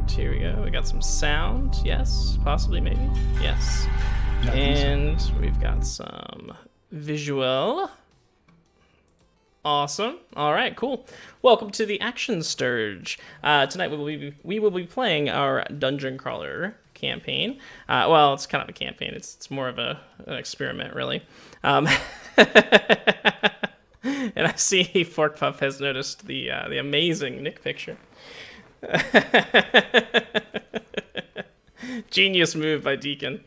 here we go. We got some sound. Yes, possibly, maybe. Yes. And we've got some visual. Awesome. All right, cool. Welcome to the Action Sturge. Tonight we will be playing our Dungeon Crawler campaign. Well, it's kind of a campaign. It's more of an experiment, really. And I see Fork Puff has noticed the amazing Nick picture. Genius move by Deacon.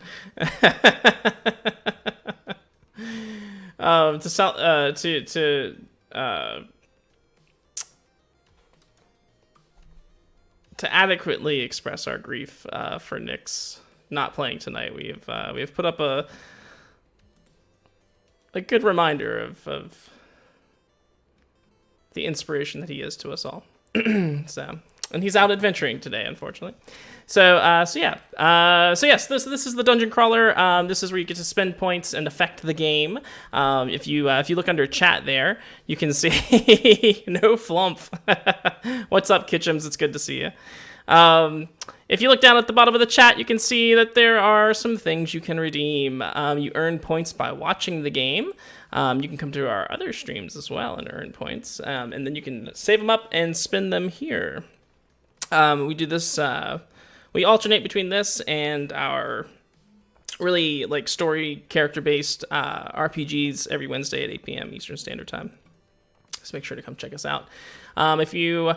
To adequately express our grief for Nick's not playing tonight, we have put up a good reminder of the inspiration that he is to us all. And he's out adventuring today, unfortunately. So yes, this is the Dungeon Crawler. This is where you get to spend points and affect the game. If you look under chat there, you can see no flump. What's up, Kitchums? It's good to see you. If you look down at the bottom of the chat, you can see that there are some things you can redeem. You earn points by watching the game. You can come to our other streams as well and earn points. And then you can save them up and spend them here. We do this, we alternate between this and our really story character-based RPGs every Wednesday at 8 p.m. Eastern Standard Time. So make sure to come check us out. If you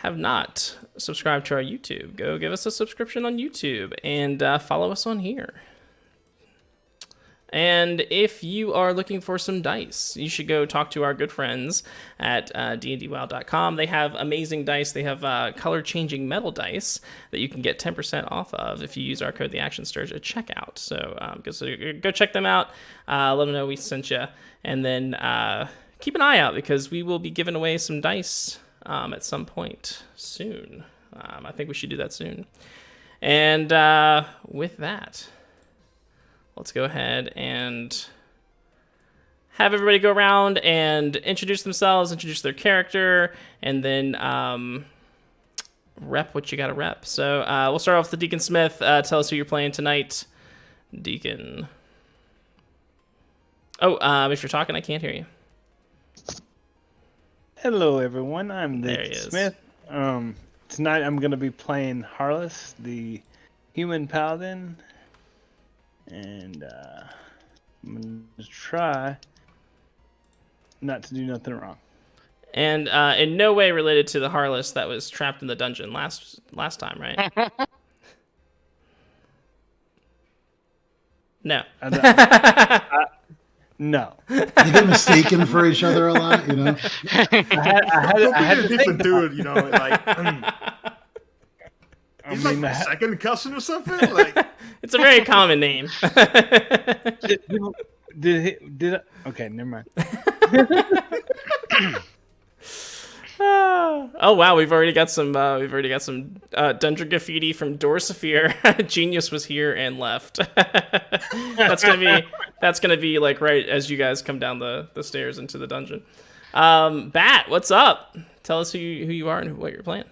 have not subscribed to our YouTube, go give us a subscription on YouTube and follow us on here. And if you are looking for some dice, you should go talk to our good friends at dndwow.com. They have amazing dice. They have color-changing metal dice that you can get 10% off of if you use our code theactionsturge at checkout. So go check them out. Let them know we sent you. And then keep an eye out because we will be giving away some dice at some point soon. I think we should do that soon. And with that, let's go ahead and have everybody go around and introduce themselves, introduce their character, and then rep what you got to rep. So we'll start off with Deacon Smith. Tell us who you're playing tonight, Deacon. Oh, if you're talking, I can't hear you. Hello, everyone. I'm Deacon Smith. Tonight I'm going to be playing Harless, the human paladin. And I'm going to try not to do nothing wrong. And in no way related to the Harless that was trapped in the dungeon last time, right? No. No. They get mistaken for each other a lot, you know? I had a different dude, you know, he's like my second cousin or something? It's a very common name. Okay, never mind. Oh wow, we've already got some dungeon graffiti from Dorsafir. Genius was here and left. That's gonna be like right as you guys come down the stairs into the dungeon. Bat, what's up? Tell us who you are and what you're playing.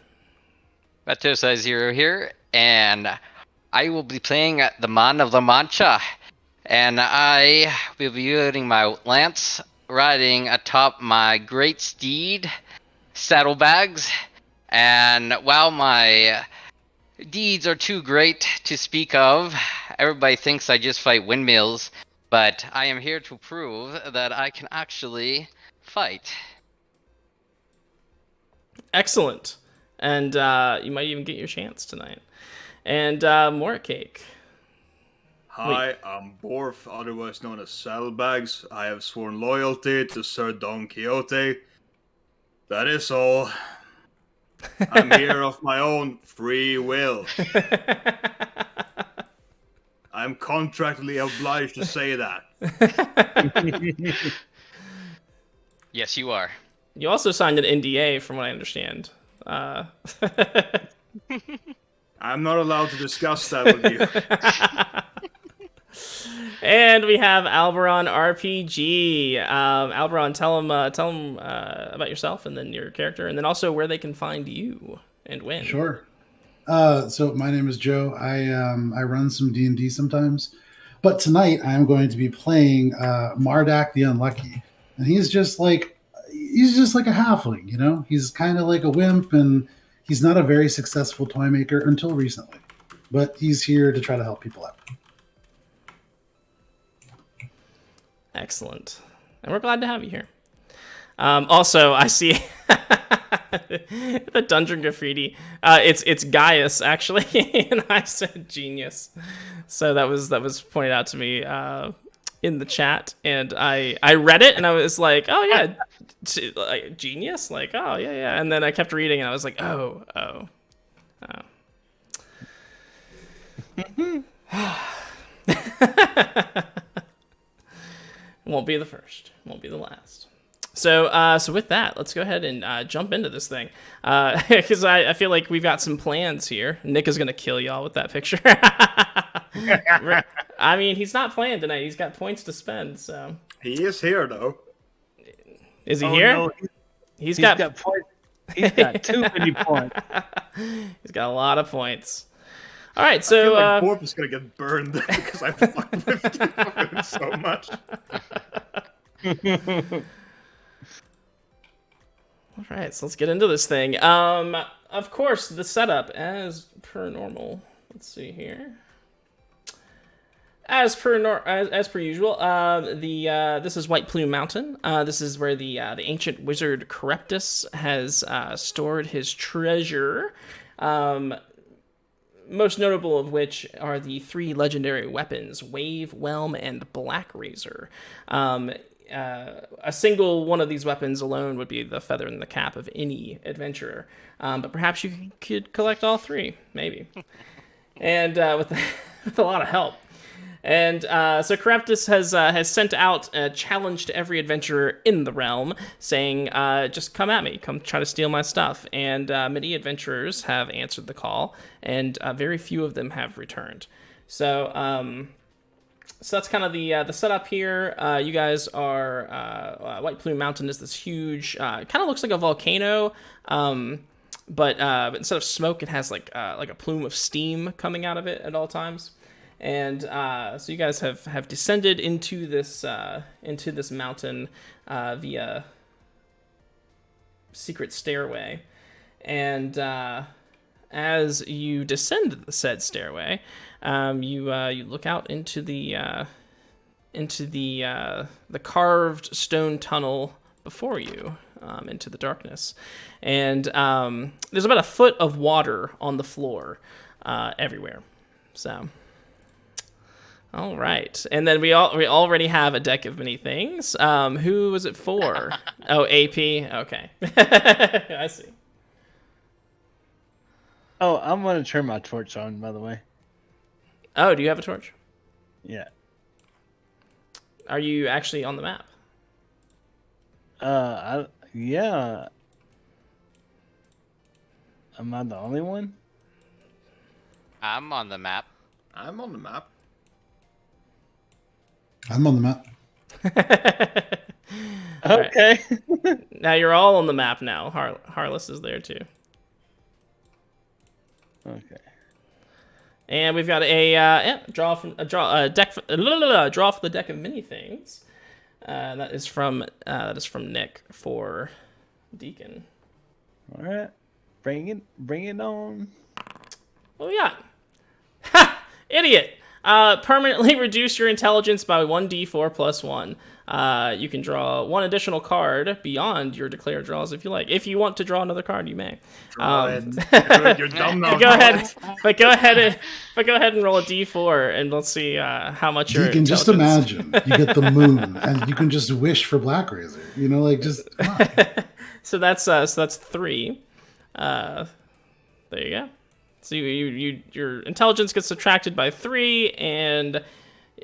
Batosa Zero here, and I will be playing the Man of La Mancha, and I will be wielding my lance, riding atop my great steed, saddlebags, and while my deeds are too great to speak of, everybody thinks I just fight windmills, but I am here to prove that I can actually fight. Excellent. And you might even get your chance tonight. And Morcake. Hi, I'm Borf, otherwise known as Saddlebags. I have sworn loyalty to Sir Don Quixote. That is all. I'm here of my own free will. I'm contractually obliged to say that. Yes, you are. You also signed an NDA, from what I understand. I'm not allowed to discuss that with you. And we have Alberon RPG. Alberon, tell them about yourself and then your character, and then also where they can find you and when. Sure. So my name is Joe. I run some D&D sometimes, but tonight I am going to be playing Mardak the Unlucky, and he's just like a halfling. You know, he's kind of like a wimp, and he's not a very successful toy maker until recently, but he's here to try to help people out. Excellent, and we're glad to have you here. Also, I see the dungeon graffiti. It's Gaius actually, and I said genius. So that was pointed out to me in the chat, and I read it and I was like, oh yeah, like, genius, like oh yeah, and then I kept reading and I was like, oh. Won't be the first, won't be the last. So with that, let's go ahead and jump into this thing, because I feel like we've got some plans here. Nick is gonna kill y'all with that picture. I mean, he's not playing tonight. He's got points to spend. So he is here though. Is he here? No, he's got points. He's got too many points. He's got a lot of points. All right, so I feel like Borp is gonna get burned because I fucked with him so much. All right, so let's get into this thing. Of course, the setup as per normal. Let's see here. As per usual, this is White Plume Mountain. This is where the ancient wizard Corruptus has stored his treasure. Most notable of which are the 3 legendary weapons, Wave, Whelm, and Black Razor. A single one of these weapons alone would be the feather in the cap of any adventurer. But perhaps you could collect all 3, maybe. And with a lot of help. And so Corruptus has sent out a challenge to every adventurer in the realm, saying, just come at me, come try to steal my stuff. And many adventurers have answered the call, and very few of them have returned. So that's kind of the setup here. You guys are White Plume Mountain is this huge, kind of looks like a volcano, but instead of smoke, it has like a plume of steam coming out of it at all times. And so you guys have descended into this mountain via secret stairway, and as you descend said stairway, you look out into the carved stone tunnel before you, into the darkness, and there's about a foot of water on the floor everywhere. So. All right, and then we already have a deck of many things. Who was it for? Oh, AP. Okay, I see. Oh, I'm gonna turn my torch on, by the way. Oh, do you have a torch? Yeah. Are you actually on the map? Yeah. Am I the only one? I'm on the map. I'm on the map. I'm on the map. Okay. Right. Now you're all on the map now. Harless is there too. Okay. And we've got a draw for the deck of many things. That is from Nick for Deacon. All right. Bring it on. What we got? Ha! Idiot! Permanently reduce your intelligence by 1d4 plus 1. You can draw 1 additional card beyond your declared draws if you like. If you want to draw another card, you may. You're dumb now. Go ahead and roll a d4 and let's see how much your You can just imagine you get the moon and you can just wish for Black Razor. You know, like just come on. So that's 3. There you go. So your intelligence gets subtracted by 3, and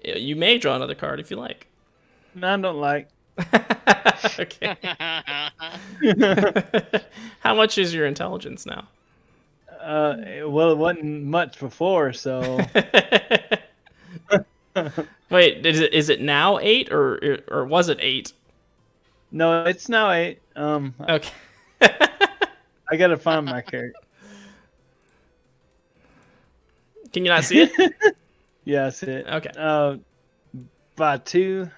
you may draw another card if you like. No, I don't like. Okay. How much is your intelligence now? Well, it wasn't much before, so. Wait, is it now 8 or was it 8? No, it's now 8. Okay. I gotta find my character. Can you not see it? Yeah, I see it. Okay. By 2.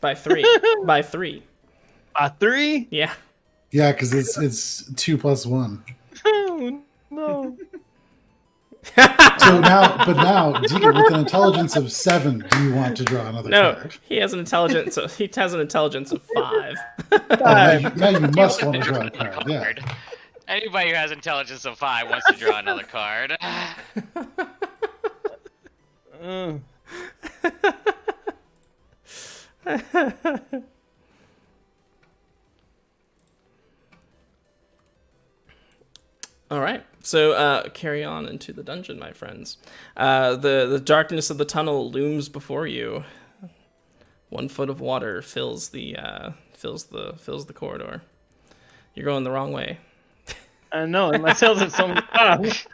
By 3. By 3. By 3? Yeah. Yeah, because it's 2 plus 1. Oh no. So now, Deacon, with an intelligence of 7, do you want to draw another card? He has an intelligence. He has an intelligence of 5. Now you must want to draw a card. Yeah. Anybody who has intelligence of 5 wants to draw another card. All right, so carry on into the dungeon, my friends. The darkness of the tunnel looms before you. 1 foot of water fills the corridor. You're going the wrong way. I know, and my cells have so much.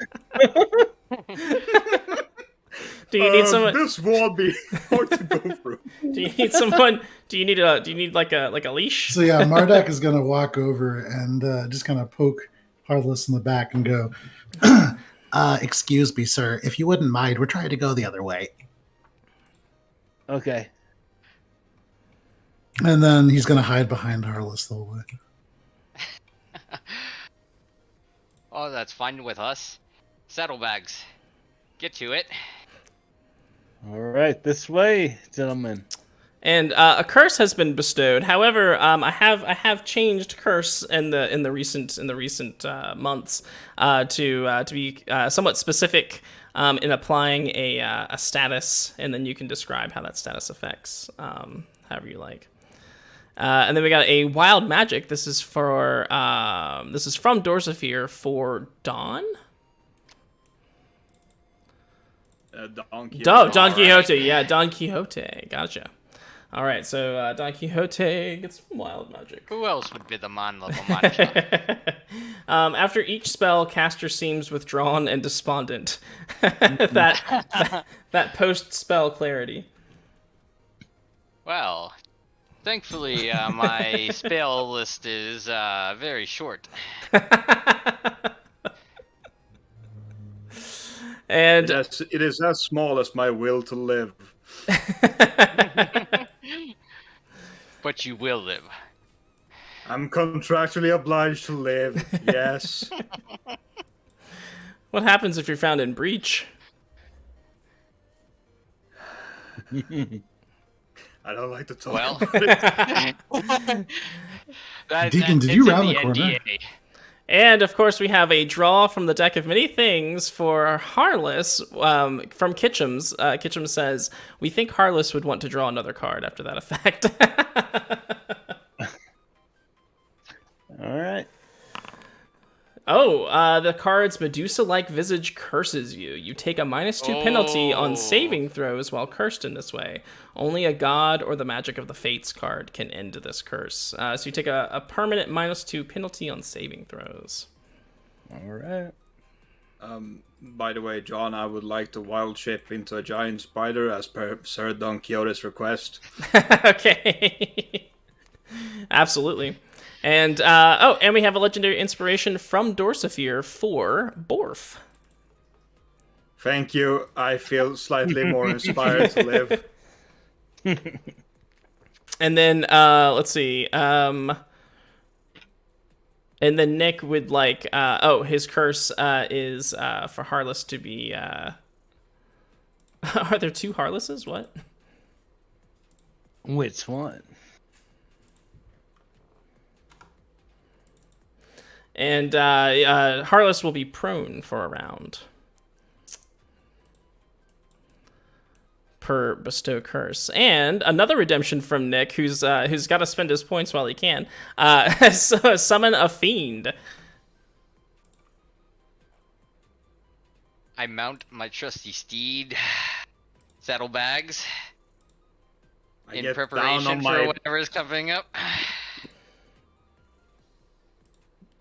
Do you need someone? This won't be hard to go through. Do you need someone? Do you need like a leash? So yeah, Mardak is gonna walk over and just kind of poke Heartless in the back and go, excuse me, sir, if you wouldn't mind, we're trying to go the other way. Okay. And then he's gonna hide behind Heartless the whole way. Oh, that's fine with us. Saddlebags. Get to it. All right, this way, gentlemen. And a curse has been bestowed. However, I have changed curse in the recent months to be somewhat specific in applying a status, and then you can describe how that status affects however you like. And then we got a wild magic. This is from Dorsafir for Dawn. Don Quixote. Don Quixote. Yeah, Don Quixote. Gotcha. All right, so Don Quixote gets wild magic. Who else would be the man of the matcha? After each spell, caster seems withdrawn and despondent. that post-spell clarity. Well, thankfully, my spell list is very short. And Yes, it is as small as my will to live. But you will live. I'm contractually obliged to live. Yes. what happens if you're found in breach? I don't like to talk Well, about it. Deacon, did you round the corner? NDA. And, of course, we have a draw from the deck of many things for Harless from Kitchum's. Kitchum says, we think Harless would want to draw another card after that effect. All right. Oh, the card's Medusa-like visage curses you. You take a -2 penalty on saving throws while cursed in this way. Only a god or the magic of the fates card can end this curse. So you take a permanent -2 penalty on saving throws. All right. By the way, John, I would like to wild shape into a giant spider as per Sir Don Quixote's request. Okay. Absolutely. And and we have a legendary inspiration from Dorsafir for Borf. Thank you. I feel slightly more inspired to live. And then let's see. And then Nick would like his curse is for Harless to be are there 2 Harlesses? What? Which one? And Harless will be prone for a round per bestow curse. And another redemption from Nick, who's got to spend his points while he can. Summon a fiend. I mount my trusty steed, saddlebags, in preparation for whatever is coming up.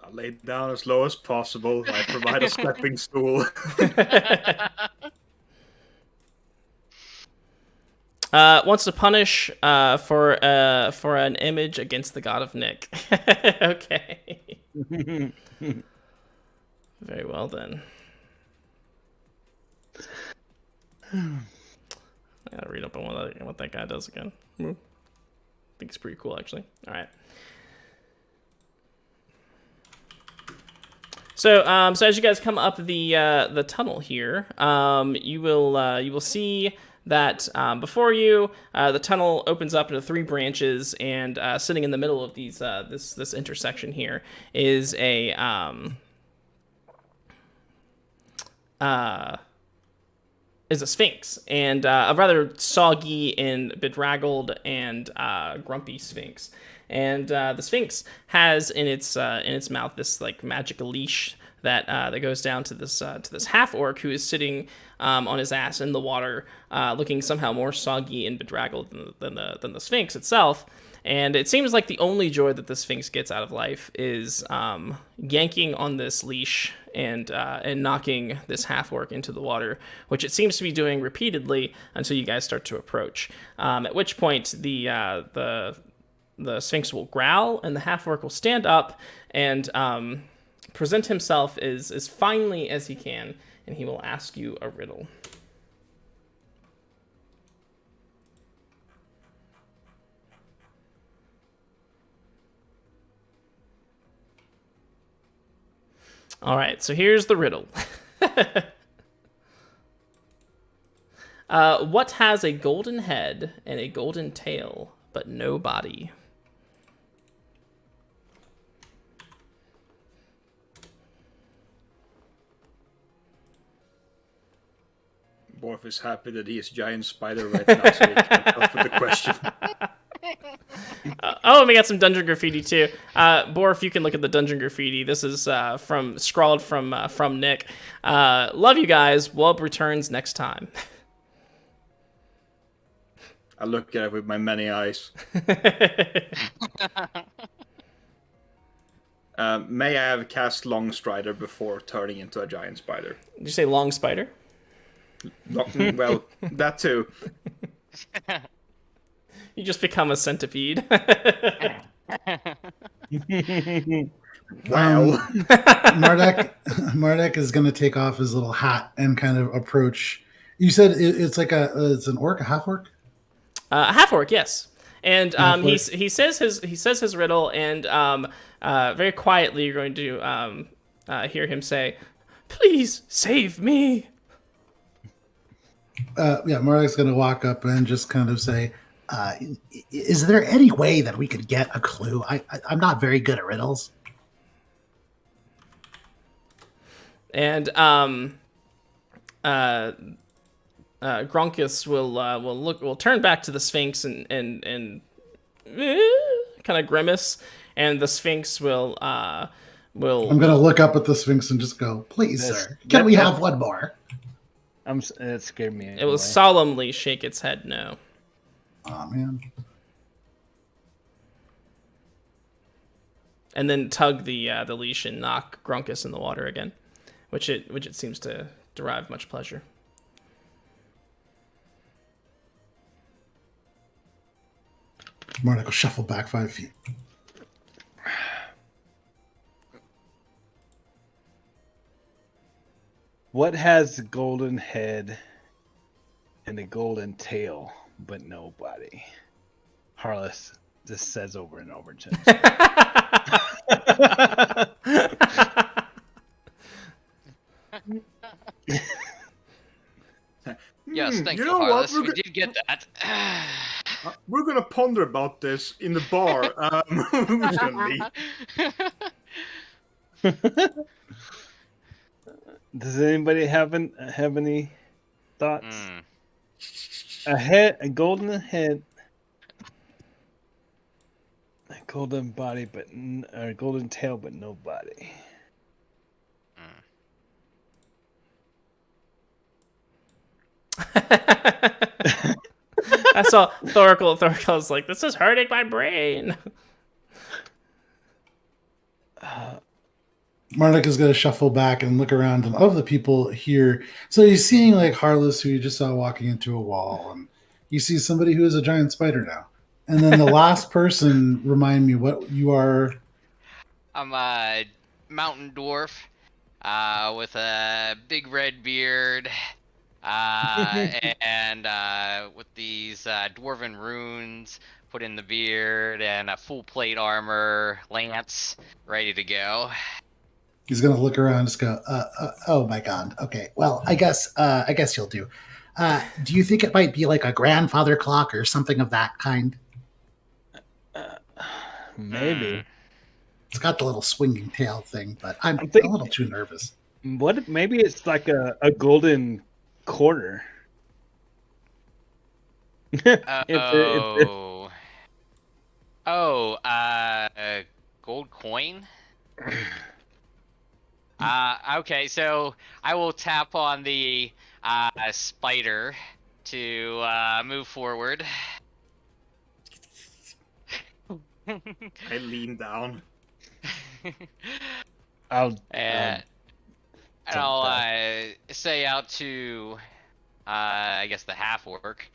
I lay down as low as possible. I provide a stepping stool. Wants to punish for an image against the god of Nick. Okay. Very well then. I gotta read up on what that guy does again. I think it's pretty cool, actually. All right. So, so as you guys come up the tunnel here, you will see that before you, the tunnel opens up into 3 branches, and sitting in the middle of these this intersection here is a sphinx, and a rather soggy and bedraggled and grumpy sphinx. And the sphinx has in its mouth this like magical leash that goes down to this half orc who is sitting on his ass in the water, looking somehow more soggy and bedraggled than the sphinx itself. And it seems like the only joy that the sphinx gets out of life is yanking on this leash and knocking this half orc into the water, which it seems to be doing repeatedly until you guys start to approach. At which point the sphinx will growl, and the half orc will stand up and present himself as finely as he can, and he will ask you a riddle. All right, so here's the riddle. What has a golden head and a golden tail, but no body? Borf is happy that he is giant spider right now, so he can help with the question. And we got some dungeon graffiti too. Borf, you can look at the dungeon graffiti. This is scrawled from Nick. Love you guys. Wub returns next time. I look at it with my many eyes. May I have cast Long Strider before turning into a giant spider? Did you say long spider? Well, that too. You just become a centipede. Wow. Mardak is going to take off his little hat and kind of approach. You said it's like it's an orc, a half orc. A half orc, yes. And he says his riddle, and very quietly you're going to hear him say, "Please save me." Mardak's going to walk up and just kind of say, is there any way that we could get a clue? I'm not very good at riddles. And Gronkus will turn back to the Sphinx and kind of grimace, and the Sphinx will. I'm gonna look up at the Sphinx and just go, "Please, sir, can we have one more?" It scared me. It will solemnly shake its head no. Oh man. And then tug the leash and knock Grunkus in the water again, which it seems to derive much pleasure. Mardak will shuffle back 5 feet. What has a golden head and a golden tail, but no body? Harless just says over and over to Yes, thanks, you know Harless. what? We did get that. We're gonna ponder about this in the bar. We're just gonna leave. Does anybody have any thoughts? A golden head, a golden body, but or golden tail, but no body. I saw Thorkel's like, this is hurting my brain. Mardak is going to shuffle back and look around, and of the people here, so he's seeing like Harless, who you just saw walking into a wall, and you see somebody who is a giant spider now. And then the last person, remind me what you are. I'm a mountain dwarf with a big red beard and with these dwarven runes, put in the beard, and a full plate armor, lance, ready to go. He's gonna look around and just go, oh my god. Okay, well, I guess you'll do. Do you think it might be like a grandfather clock or something of that kind? Maybe. It's got the little swinging tail thing, but I'm a little too nervous. What? Maybe it's like a golden quarter. Gold coin? Okay, so I will tap on the spider to move forward. I lean down. I'll say out to, I guess, the half-orc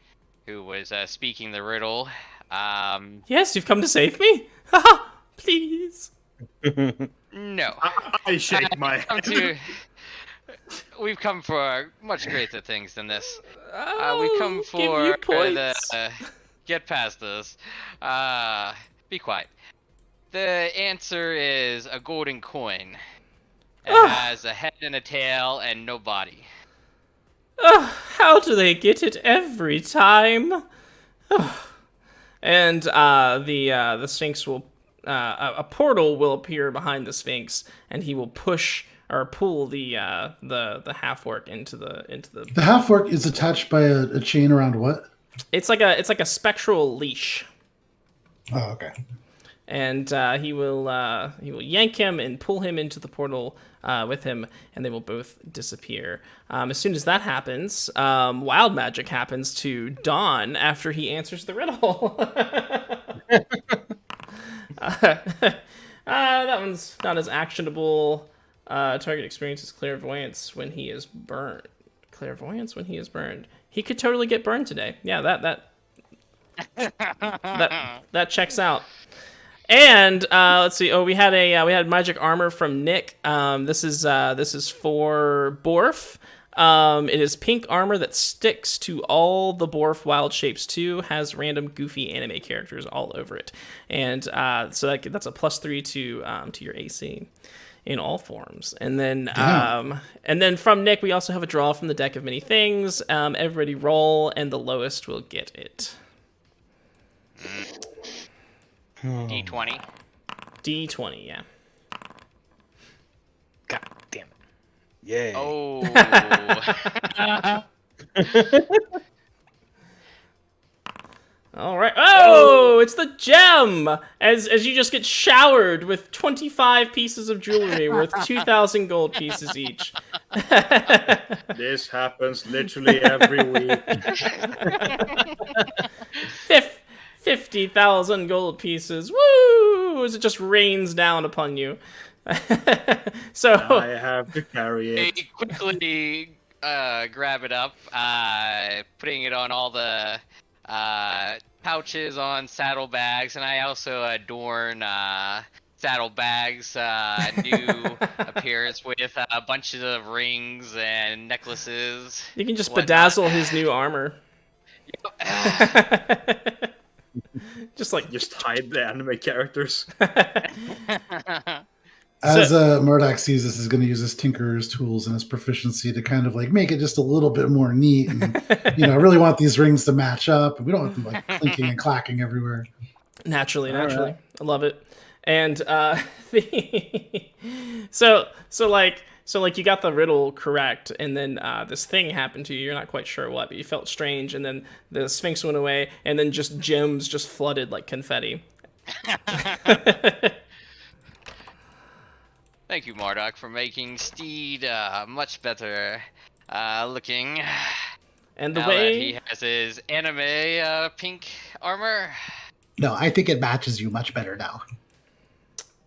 who was speaking the riddle. Yes, you've come to save me? Haha, please. No. I shake my head. We've come for much greater things than this. Oh, we've come for give you points. Get past this. Be quiet. The answer is a golden coin. It has a head and a tail and no body. How do they get it every time? And the Sphinx will, a portal will appear behind the Sphinx, and he will push or pull the half-orc into the. The half-orc is attached by a chain around what? It's like a spectral leash. Oh, okay. And he will yank him and pull him into the portal with him, and they will both disappear. As soon as that happens, wild magic happens to Dawn after he answers the riddle. That one's not as actionable. Target experiences clairvoyance when he is burned. Clairvoyance when he is burned. He could totally get burned today. Yeah, that checks out. And let's see. Oh, we had magic armor from Nick. This is for Borf. It is pink armor that sticks to all the Borf wild shapes too. Has random goofy anime characters all over it, and so that's a +3 to your AC in all forms. And then from Nick, we also have a draw from the deck of many things. Everybody roll, and the lowest will get it. D20. D20, yeah. God damn it. Yay. Oh. All right. Oh, it's the gem! As you just get showered with 25 pieces of jewelry worth 2,000 gold pieces each. This happens literally every week. 50,000 gold pieces. Woo! As it just rains down upon you. So I have to carry it. They quickly grab it up, putting it on all the pouches on saddlebags, and I also adorn saddlebags new appearance with bunches of rings and necklaces. You can just bedazzle his new armor. Just hide the anime characters. As Mardak sees this, is going to use his tinkerer's tools and his proficiency to kind of like make it just a little bit more neat. And, I really want these rings to match up. We don't want them like clinking and clacking everywhere. Naturally. Right. I love it. And so you got the riddle correct, and then this thing happened to you. You're not quite sure what, but you felt strange, and then the Sphinx went away, and then just gems just flooded like confetti. Thank you, Mardak, for making Steed much better looking. And the now way that he has his anime pink armor. No, I think it matches you much better now.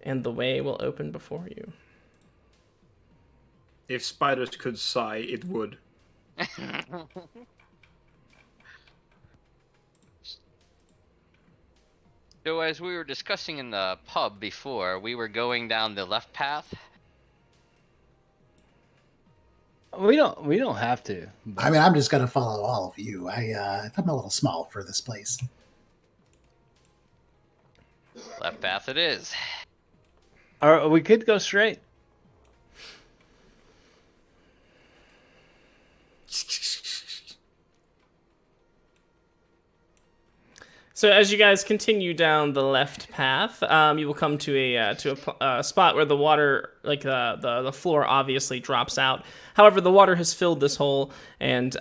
And the way will open before you. If spiders could sigh, it would. So as we were discussing in the pub before, we were going down the left path. We don't have to. But... I mean, I'm just gonna follow all of you. I'm a little small for this place. Left path it is. Or we could go straight. So as you guys continue down the left path, you will come to a spot where the water, like the floor, obviously drops out. However, the water has filled this hole and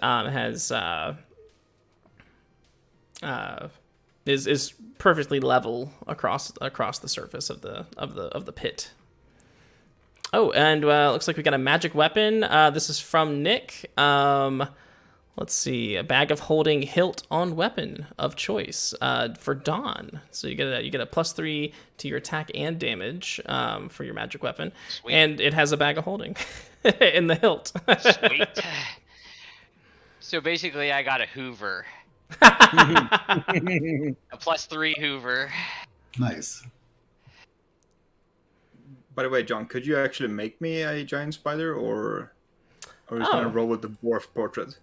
is perfectly level across the surface of the pit. Oh, and looks like we got a magic weapon. This is from Nick. Let's see, a bag of holding hilt on weapon of choice for Dawn. So you get a +3 to your attack and damage for your magic weapon. Sweet. And it has a bag of holding in the hilt. Sweet. So basically, I got a Hoover. A +3 Hoover. Nice. By the way, John, could you actually make me a giant spider, or are you gonna roll with the dwarf portrait?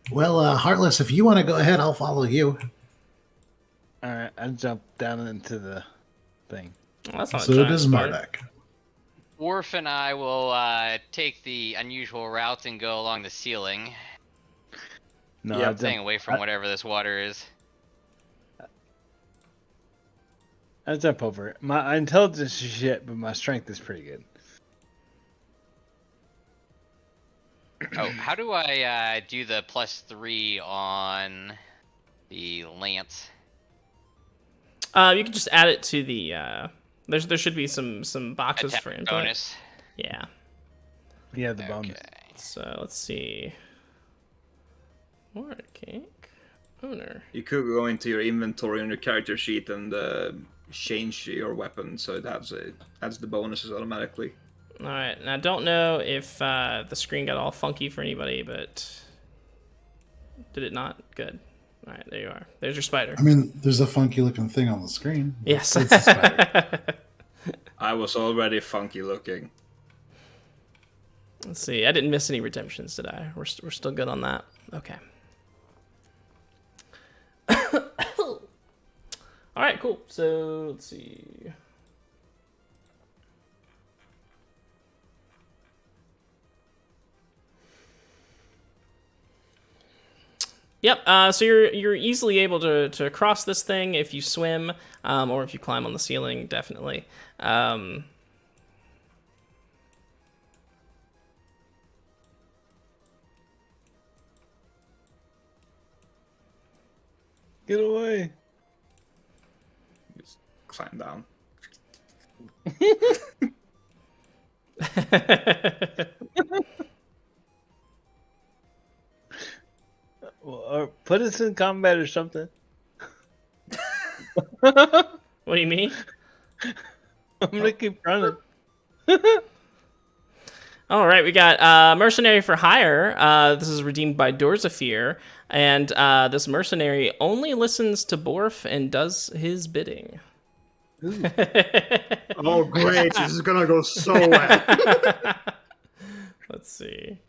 Well, Heartless, if you want to go ahead, I'll follow you. All right, I jump down into the thing. Well, that's not So a it giant is spider. Mardak. Worf and I will take the unusual route and go along the ceiling. No, Yeah, I Staying jump, away from whatever this water is. I jump over it. My intelligence is shit, but my strength is pretty good. Oh, how do I do the +3 on the lance? You can just add it to the. There should be some boxes Attack for input. bonus. Yeah. Yeah, the bonus. Okay. So let's see. Cake owner. You could go into your inventory on your character sheet and change your weapon so it adds the bonuses automatically. All right, and I don't know if the screen got all funky for anybody, but did it not? Good. All right, there you are. There's your spider. I mean, there's a funky looking thing on the screen. Yes. It's a spider. I was already funky looking. Let's see. I didn't miss any redemptions, did I? We're still good on that. Okay. All right, cool. So let's see. Yep. So you're easily able to cross this thing if you swim, or if you climb on the ceiling. Definitely. Get away. Just climb down. Or put us in combat or something. What do you mean? I'm gonna keep running. All right, we got Mercenary for Hire. This is redeemed by Dorzafir, and this mercenary only listens to Borf and does his bidding. Oh, great. This is going to go so well. Let's see.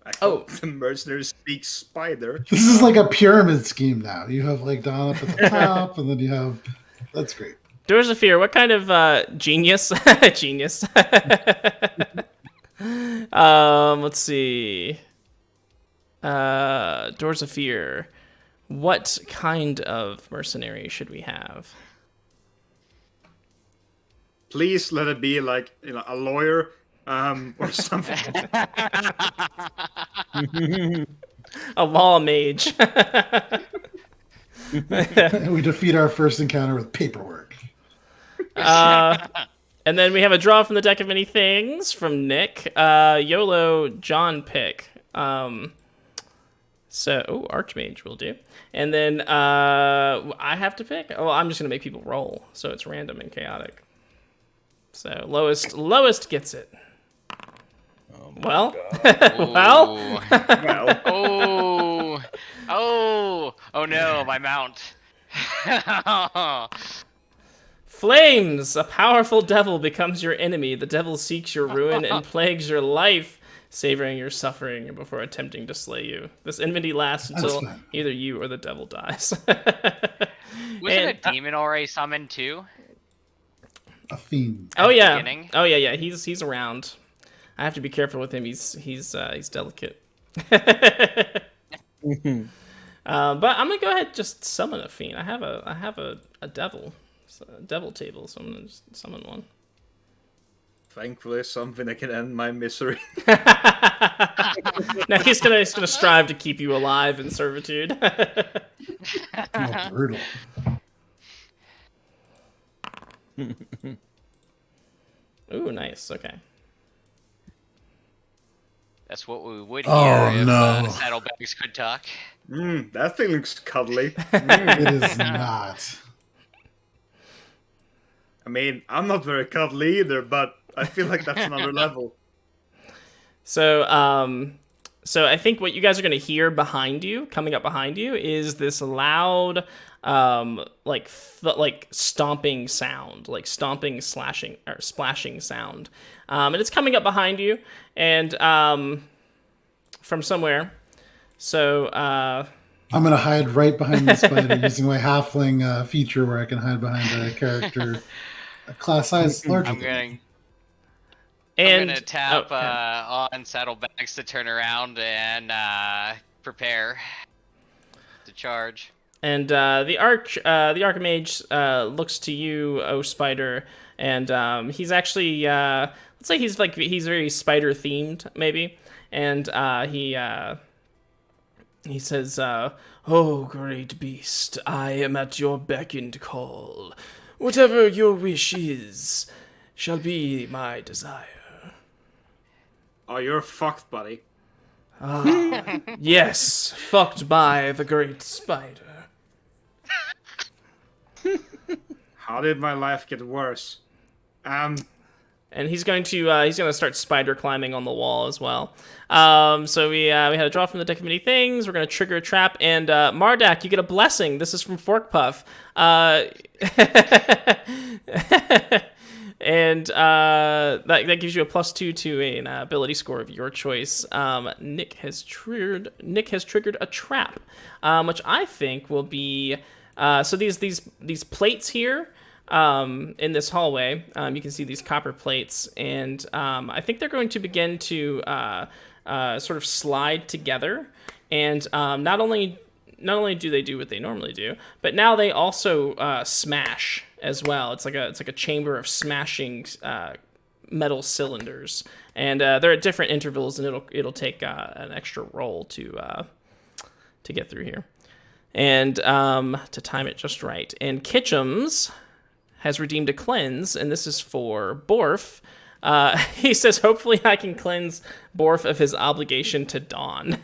I hope the mercenary speaks spider. This is like a pyramid scheme now. You have like Dawn up at the top, and then you have. That's great. Dorzafir, what kind of genius? Genius. Let's see. Dorzafir, what kind of mercenary should we have? Please let it be like a lawyer or something. A law mage. We defeat our first encounter with paperwork. And then we have a draw from the deck of many things from Nick. YOLO John pick. Archmage will do. And then I have to pick. Oh, I'm just gonna make people roll, so it's random and chaotic. So lowest gets it. Oh Well, Ooh. well. Oh no, my mount. Flames! A powerful devil becomes your enemy. The devil seeks your ruin and plagues your life, savoring your suffering before attempting to slay you. This enmity lasts until either you or the devil dies. Wasn't a demon already summoned too? A fiend. Oh yeah. Beginning? Oh yeah. He's around. I have to be careful with him. He's delicate. But I'm gonna go ahead and just summon a fiend. I have a devil. A devil table, so I'm gonna just summon one. Thankfully, something that can end my misery. Now he's gonna strive to keep you alive in servitude. Oh, brutal. Ooh, nice. Okay. That's what we would hear if saddlebags could talk. That thing looks cuddly. It is not. I mean, I'm not very cuddly either, but I feel like that's another level. So, I think what you guys are going to hear behind you, coming up behind you, is this loud, like stomping sound, like stomping, slashing, or splashing sound. And it's coming up behind you, and from somewhere. So, I'm going to hide right behind the spider using my halfling feature where I can hide behind a character a class size larger than me. I'm gonna tap on saddlebags to turn around and prepare to charge. And the Archmage looks to you, O Spider, and he's actually let's say he's very spider themed maybe, and he says, "Oh great beast, I am at your beck and call. Whatever your wish is, shall be my desire." Oh, you're fucked, buddy. Ah, yes, fucked by the great spider. How did my life get worse? And he's going to start spider climbing on the wall as well. So we had a draw from the deck of many things. We're going to trigger a trap, and Mardak, you get a blessing. This is from Fork Puff. And that gives you a +2 to an ability score of your choice. Nick has triggered a trap, which I think will be so these plates here in this hallway. You can see these copper plates, and I think they're going to begin to sort of slide together. And not only do they do what they normally do, but now they also smash as well. It's like a chamber of smashing metal cylinders, and they're at different intervals, and it'll take an extra roll to get through here, and to time it just right. And Kitchums has redeemed a cleanse, and this is for Borf. He says, "Hopefully, I can cleanse Borf of his obligation to Dawn."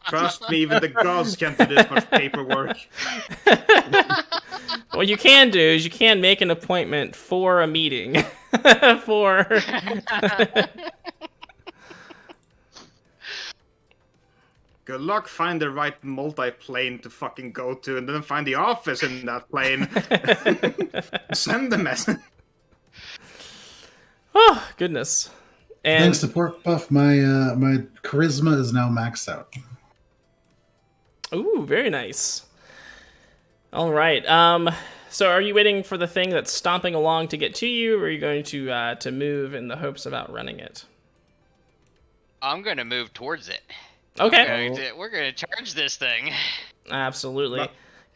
Trust me, even the gods can't do this much paperwork. What you can do is you can make an appointment for a meeting. For Good luck find the right multi-plane to fucking go to, and then find the office in that plane. Send the message. Oh, goodness. And thanks to Pork Buff, my charisma is now maxed out. Ooh, very nice. All right. So are you waiting for the thing that's stomping along to get to you, or are you going to move in the hopes of outrunning it? I'm going to move towards it. Okay. We're going to charge this thing. Absolutely.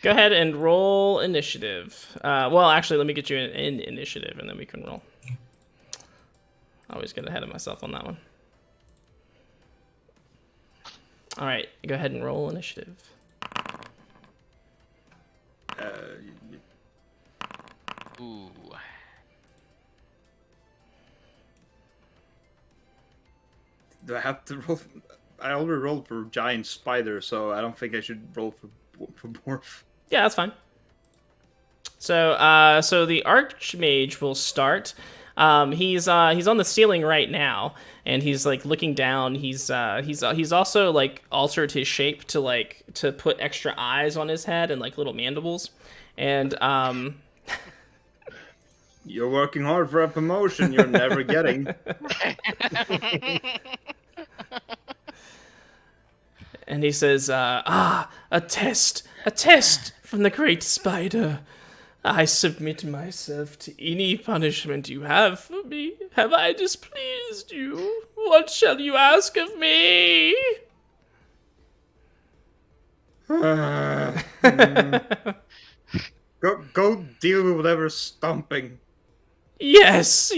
Go ahead and roll initiative. Well, actually, let me get you in initiative, and then we can roll. I always get ahead of myself on that one. All right, go ahead and roll initiative. Ooh. Do I have to roll? I already rolled for giant spider, so I don't think I should roll for Morph. Yeah, that's fine. So the Archmage will start. He's on the ceiling right now, and he's like looking down. He's also like altered his shape to put extra eyes on his head and like little mandibles, and You're working hard for a promotion you're never getting. And he says, a test from the great spider. I submit myself to any punishment you have for me. Have I displeased you? What shall you ask of me? Go deal with whatever's stomping. Yes,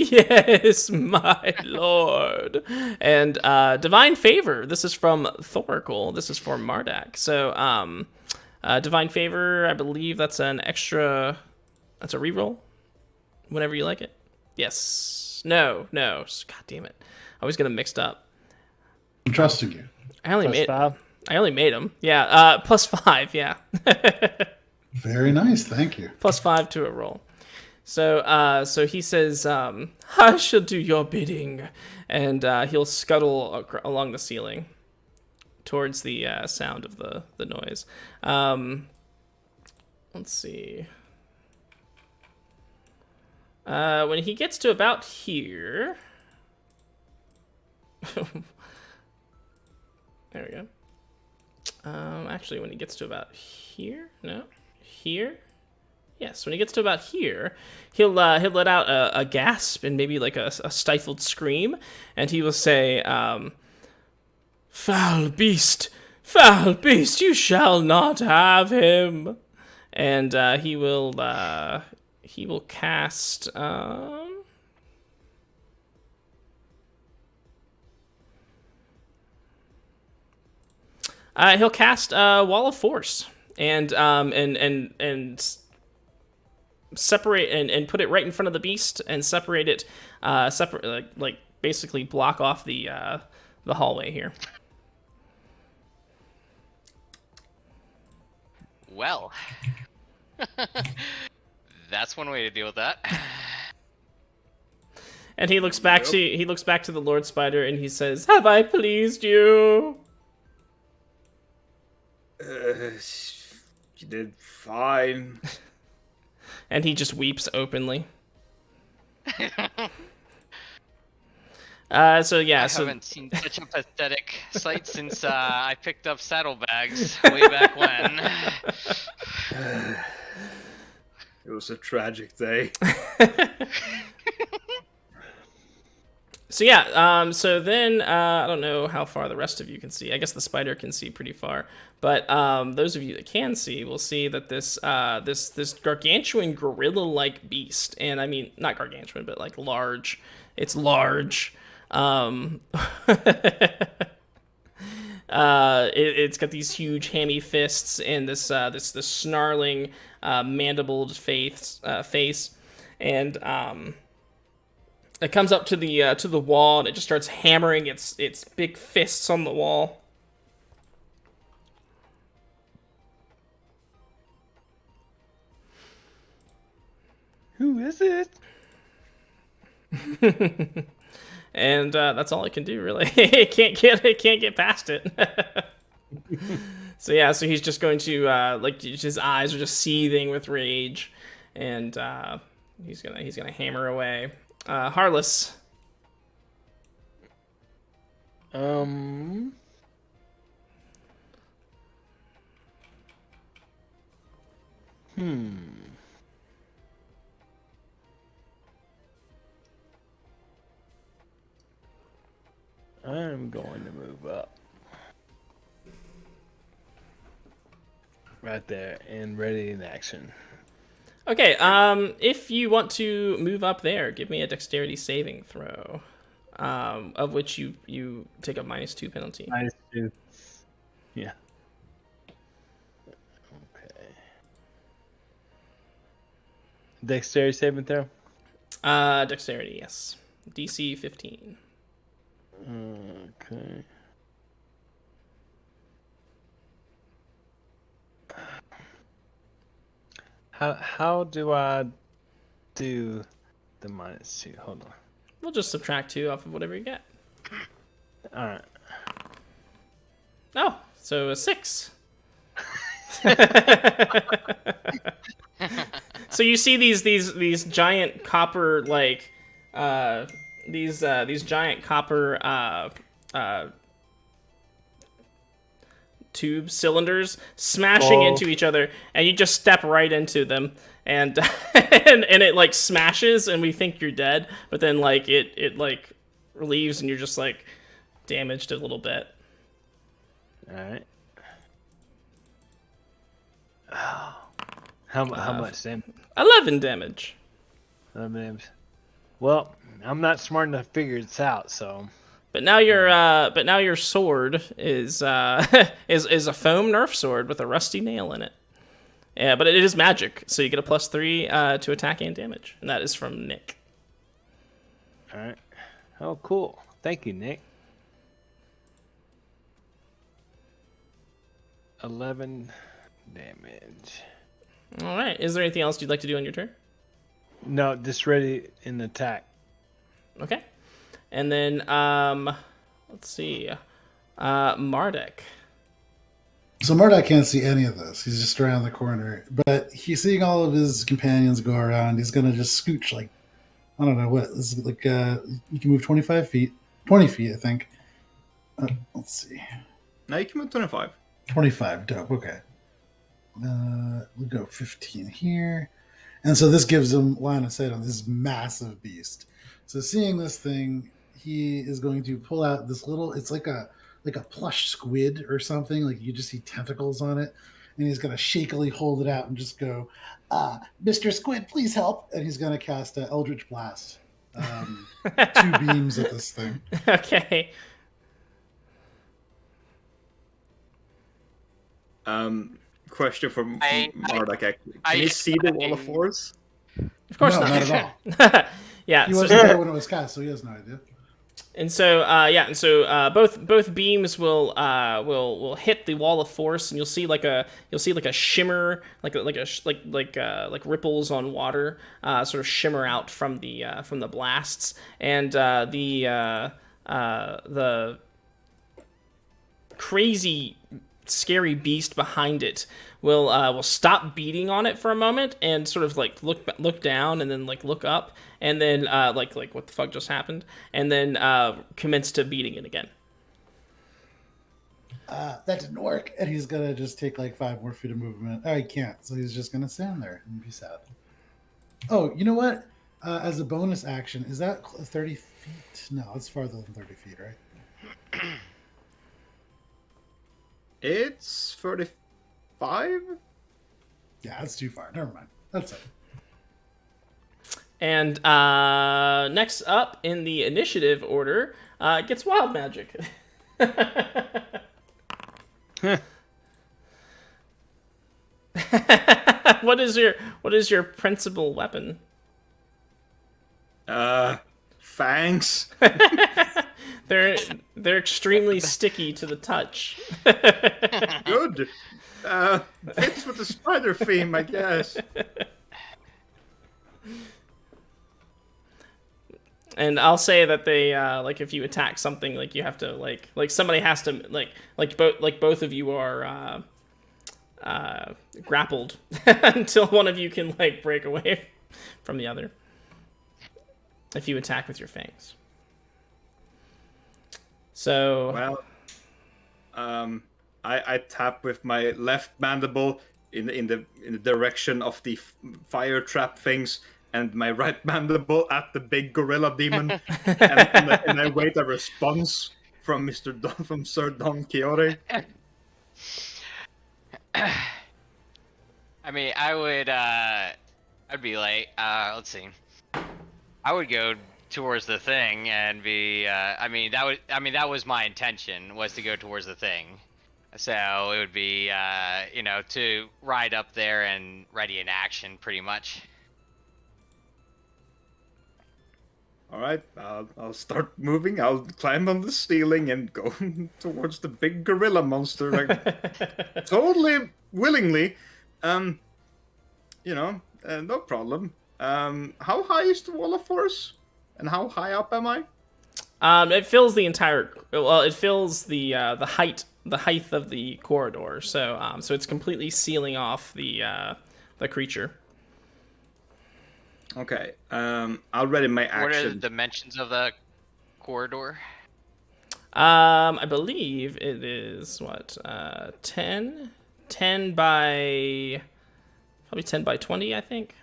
my lord. And Divine Favor. This is from Thoracle. This is for Mardak. So, Divine Favor, I believe that's an extra... That's a reroll? Whenever you like it. Yes. No. God damn it. I was getting them mixed up. I'm trusting you. I only made them. Yeah, +5, yeah. Very nice, thank you. +5 to a roll. So he says, I shall do your bidding. And he'll scuttle along the ceiling towards the sound of the noise. Let's see. When he gets to about here... There we go. Actually, when he gets to about here... No? Here? Yes, when he gets to about here, he'll let out a gasp and maybe like a stifled scream, and he will say, foul beast, you shall not have him. And he will cast... he'll cast Wall of Force and separate and put it right in front of the beast and separate it, like basically block off the hallway here. Well, that's one way to deal with that. And he looks back to the Lord Spider and he says, "Have I pleased you?" You did fine. And he just weeps openly. I haven't seen such a pathetic sight since I picked up saddlebags way back when. It was a tragic day. So yeah, so then I don't know how far the rest of you can see. I guess the spider can see pretty far, but those of you that can see will see that this gargantuan gorilla-like beast, and I mean not gargantuan, but like large. It's large. It's got these huge hammy fists and this snarling mandibled face, and it comes up to the wall and it just starts hammering its big fists on the wall. Who is it? And that's all it can do, really. It can't get past it. So he's just going to his eyes are just seething with rage, and he's gonna hammer away. Harless. I'm going to move up. Right there, and ready in action. Okay, if you want to move up there, give me a dexterity saving throw, of which you take a -2 penalty. -2. Yeah. Okay. Dexterity saving throw? Dexterity, yes. DC 15. Okay. How do I do the -2? Hold on. We'll just subtract 2 off of whatever you get. All right. Oh, so a 6. So you see these giant copper these giant copper tube cylinders smashing into each other, and you just step right into them, and and it like smashes, and we think you're dead, but then like it like relieves, and you're just like damaged a little bit. All right. How much then? 11 damage. 11 damage. Well, I'm not smart enough to figure this out, so. But now your sword is is a foam Nerf sword with a rusty nail in it. Yeah, but it is magic, so you get a +3 to attack and damage, and that is from Nick. All right. Oh, cool. Thank you, Nick. 11 damage. All right. Is there anything else you'd like to do on your turn? No, just ready in attack. Okay. And then let's see, Mardak. So Mardak can't see any of this. He's just around the corner, but he's seeing all of his companions go around. He's gonna just scooch like, I don't know what. This is like you can move 25 feet, 20 feet, I think. Let's see. Now you can move 25. 25, dope. Okay. We'll go 15 here, and so this gives him line of sight on this massive beast. So seeing this thing, he is going to pull out this little. It's like a plush squid or something. Like you just see tentacles on it, and he's gonna shakily hold it out and just go, "Mr. Squid, please help!" And he's gonna cast Eldritch Blast. 2 beams at this thing. Okay. Question from Mardak. Can you see the wall of force? Of course No, not. not at all. Yeah. He wasn't there when it was cast, so he has no idea. And so, both beams will hit the wall of force, and you'll see like a shimmer, like ripples on water, sort of shimmer out from the blasts, and the crazy, scary beast behind it will stop beating on it for a moment and sort of like look down and then like look up and then like what the fuck just happened, and then commence to beating it again. That didn't work, and he's gonna just take like 5 more feet of movement. Oh, he can't, so he's just gonna stand there and be sad. Oh, you know what? As a bonus action, is that 30 feet? No, it's farther than 30 feet, right? It's 35? Yeah, that's too far. Never mind. That's it. And next up in the initiative order gets Wild Magic. What is your principal weapon? Fangs. They're extremely sticky to the touch. Good. Fits with the spider theme, I guess. And I'll say that they like if you attack something, like you have to like somebody has to like both of you are grappled until one of you can like break away from the other. If you attack with your fangs. So well, I tap with my left mandible in the direction of the fire trap things, and my right mandible at the big gorilla demon, and I wait a response from from Sir Don Quixote. I mean, I'd be like, let's see. I would go towards the thing and be, that was my intention, was to go towards the thing. So it would be, to ride up there and ready in action, pretty much. All right, I'll start moving. I'll climb on the ceiling and go towards the big gorilla monster, like, totally willingly. no problem. How high is the wall of force? And how high up am I? It fills the entire. Well, it fills the height of the corridor. So it's completely sealing off the creature. Okay. I'll ready my action. What are the dimensions of the corridor? I believe it is 10 by probably 10 by 20, I think.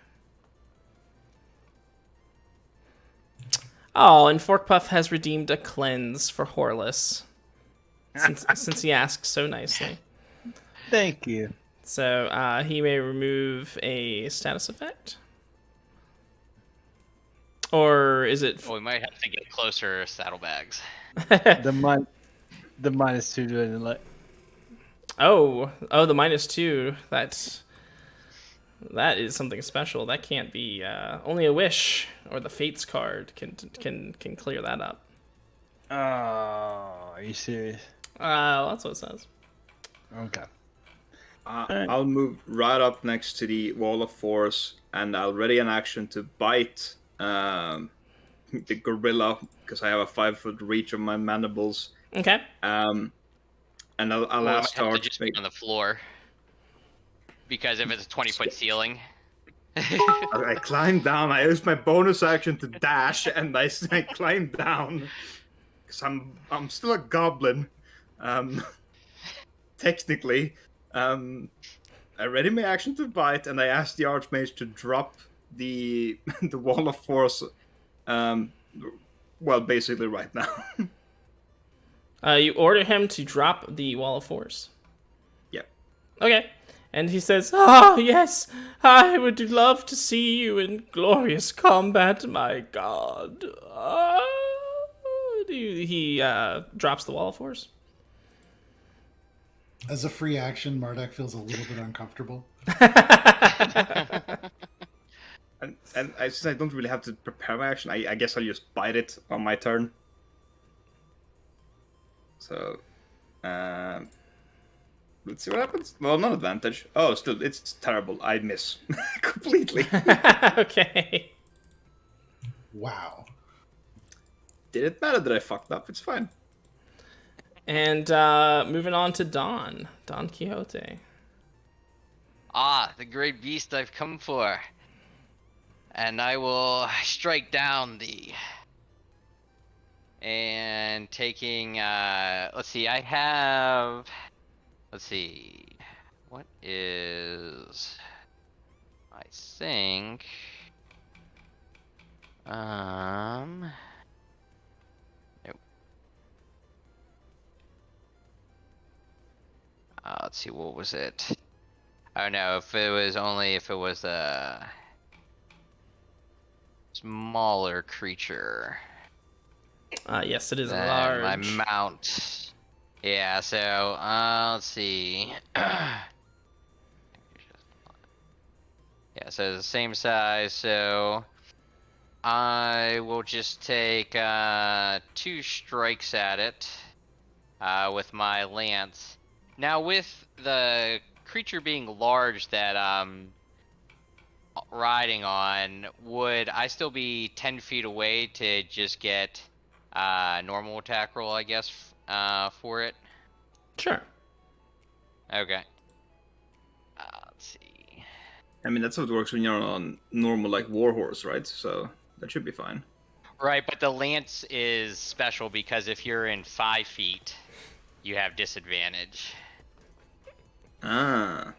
Oh, and Forkpuff has redeemed a cleanse for Horless, since he asked so nicely. Thank you. So he may remove a status effect. Or is it... Well, we might have to get closer saddlebags. The -2 to intellect. Oh, the -2. That is something special. That can't be. Only a wish or the Fates card can clear that up. Oh, are you serious? That's what it says. Okay. I'll move right up next to the wall of force, and I'll ready an action to bite the gorilla because I have a 5-foot reach of my mandibles. Okay. And I'll ask to just be on the floor because if it's a 20-foot ceiling. I climb down. I use my bonus action to dash, and I climb down because I'm still a goblin, technically. I ready my action to bite, and I ask the Archmage to drop the wall of force. Well, basically right now. You order him to drop the wall of force. Yep. Okay. And he says, "Ah, yes, I would love to see you in glorious combat, my god." He drops the wall of force. As a free action, Mardak feels a little bit uncomfortable. And since I don't really have to prepare my action, I guess I'll just bite it on my turn. So, let's see what happens. Well, not advantage. Oh, still, it's terrible. I miss completely. Okay. Wow. Did it matter that I fucked up? It's fine. And moving on to Don Quixote. Ah, the great beast I've come for. And I will strike down thee. And taking, let's see, what is, I think, nope. Let's see, what was it? Oh no, if it was a smaller creature. Yes, it is Then large. my mount. Yeah, so, let's see. Yeah, so the same size, so I will just take 2 strikes at it with my lance. Now, with the creature being large that I'm riding on, would I still be 10 feet away to just get normal attack roll, I guess, for it? Sure. Okay. Let's see. I mean, that's how it works when you're on normal, like, warhorse, right? So that should be fine. Right, but the lance is special because if you're in 5 feet, you have disadvantage. Ah.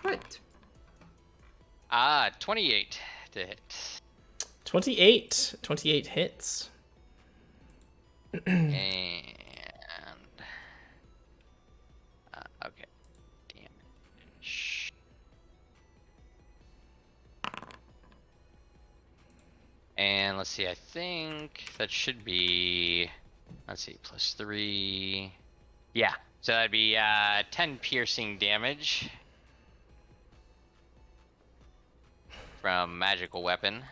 Right. 28 to hit. 28 hits. And okay, damage. And let's see, I think that should be, let's see, +3. Yeah, so that'd be 10 piercing damage from magical weapon.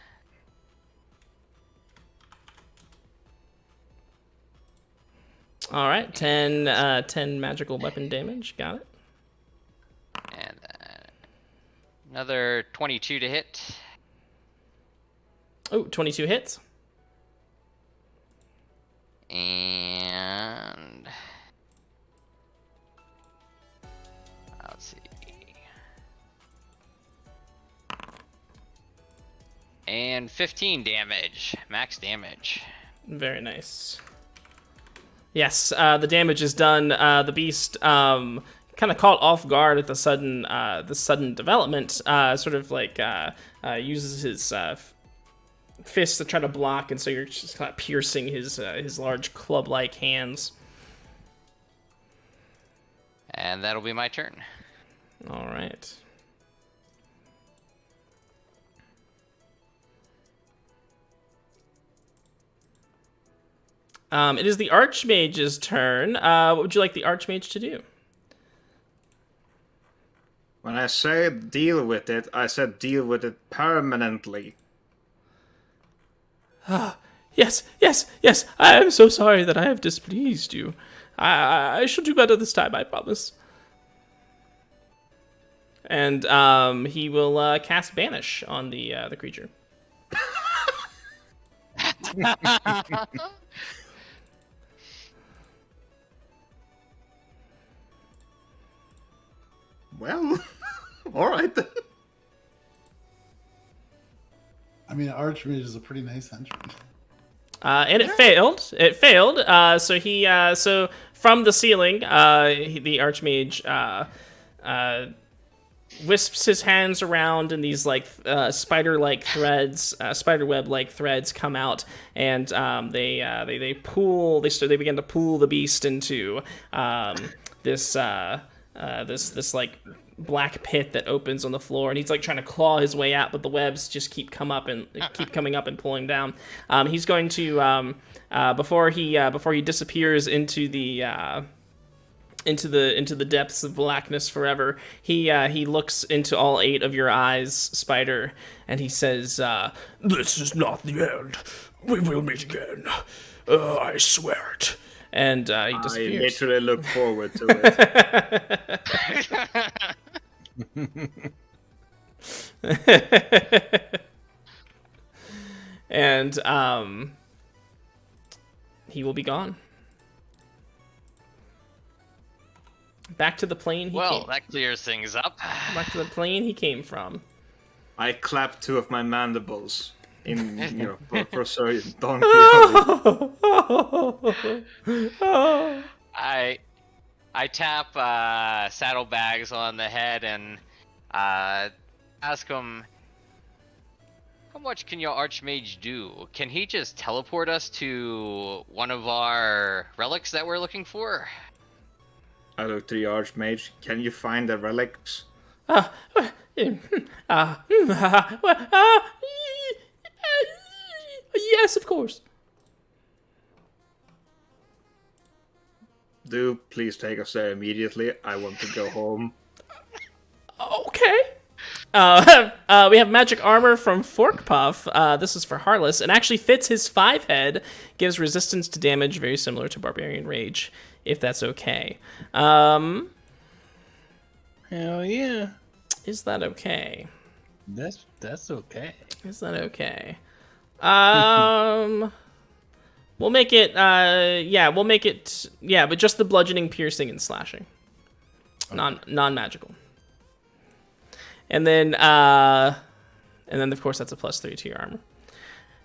All right, 10 magical weapon damage. Got it. Another 22 to hit. Oh, 22 hits. And let's see. And 15 damage. Max damage. Very nice. Yes, the damage is done. The beast, kind of caught off guard at the sudden development, sort of like uses his fists to try to block, and so you're just kind of piercing his large club-like hands. And that'll be my turn. All right. It is the Archmage's turn. What would you like the Archmage to do? When I say deal with it, I said deal with it permanently. Yes. I am so sorry that I have displeased you. I shall do better this time, I promise. And he will cast Banish on the creature. Well, all right then. I mean, Archmage is a pretty nice henchman. And it failed. It failed. So from the ceiling, the Archmage wisps his hands around, and these like spider-like threads, spiderweb-like threads come out, and they begin to pull the beast into this like black pit that opens on the floor, and he's like trying to claw his way out, but the webs just keep coming up and pulling down. He's going to before he disappears into the depths of blackness forever, he looks into all 8 of your eyes, Spider, and he says, "This is not the end. We will meet again. I swear it." And he disappears. I literally look forward to it. And he will be gone. Back to the plane he came. That clears things up. Back to the plane he came from. I clap 2 of my mandibles in for Sir Don Quixote. I tap Saddlebags on the head and ask him, how much can your Archmage do? Can he just teleport us to one of our relics that we're looking for? I look to the Archmage. Can you find the relics? Yes, of course. Do please take us there immediately. I want to go home. Okay. We have magic armor from Forkpuff. This is for Harless, and actually fits his 5 head. Gives resistance to damage, very similar to Barbarian Rage, if that's okay. Hell yeah. Is that okay? That's okay. Is that okay? We'll make it. But just the bludgeoning, piercing, and slashing. Okay. Non-magical. And then of course that's a +3 to your armor,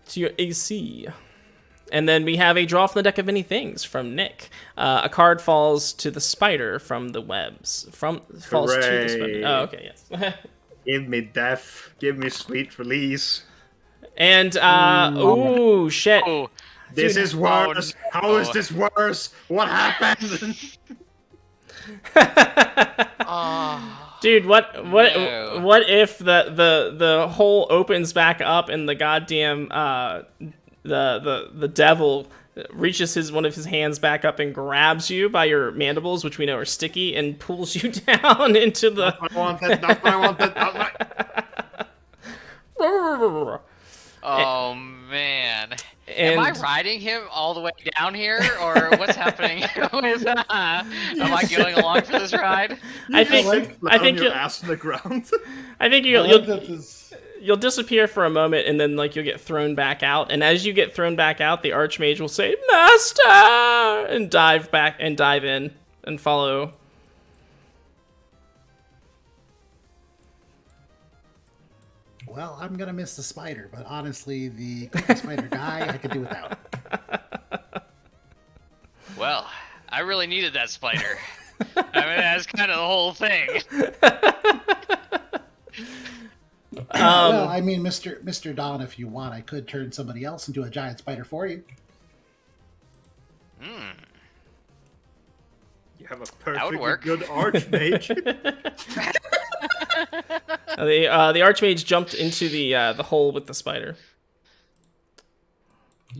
to your AC. And then we have a draw from the deck of many things from Nick. A card falls to the spider from the webs. Falls to the spider. Oh, okay, yes. Give me death. Give me sweet release. And shit. Oh, this is worse. How is this worse? What happened? Dude, what if the hole opens back up and the goddamn the devil reaches one of his hands back up and grabs you by your mandibles, which we know are sticky, and pulls you down into the... That's what I wanted. That's what I wanted. Oh, man. Am I riding him all the way down here, or what's happening? Am I going along for this ride? I think your ass on the ground. I think you'll disappear for a moment, and then like you'll get thrown back out. And as you get thrown back out, the Archmage will say, "Master!" and dive in and follow. Well, I'm gonna miss the spider, but honestly, the cookie spider guy I could do without. Well, I really needed that spider. I mean, that's kind of the whole thing. Well, I mean, Mr. Don, if you want, I could turn somebody else into a giant spider for you. You have a perfectly good Archmage. The Archmage jumped into the hole with the spider.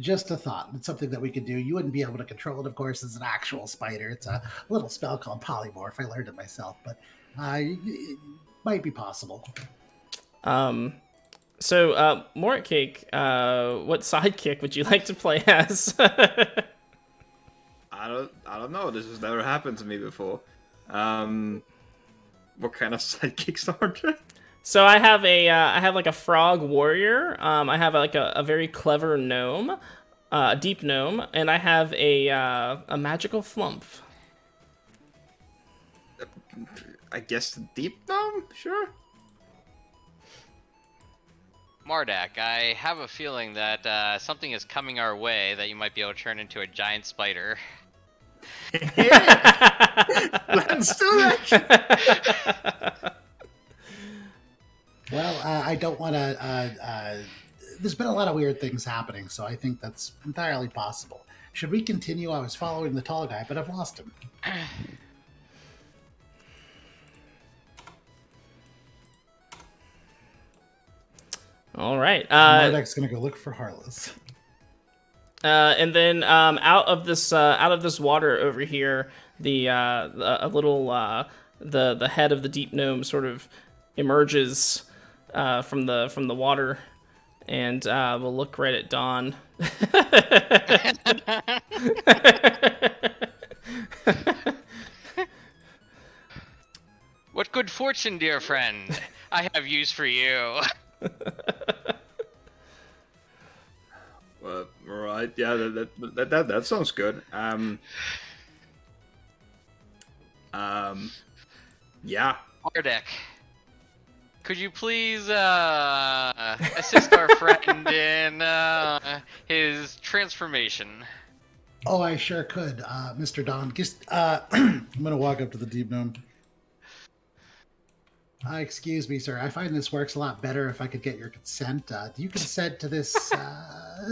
Just a thought. It's something that we could do. You wouldn't be able to control it, of course. It's an actual spider. It's a little spell called polymorph. I learned it myself, but it might be possible. So, Mort Cake, what sidekick would you like to play as? I don't know. This has never happened to me before. What kind of sidekicks are there? So I have like a frog warrior. I have like a very clever gnome, a deep gnome, and I have a magical flump. I guess the deep gnome, sure. Mardak, I have a feeling that something is coming our way that you might be able to turn into a giant spider. Let's do that. Well, I don't want to... there's been a lot of weird things happening, so I think that's entirely possible. Should we continue? I was following the tall guy, but I've lost him. All right. Mardak's going to go look for Harless. And then out of this water over here, the head of the deep gnome sort of emerges from the water, and we'll look right at Dawn. What good fortune, dear friend, I have use for you. Well, right, yeah, that sounds good. Yeah. Mardak, could you please assist our friend in his transformation? Oh, I sure could, Mr. Don. Just, I'm going to walk up to the deep gnome. Excuse me, sir. I find this works a lot better if I could get your consent. Do you consent to this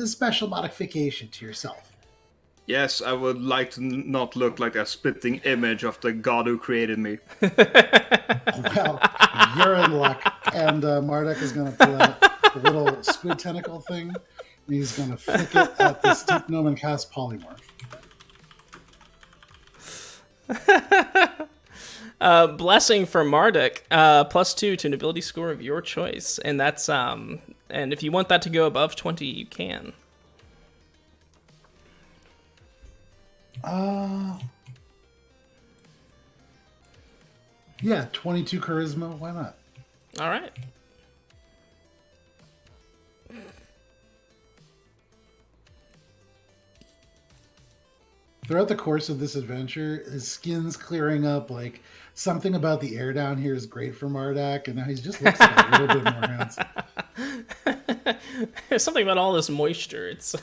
special modification to yourself? Yes, I would like to not look like a spitting image of the god who created me. Well, you're in luck. And Mardak is going to pull out the little squid tentacle thing, and he's going to flick it at this deep gnome and cast polymorph. Blessing for Mardak, +2 to an ability score of your choice, and that's and if you want that to go above 20, you can. Yeah, 22 charisma. Why not? All right. Throughout the course of this adventure, his skin's clearing up. Like, something about the air down here is great for Mardak, and now he just looks like a little bit more handsome. There's something about all this moisture. It's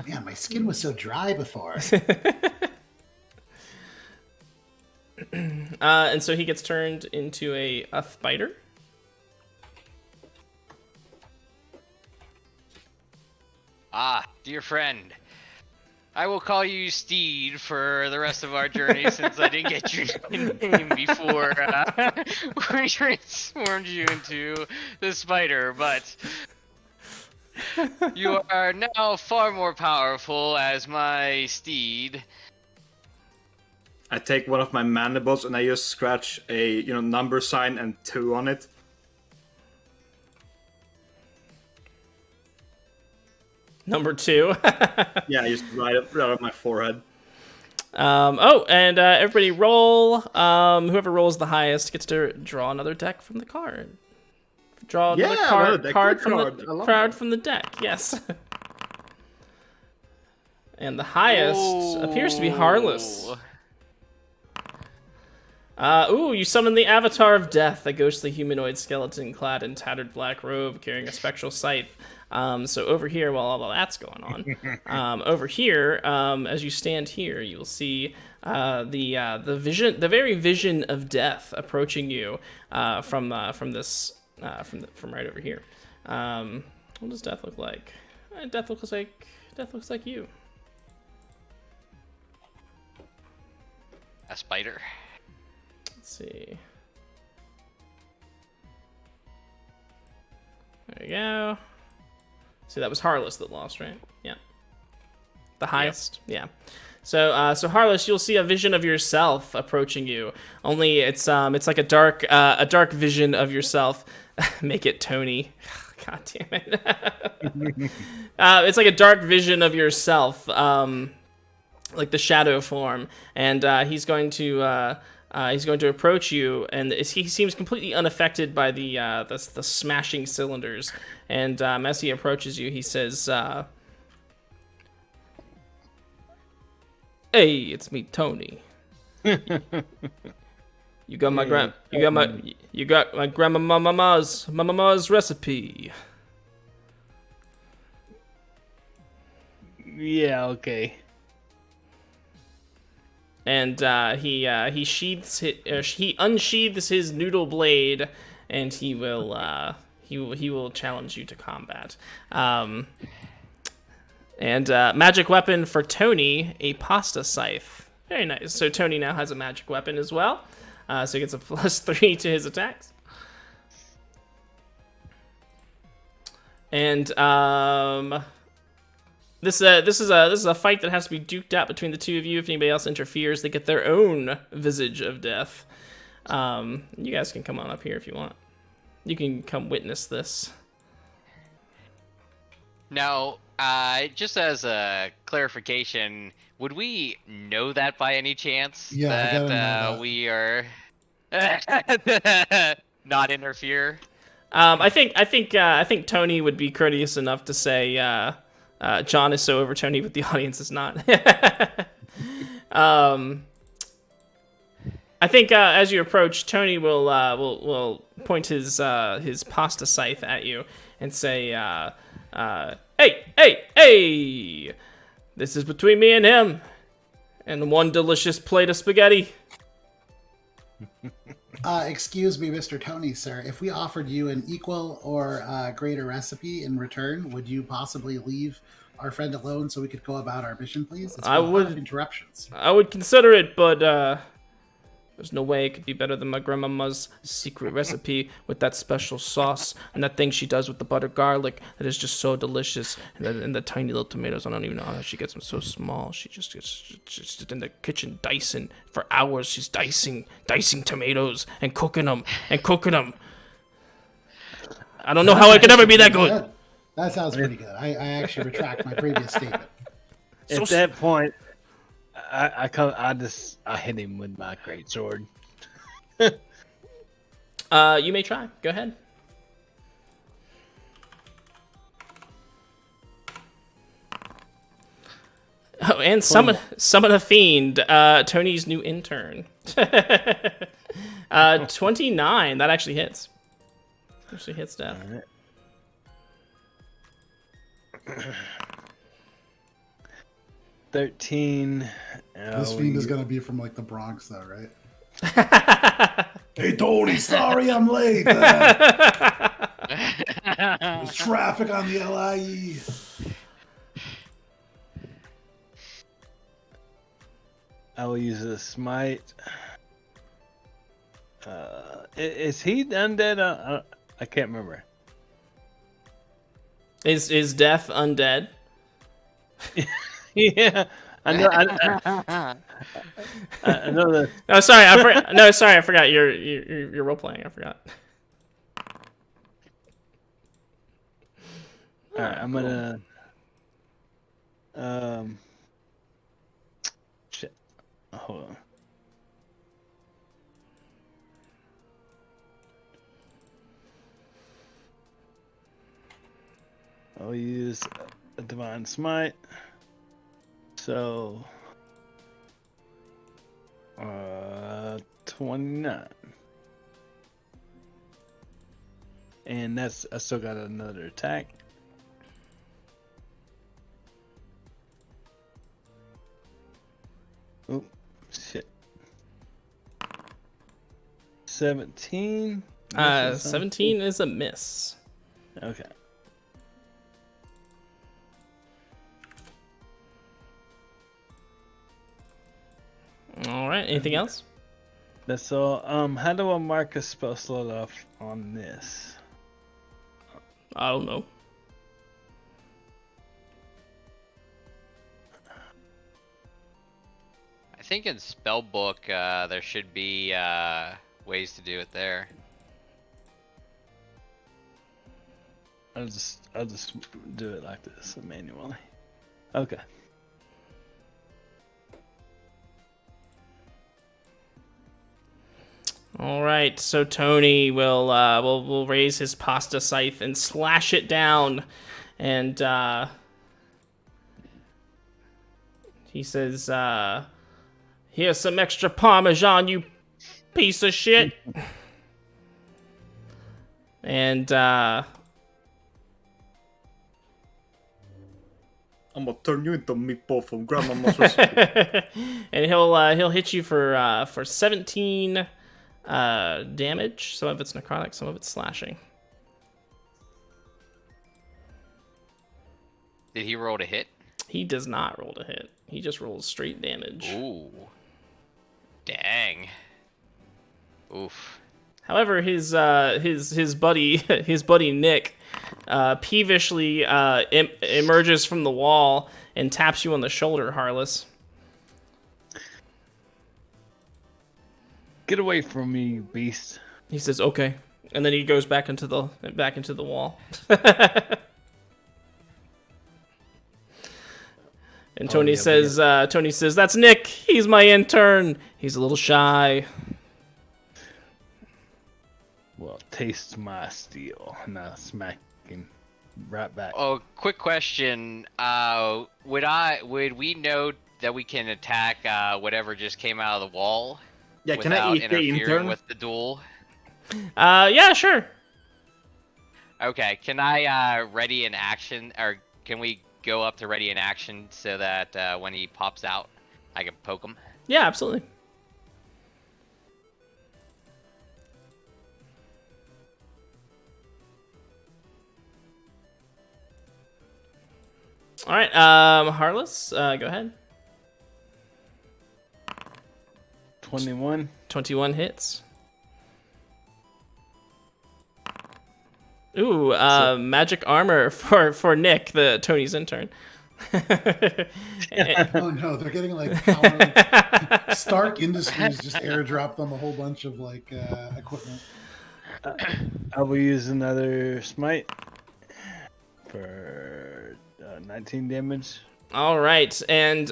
man, my skin was so dry before. And so he gets turned into a spider. Ah, dear friend. I will call you Steed for the rest of our journey since I didn't get your name before we transformed you into the spider, but you are now far more powerful as my Steed. I take one of my mandibles and I just scratch a number sign and 2 on it. Number 2. Yeah, just right up my forehead. And everybody roll. Whoever rolls the highest gets to draw another deck from the card. Draw another card from the deck. Yes. And the highest appears to be Harless. You summon the Avatar of Death, a ghostly humanoid skeleton clad in tattered black robe, carrying a spectral scythe. So over here, while all that's going on, over here, as you stand here, you'll see the very vision of death approaching you from right over here. What does death look like? Death looks like you. A spider. Let's see. There you go. See, that was Harless that lost, right? Yeah. The highest? Yep. Yeah. So Harless, you'll see a vision of yourself approaching you. Only it's like a dark vision of yourself. Make it Tony. God damn it. It's like a dark vision of yourself, like the shadow form, and he's going to approach you, and he seems completely unaffected by the smashing cylinders. And as he approaches you, he says, "Hey, it's me, Tony. You got my grandmama's recipe." Yeah. Okay. And he unsheathes his noodle blade, and he will challenge you to combat. And magic weapon for Tony, a pasta scythe. Very nice. So Tony now has a magic weapon as well. So he gets a +3 to his attacks. And This is a fight that has to be duked out between the two of you. If anybody else interferes, they get their own visage of death. You guys can come on up here if you want. You can come witness this. Now, just as a clarification, would we know that by any chance? Yeah, I gotta know that. We are not interfere. I think Tony would be courteous enough to say. John is so over Tony, but the audience is not. I think as you approach, Tony will point his pasta scythe at you and say, "Hey! This is between me and him, and one delicious plate of spaghetti." Excuse me, Mr. Tony, sir. If we offered you an equal or greater recipe in return, would you possibly leave our friend alone so we could go about our mission, please? It's I would. Interruptions. I would consider it, but there's no way it could be better than my grandmama's secret recipe with that special sauce and that thing she does with the butter garlic that is just so delicious. And the tiny little tomatoes, I don't even know how she gets them so small. She just gets in the kitchen dicing for hours. She's dicing tomatoes and cooking them. I don't know how it could ever be that good. That sounds pretty good. I actually retract my previous statement. At that point, I hit him with my great sword. You may try. Go ahead. Oh, and summon a fiend. Tony's new intern. 29. That actually hits. Actually hits death. All right. 13. This fiend is gonna be from like the Bronx, though, right? Hey, Tony, sorry I'm late. There's traffic on the LIE. I will use a smite. Is he undead? I can't remember. Is death undead? Yeah, I know. I know that. No, sorry, I forgot. You're role playing. I forgot. All right, I'm gonna Shit. Hold on. I'll use a Divine Smite. So, 29. And I still got another attack. Oh, shit. 17? 17 is a miss. Okay. All right. Anything else? That's all. How do I mark a spell slot off on this? I don't know. I think in Spellbook there should be ways to do it there. I'll just do it like this manually. Okay. All right, so Tony will raise his pasta scythe and slash it down, and he says, "Here's some extra Parmesan, you piece of shit." And I'm gonna turn you into a meatball from Grandma's recipe. and he'll hit you for 17 damage. Some of it's necrotic, some of it's slashing. Did he roll to hit? He does not roll to hit. He just rolls straight damage. Ooh. Dang. Oof. However, his buddy Nick peevishly emerges from the wall and taps you on the shoulder, Harless. Get away from me, beast. He says, "Okay," and then he goes back into the wall. And Tony says, "That's Nick. He's my intern. He's a little shy." Well, taste my steel. Now smack him right back. Oh, quick question. Would we know that we can attack whatever just came out of the wall? Yeah, can I eat the interfering intern? with the duel? Yeah, sure. Okay, can I ready an action, or can we go up to ready an action so that when he pops out, I can poke him? Yeah, absolutely. All right, Harless, go ahead. 21. 21 hits. Ooh, magic armor for Nick, the Tony's intern. Oh no, they're getting like power. Stark Industries just airdropped them a whole bunch of like equipment. I will use another smite for 19 damage. All right, and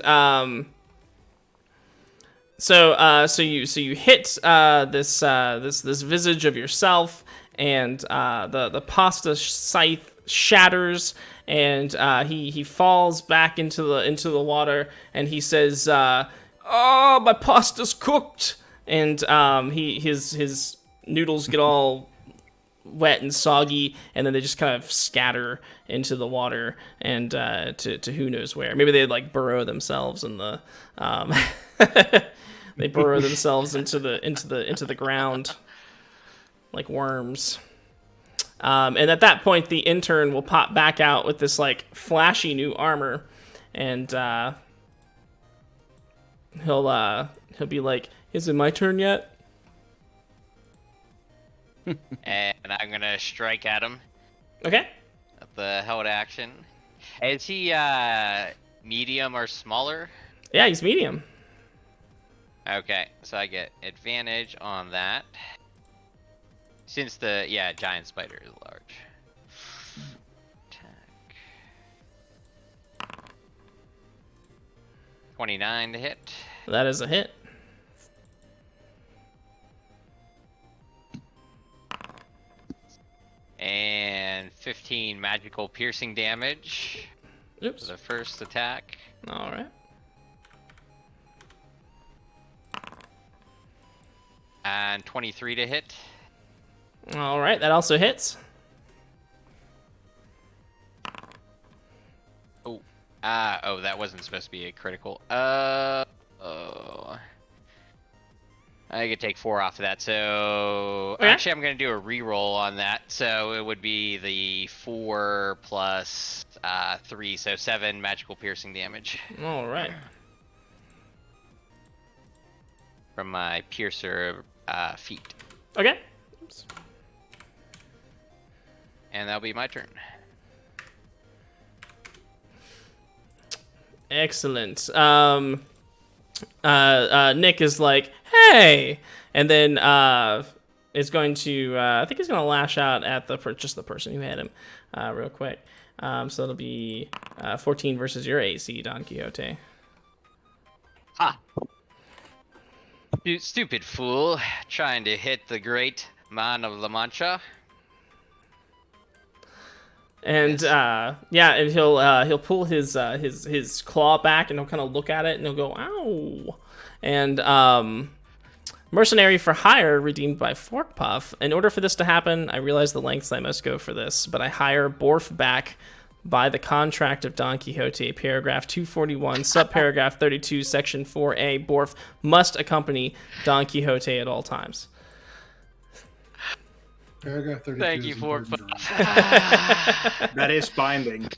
so you hit this visage of yourself, and the pasta scythe shatters, and he falls back into the water, and he says, "Oh, my pasta's cooked," and his noodles get all wet and soggy, and then they just kind of scatter into the water and to who knows where. Maybe they like burrow themselves in the they burrow themselves into the ground like worms. And at that point, the intern will pop back out with this like flashy new armor, and he'll be like, "Is it my turn yet?" And I'm gonna strike at him. Okay. At the held action. Is he medium or smaller? Yeah, he's medium. Okay, so I get advantage on that. Since the giant spider is large. Attack. 29 to hit. That is a hit. And 15 magical piercing damage. Oops. For the first attack. All right. And 23 to hit. All right, that also hits. Oh, that wasn't supposed to be a critical. I could take 4 off of that. So Okay. actually, I'm gonna do a reroll on that. So it would be the 4 plus 3, so 7 magical piercing damage All right. from my piercer feat, Okay. Oops. and that'll be my turn. Excellent. Nick is like, hey, and then is going to. I think he's going to lash out at just the person who hit him, real quick. So it'll be 14 versus your AC, Don Quixote. Ha! You stupid fool, trying to hit the great man of La Mancha. And and he'll pull his claw back, and he'll kind of look at it, and he'll go, ow. And Mercenary for Hire, redeemed by Fork Puff. In order for this to happen, I realize the lengths I must go for this, but I hire Borf back by the contract of Don Quixote, paragraph 241, subparagraph 32, section 4A. Borf must accompany Don Quixote at all times. Paragraph 32. Thank you, Fork Puff. That is binding.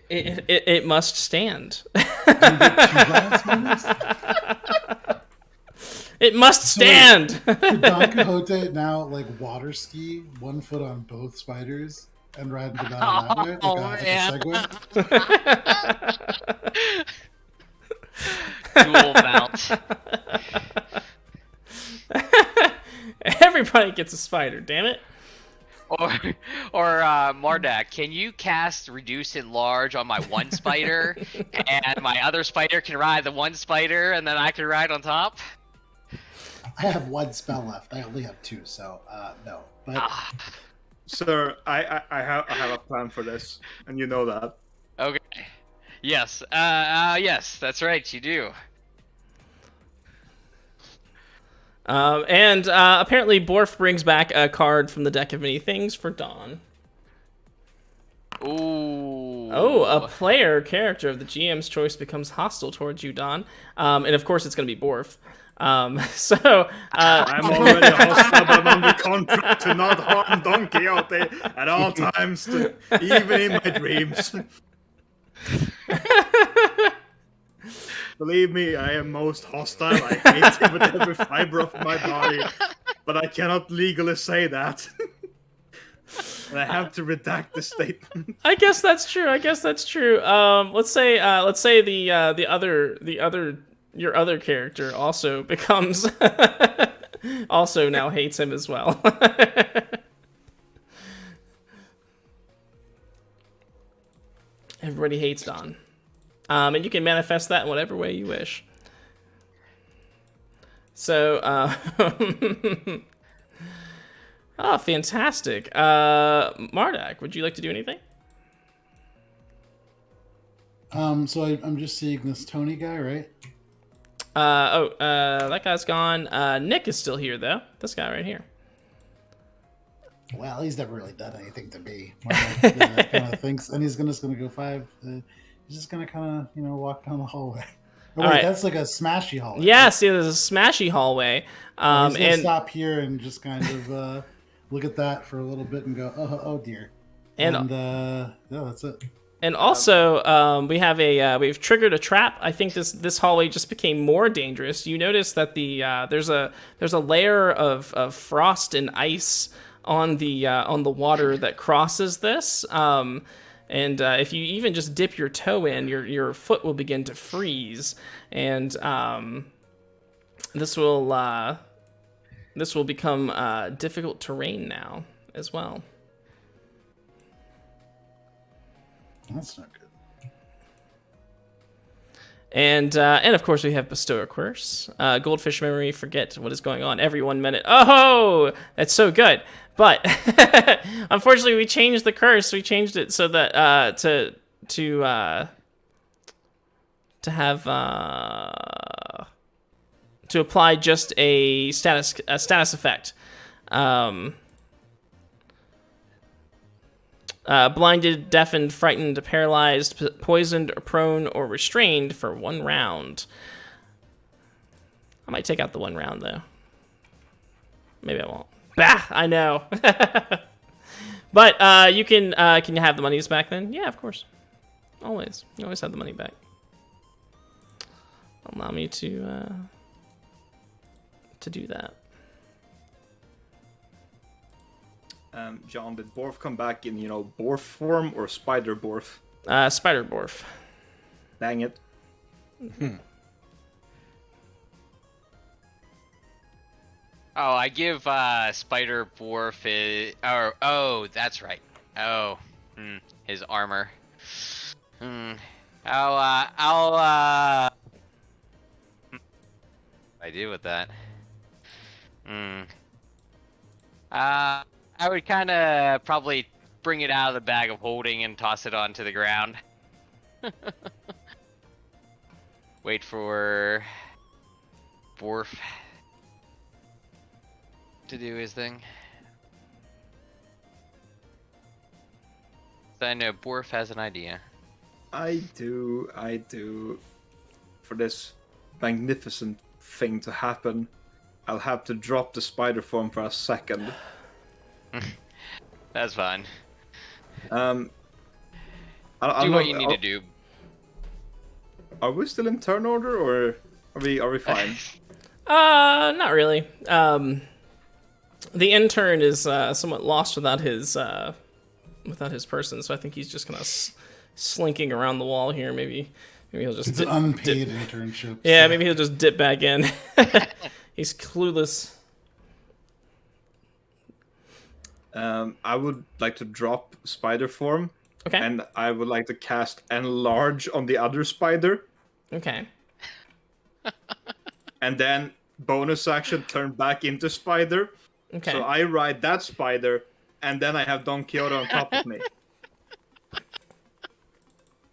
It must stand. It must stand. Could Don Quixote now like water ski 1 foot on both spiders and ride into battle that way? Like a segue? Dual mount. Everybody gets a spider, damn it. Or Mardak, can you cast Reduce Enlarge on my one spider, and my other spider can ride the one spider, and then I can ride on top? I have 1 spell left. I only have 2, so no. But Sir, I have a plan for this, and you know that. Okay. Yes. Yes, that's right. You do. Apparently Borf brings back a card from the deck of many things for Dawn. Ooh. Oh, a player character of the GM's choice becomes hostile towards you, Dawn. And of course it's going to be Borf. I'm already hostile, but I'm under contract to not harm Don Quixote at all times, even in my dreams. Believe me, I am most hostile. I hate him with every fiber of my body, but I cannot legally say that. And I have to redact the statement. I guess that's true. Let's say your other character also becomes also now hates him as well. Everybody hates Don. And you can manifest that in whatever way you wish. So, oh, fantastic. Mardak, would you like to do anything? So I'm just seeing this Tony guy, right? That guy's gone. Nick is still here, though. This guy right here. Well, he's never really done anything to me. Kind of thinks, and he's just gonna go 5. He's just gonna kind of walk down the hallway. Oh, wait, right. That's like a smashy hallway. Yeah, see, there's a smashy hallway. He's gonna And stop here and just kind of look at that for a little bit and go, oh dear. And yeah, that's it. And also, we've triggered a trap. I think this hallway just became more dangerous. You notice that there's a layer of frost and ice on the water that crosses this. And if you even just dip your toe in, your foot will begin to freeze. And this will become difficult terrain now as well. That's not good. And of course we have Bestow a Curse. Goldfish Memory, forget what is going on every 1 minute. Oh, that's so good. But unfortunately we changed the curse. We changed it so that to have to apply just a status effect. Blinded, deafened, frightened, paralyzed, poisoned, or prone, or restrained for 1 round. I might take out the 1 round, though. Maybe I won't. Bah! I know. But you can you have the monies back then? Yeah, of course. Always. You always have the money back. Allow me to do that. John, did Borf come back in, Borf form or Spider Borf? Spider Borf. Dang it. Oh, I give Spider Borf oh, that's right. Oh, his armor. I'll I do with that. I would kind of probably bring it out of the bag of holding and toss it onto the ground. Wait for Borf to do his thing. I know Borf has an idea. I do. For this magnificent thing to happen, I'll have to drop the spider form for a second. That's fine. Do what you need to do. Are we still in turn order, or are we fine? Not really. The intern is somewhat lost without his person, so I think he's just kind of slinking around the wall here. Maybe he'll just. It's an unpaid internship. Yeah, maybe he'll just dip back in. He's clueless. I would like to drop spider form. Okay. And I would like to cast enlarge on the other spider. Okay. And then bonus action turn back into spider. Okay. So I ride that spider, and then I have Don Quixote on top of me.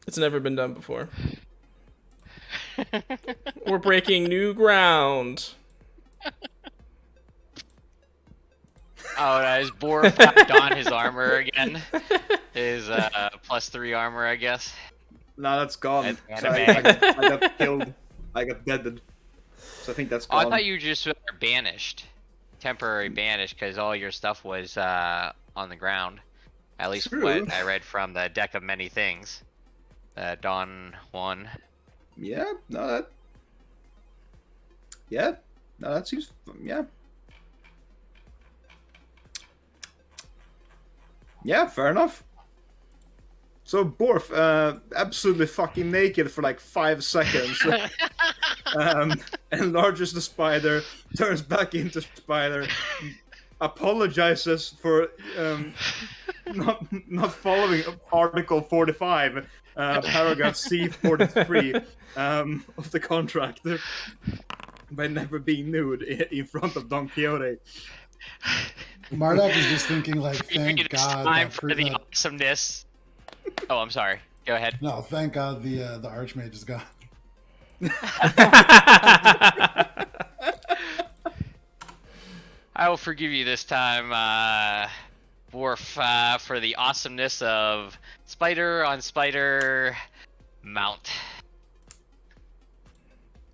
It's never been done before. We're breaking new ground. Oh, no, his Borf don his armor again. His +3 armor, I guess. No, that's gone. So I got killed. I got deaded. So I think that's gone. Oh, I thought you just were banished. Temporary banished, because all your stuff was on the ground. At least True. what I read from the Deck of Many Things. Dawn 1. Yeah, no, that seems, yeah. Yeah, fair enough. So Borf, absolutely fucking naked for like 5 seconds. Enlarges the spider, turns back into spider, apologizes for not following Article 45, paragraph C43 of the contract by never being nude in front of Don Quixote. Mardak is just thinking like, thank It's God. time for the awesomeness. Oh, I'm sorry. Go ahead. No, thank God the Archmage is gone. I will forgive you this time, Borf, for the awesomeness of spider on spider mount.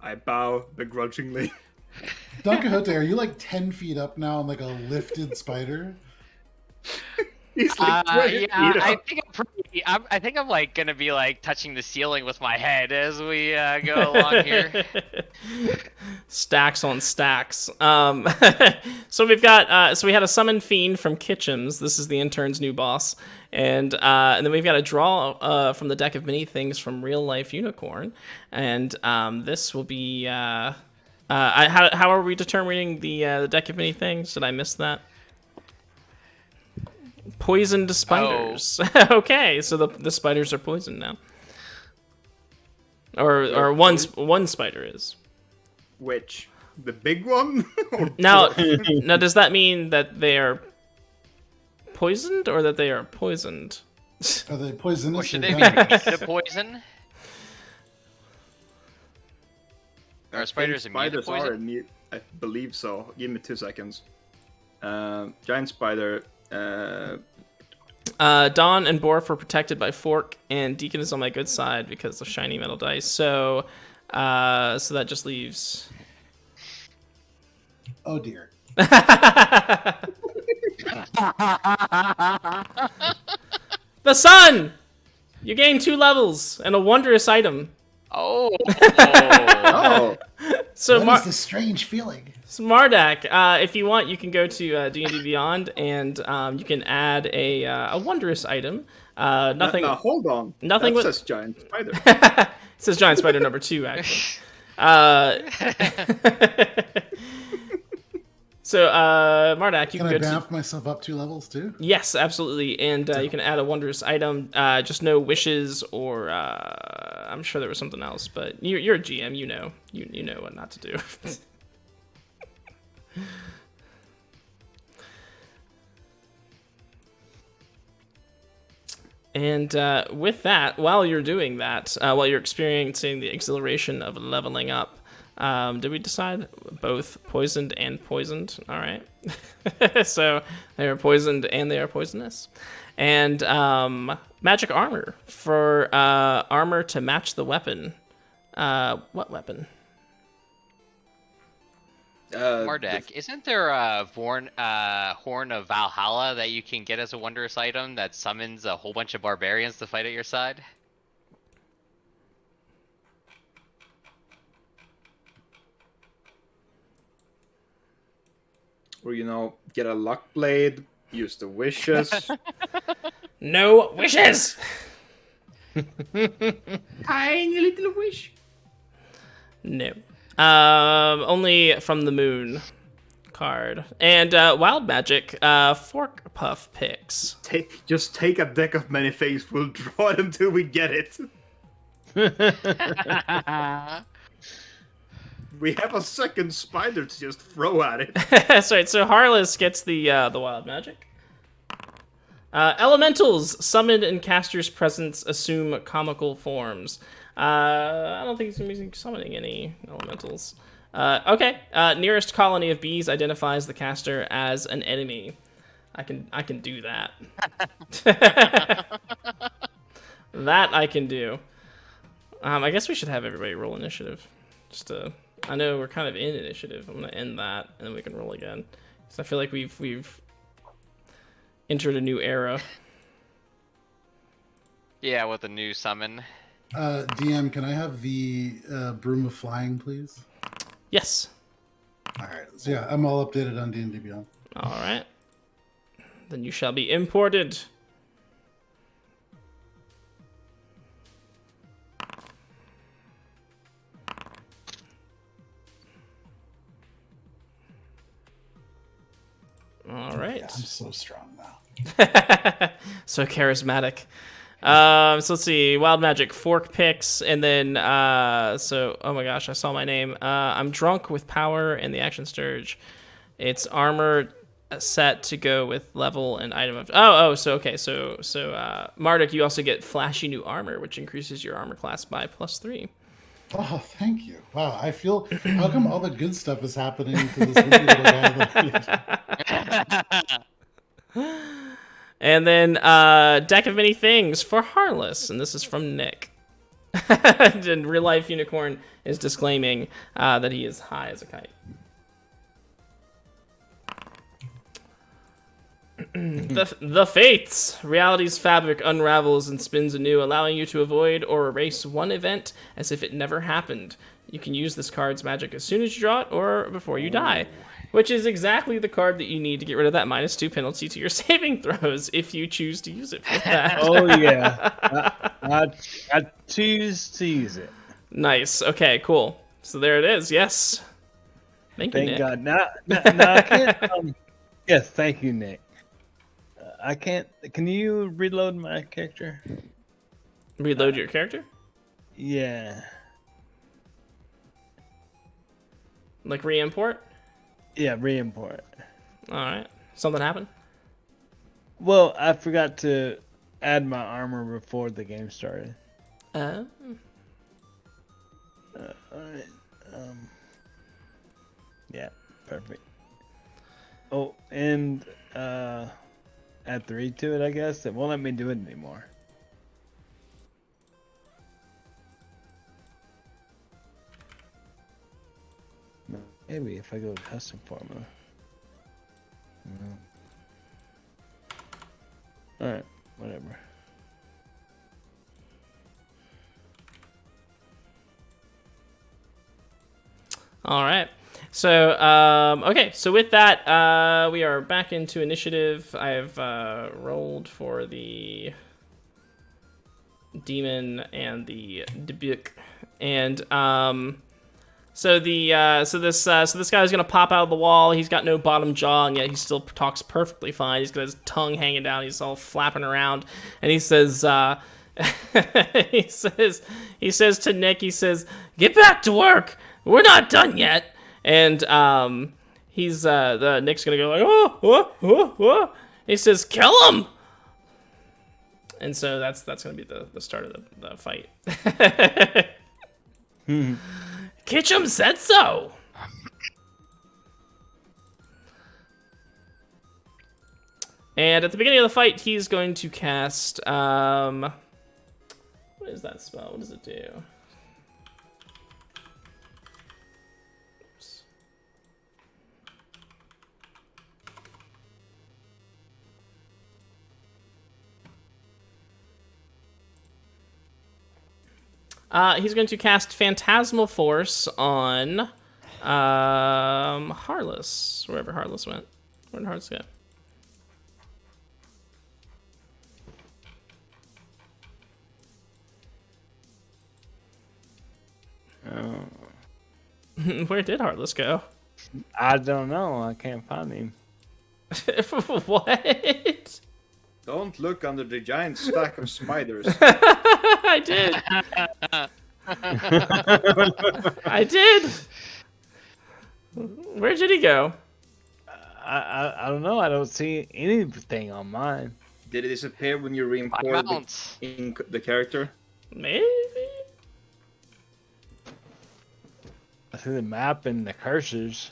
I bow begrudgingly. Don Quixote, are you like 10 feet up now on like a lifted spider? He's like yeah, I think I'm like gonna be like touching the ceiling with my head as we go along here. Stacks on stacks. So we've got so we had a summon fiend from Kitchens. This is the intern's new boss, and then we've got a draw from the deck of many things from Real Life Unicorn, and this will be How are we determining the deck of many things? Did I miss that? Poisoned spiders. Oh. Okay, so the spiders are poisoned now. Or one spider is. Which? The big one? Now, does that mean that they are poisoned or that they are poisoned? Are they poisonous? Or should they be immune to poison? Are spiders immune to poison? Are immune. I believe so. Give me 2 seconds. Giant spider. Dawn and Borf were protected by Fork, and Deacon is on my good side because of shiny metal dice. So that just leaves. Oh dear. The sun. You gain 2 levels and a wondrous item. Oh. So what is this strange feeling? So Mardak, if you want, you can go to D&D Beyond, and you can add a wondrous item. Nothing. No, hold on. Nothing. That says giant spider. It says giant spider number 2, actually. So Mardak, you can I go bamf myself up 2 levels too? Yes, absolutely, and you can add a wondrous item. Just no wishes, or I'm sure there was something else, but you're a GM, you know what not to do. And with that, while you're doing that, while you're experiencing the exhilaration of leveling up, did we decide both poisoned and poisoned? All right. So they are poisoned and they are poisonous. And magic armor for armor to match the weapon. What weapon? Mardak, isn't there a horn of Valhalla that you can get as a wondrous item that summons a whole bunch of barbarians to fight at your side? Or, get a luck blade, use the wishes. No wishes! Tiny little wish. No. Only from the moon card. And wild magic, fork puff picks. Just take a deck of many things. We'll draw it until we get it. We have a second spider to just throw at it. That's right. So Harless gets the wild magic. Elementals summoned in caster's presence assume comical forms. I don't think he's going to be summoning any elementals. Okay. Nearest colony of bees identifies the caster as an enemy. I can do that. That I can do. I guess we should have everybody roll initiative. I know we're kind of in initiative. I'm going to end that, and then we can roll again. So I feel like we've entered a new era. Yeah, with a new summon. DM, can I have the Broom of Flying, please? Yes. All right. So yeah, I'm all updated on D&D Beyond. All right. Then you shall be imported. All right. Yeah, I'm so strong now. So charismatic. So let's see. Wild magic, fork picks, and then oh my gosh, I saw my name. I'm drunk with power and the action sturge. It's armor set to go with level and item of. So okay. So Mardak, you also get flashy new armor, which increases your armor class by +3. Oh, thank you. Wow, I feel. How come all the good stuff is happening to this wimpy little guy? And then deck of many things for Harless, and this is from Nick. And Real Life Unicorn is disclaiming that he is high as a kite. The Fates. Reality's fabric unravels and spins anew, allowing you to avoid or erase one event as if it never happened. You can use this card's magic as soon as you draw it or before you die, which is exactly the card that you need to get rid of that -2 penalty to your saving throws if you choose to use it for that. Oh, yeah. I choose to use it. Nice. Okay, cool. So there it is. Yes. Thank you, Nick. God. Now I can't. Yes, thank you, Nick. I can't. Can you reload my character? Reload your character? Yeah. Like re-import? Yeah, re-import. All right. Something happened? Well, I forgot to add my armor before the game started. Uh. Alright. Yeah, perfect. Oh, and add 3 to it, I guess. It won't let me do it anymore. Maybe if I go to custom formula. Alright, whatever. All right. So, okay. So with that, we are back into initiative. I've rolled for the demon and the debut, and so this guy's gonna pop out of the wall. He's got no bottom jaw, and yet he still talks perfectly fine. He's got his tongue hanging down. He's all flapping around, and he says, he says to Nick, he says, "Get back to work. We're not done yet." And Nick's gonna go like, oh. He says, "Kill him." And so that's gonna be the start of the fight. Kitchum said so. And at the beginning of the fight, he's going to cast what is that spell? What does it do? He's going to cast Phantasmal Force on Harless, wherever Harless went. Where did Harless go? Where did Harless go? I don't know. I can't find him. What? Don't look under the giant stack of spiders. I did. I did. Where did he go? I don't know. I don't see anything on mine. Did it disappear when you re-imported the character? Maybe. I see the map and the cursors.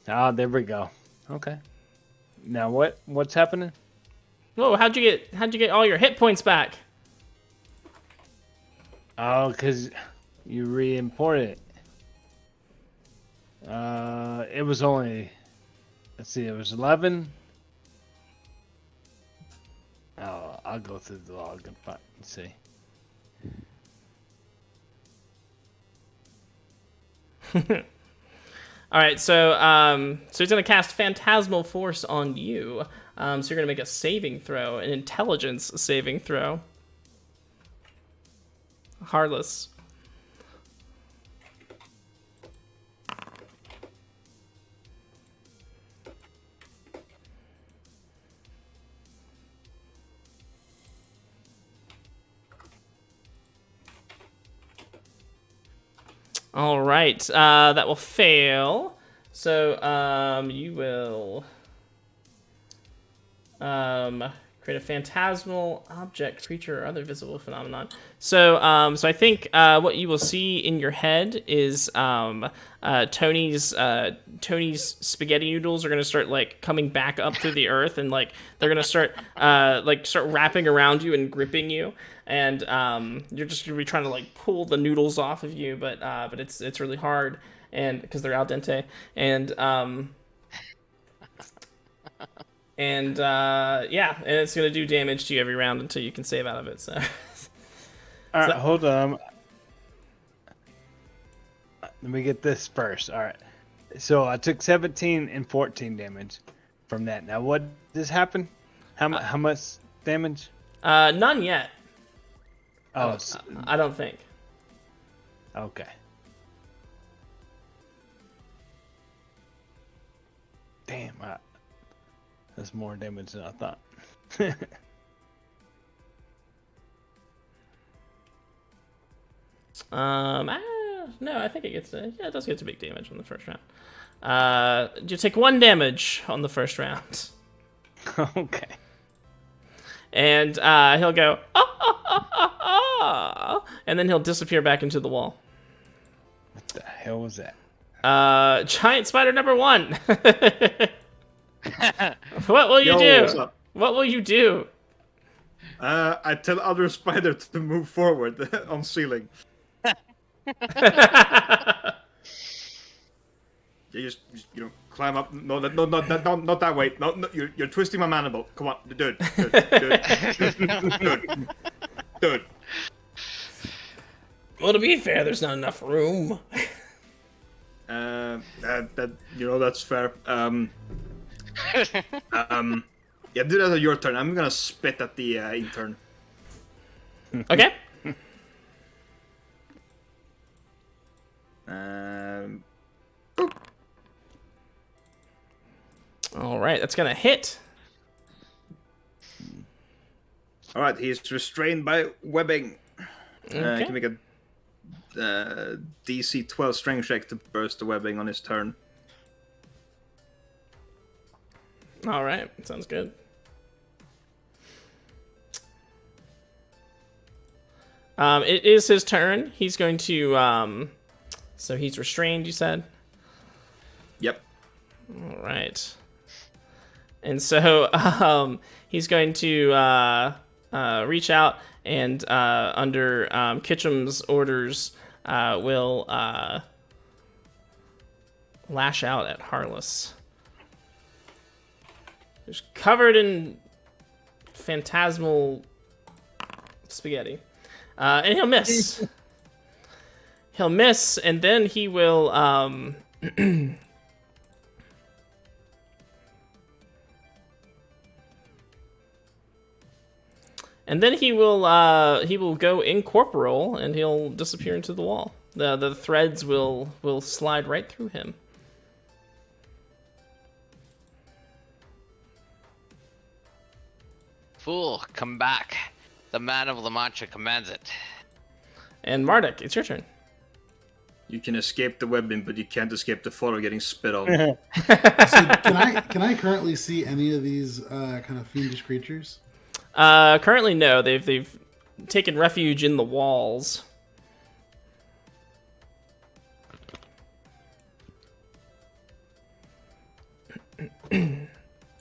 Ah, there we go. Okay. Now what's happening? Whoa! How'd you get all your hit points back? Oh, cause you re-imported it. It was only. Let's see. It was 11. Oh, I'll go through the log and see. All right, so he's gonna cast Phantasmal Force on you. So you're gonna make a saving throw, an Intelligence saving throw. Harless. All right, that will fail. So you will create a phantasmal object, creature, or other visible phenomenon. So I think what you will see in your head is Tony's spaghetti noodles are gonna start like coming back up through the earth, and like they're gonna start wrapping around you and gripping you. And you're just gonna be trying to like pull the noodles off of you, but it's really hard, and because they're al dente, and it's gonna do damage to you every round until you can save out of it. So, all right, hold on. Let me get this first. All right, so I took 17 and 14 damage from that. Now, what just happened? How much damage? None yet. Oh, I don't think. Okay. Damn, that's more damage than I thought. No, I think it gets it does get to big damage on the first round. You take 1 damage on the first round. Okay. And he'll go, and then he'll disappear back into the wall. What the hell was that? Giant spider number 1. What will you do? What's up? What will you do? I tell other spider to move forward on ceiling. You just climb up. No, not that way. No, you're twisting my mandible. Come on, do it. Well, to be fair, there's not enough room. That's fair. Yeah, do that on your turn. I'm gonna spit at the intern. Okay. All right, that's gonna hit. All right, he's restrained by webbing. Okay. He can make a DC 12 strength check to burst the webbing on his turn. All right, sounds good. It is his turn. He's going to. So he's restrained. You said. Yep. All right. And so he's going to reach out and under Kitcham's orders will lash out at Harless. He's covered in phantasmal spaghetti. And he'll miss. He'll miss, and then he will and then he will go incorporeal, and he'll disappear into the wall. The threads will slide right through him. Fool, come back. The man of La Mancha commands it. And Mardak, it's your turn. You can escape the webbing, but you can't escape the follow getting spit on. So can I currently see any of these kind of fiendish creatures? Currently, no. They've taken refuge in the walls.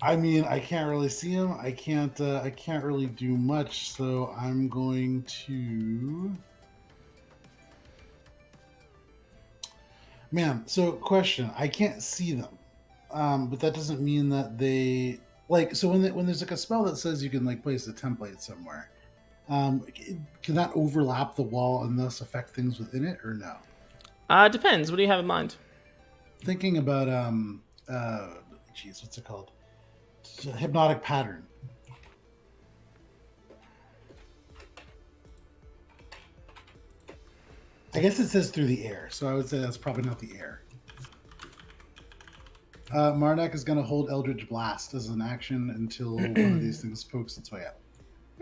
I mean, I can't really see them. I can't really do much. So I'm going to. Man, so question. I can't see them, but that doesn't mean that they like. So when there's like a spell that says you can like place a template somewhere, can that overlap the wall and thus affect things within it, or no? Depends. What do you have in mind? Thinking about what's it called? Hypnotic Pattern. I guess it says through the air, so I would say that's probably not the air. Mardak is going to hold Eldritch Blast as an action until one of these things pokes its way out.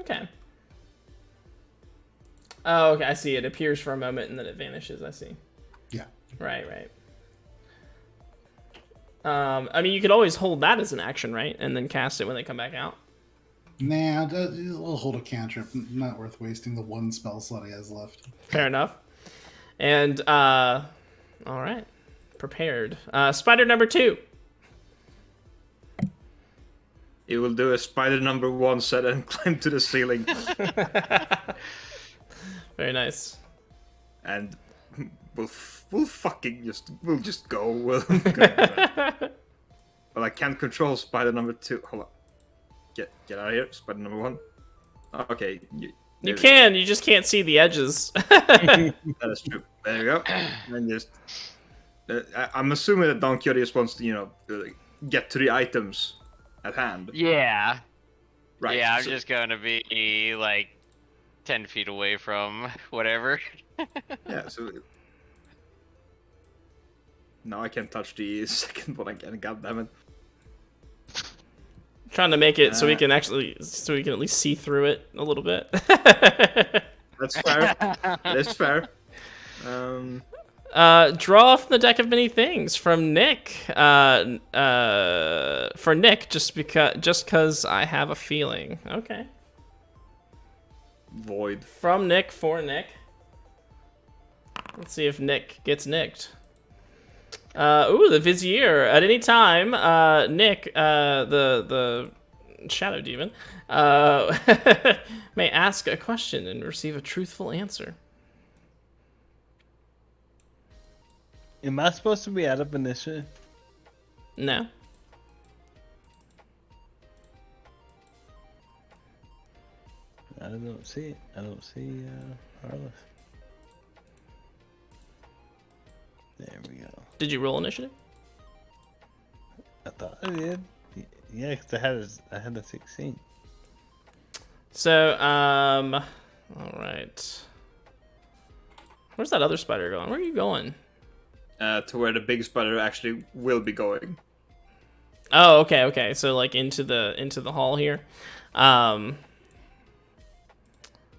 Okay. Oh, okay. I see. It appears for a moment and then it vanishes. I see. Yeah. Right. I mean, you could always hold that as an action, right? And then cast it when they come back out. Nah, we'll hold a cantrip. Not worth wasting the one spell slot he has left. Fair enough. And, all right. Prepared. Spider number 2. He will do a spider number 1 set and climb to the ceiling. Very nice. And we'll just go. Well, I can't control spider number 2. Hold on. Get out of here, spider number 1. Okay. You can, you just can't see the edges. That is true. There you go. And just, I'm assuming that Don Quixote just wants to, get to the items at hand. Yeah. Right. Yeah, I'm just going to be, like, 10 feet away from whatever. Yeah, so now I can't touch the second one again. God damn it! Trying to make it so we can at least see through it a little bit. That's fair. That's fair. Draw from the deck of many things from Nick. For Nick, just because I have a feeling. Okay. Void. From Nick for Nick. Let's see if Nick gets nicked. The Vizier. At any time, Nick, the Shadow Demon, may ask a question and receive a truthful answer. Am I supposed to be out of initiative? No. I don't see it. I don't see Harless. There we go. Did you roll initiative? I thought I did. Yeah, because I had a 16. So, all right. Where's that other spider going? Where are you going? To where the big spider actually will be going. Oh, okay. So like into the hall here. Yeah,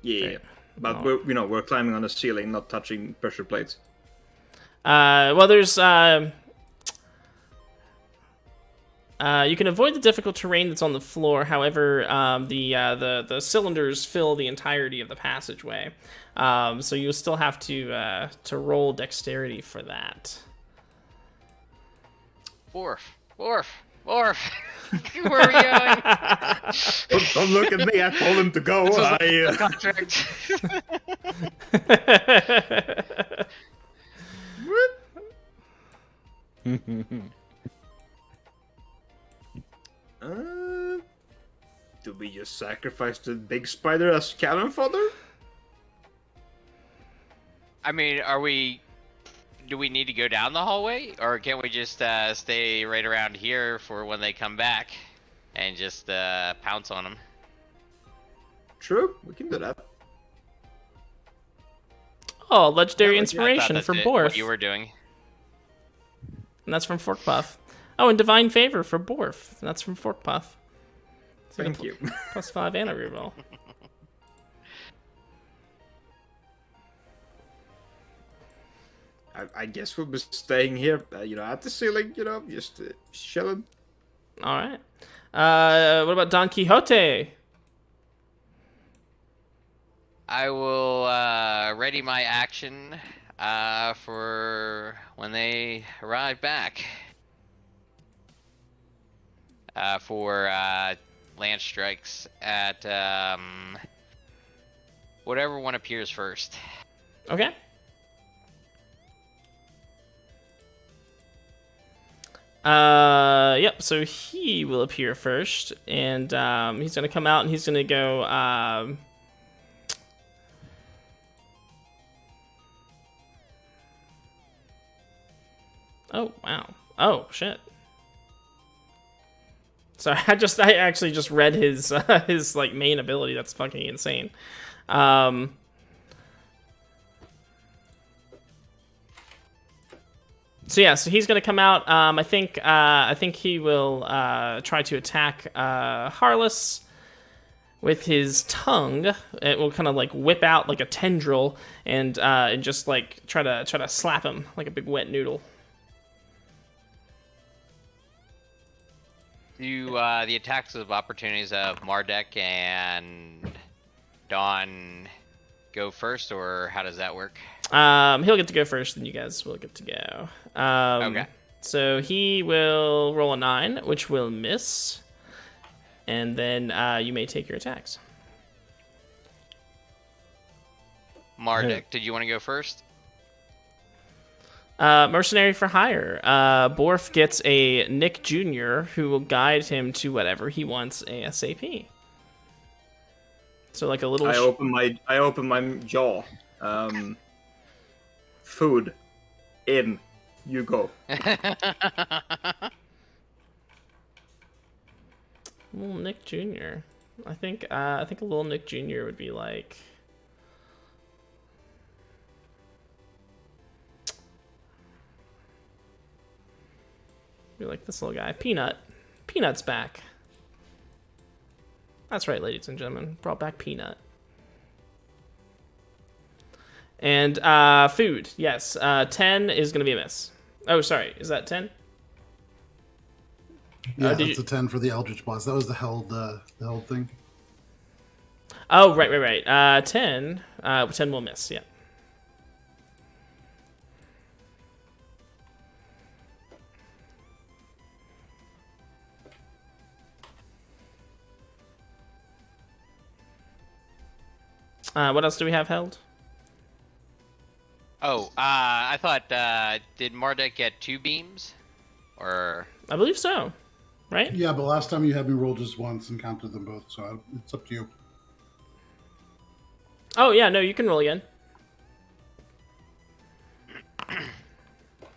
Great. but we're climbing on the ceiling, not touching pressure plates. Well, there's you can avoid the difficult terrain that's on the floor. However, the cylinders fill the entirety of the passageway, so you'll still have to roll dexterity for that. Worf. Where are we going? Don't look at me. I told him to go. The contract. Do we just sacrifice the big spider as cannon fodder? I mean, do we need to go down the hallway, or can we just stay right around here for when they come back and just pounce on them? True, we can do that. Oh, legendary I inspiration thought for that's Borf. what you were doing. And that's from Forkpuff. Oh, and Divine Favor for Borf. And that's from Forkpuff. So Thank you. +5 and a reroll. I guess we'll be staying here, at the ceiling, just chilling. All right. What about Don Quixote? I will ready my action for when they arrive back. For lance strikes at whatever one appears first. Okay. Yep, so he will appear first, and he's gonna come out and he's gonna go oh wow. Oh shit. Sorry, I actually just read his his like main ability. That's fucking insane. So yeah, so he's gonna come out. I think he will try to attack Harless with his tongue. It will kind of like whip out like a tendril and just like try to slap him like a big wet noodle. Do the attacks of opportunities of Mardak and Dawn go first, or how does that work? He'll get to go first, then you guys will get to go. Okay. So he will roll a 9, which will miss, and then you may take your attacks. Mardak, did you want to go first? Mercenary for hire. Borf gets a Nick Jr. who will guide him to whatever he wants ASAP. So like a little. I open my jaw. Food. In. You go. Little Nick Jr. I think a little Nick Jr. would be like We like this little guy. Peanut. Peanut's back. That's right, ladies and gentlemen. Brought back Peanut. And food. Yes. 10 is going to be a miss. Oh, sorry. Is that 10? Yeah, that's a 10 for the Eldritch Blast. That was the held thing. Oh, right. 10 will miss, yeah. What else do we have held? Oh, I thought, did Mardak get 2 beams? Or... I believe so, right? Yeah, but last time you had me roll just once and counted them both, so it's up to you. Oh, yeah, no, you can roll again.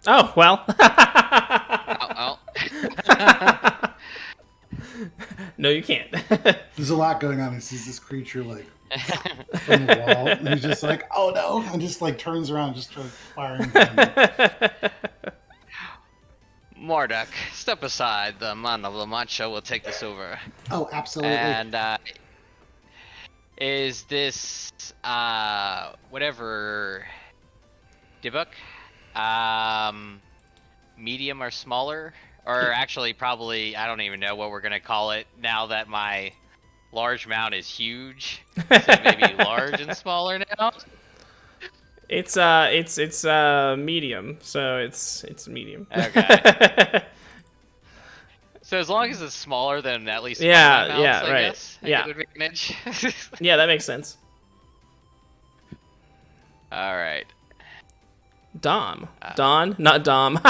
Oh, well. No, you can't. There's a lot going on. He sees this creature, like, from the wall, and he's just like, oh no, and just, like, turns around and just starts firing. Mardak, step aside. The man of La Mancha will take this over. Oh, absolutely. And, is this, whatever, Dibuk, medium or smaller? Or actually, probably, I don't even know what we're gonna call it now that my large mount is huge. So maybe large and smaller now? It's medium, so it's medium. Okay. So as long as it's smaller than at least one of my mounts, I guess, I get advantage. Yeah, that makes sense. All right. Dom, not Dom.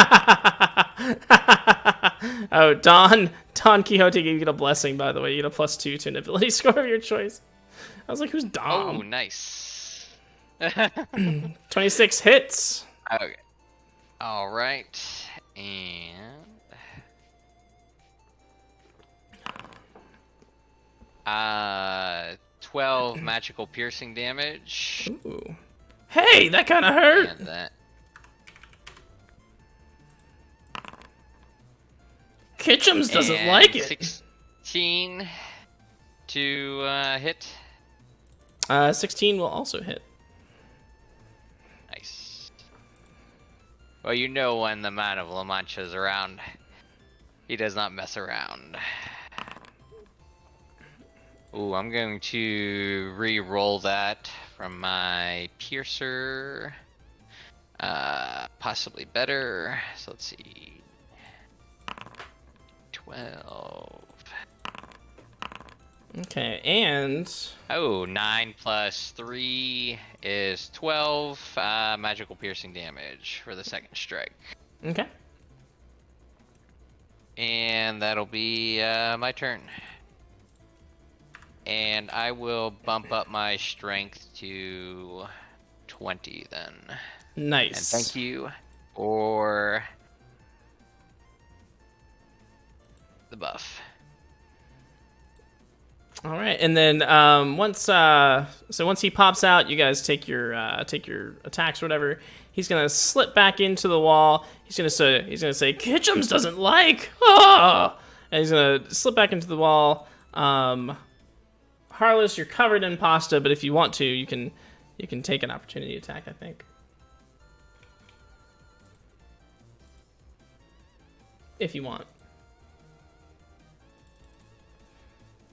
Oh, Don Quixote gave you a blessing, by the way. You get a +2 to an ability score of your choice. I was like, who's Dom? Oh, nice. 26 hits. Okay. All right. And 12 magical piercing damage. Ooh. Hey, that kind of hurt. And that. Kitchums doesn't like it. 16 to hit. 16 will also hit. Nice. Well, you know when the man of La Mancha is around, he does not mess around. Ooh, I'm going to re-roll that from my piercer. Possibly better. So let's see. 12. Okay, and... Oh, 9 plus 3 is 12 magical piercing damage for the second strike. Okay. And that'll be my turn. And I will bump up my strength to 20 then. Nice. And thank you for the buff. All right, and then once he pops out, you guys take your attacks or whatever. He's gonna slip back into the wall. He's gonna say Kitchums doesn't like, and he's gonna slip back into the wall. Harless, you're covered in pasta, but if you want to, you can take an opportunity attack, I think. If you want.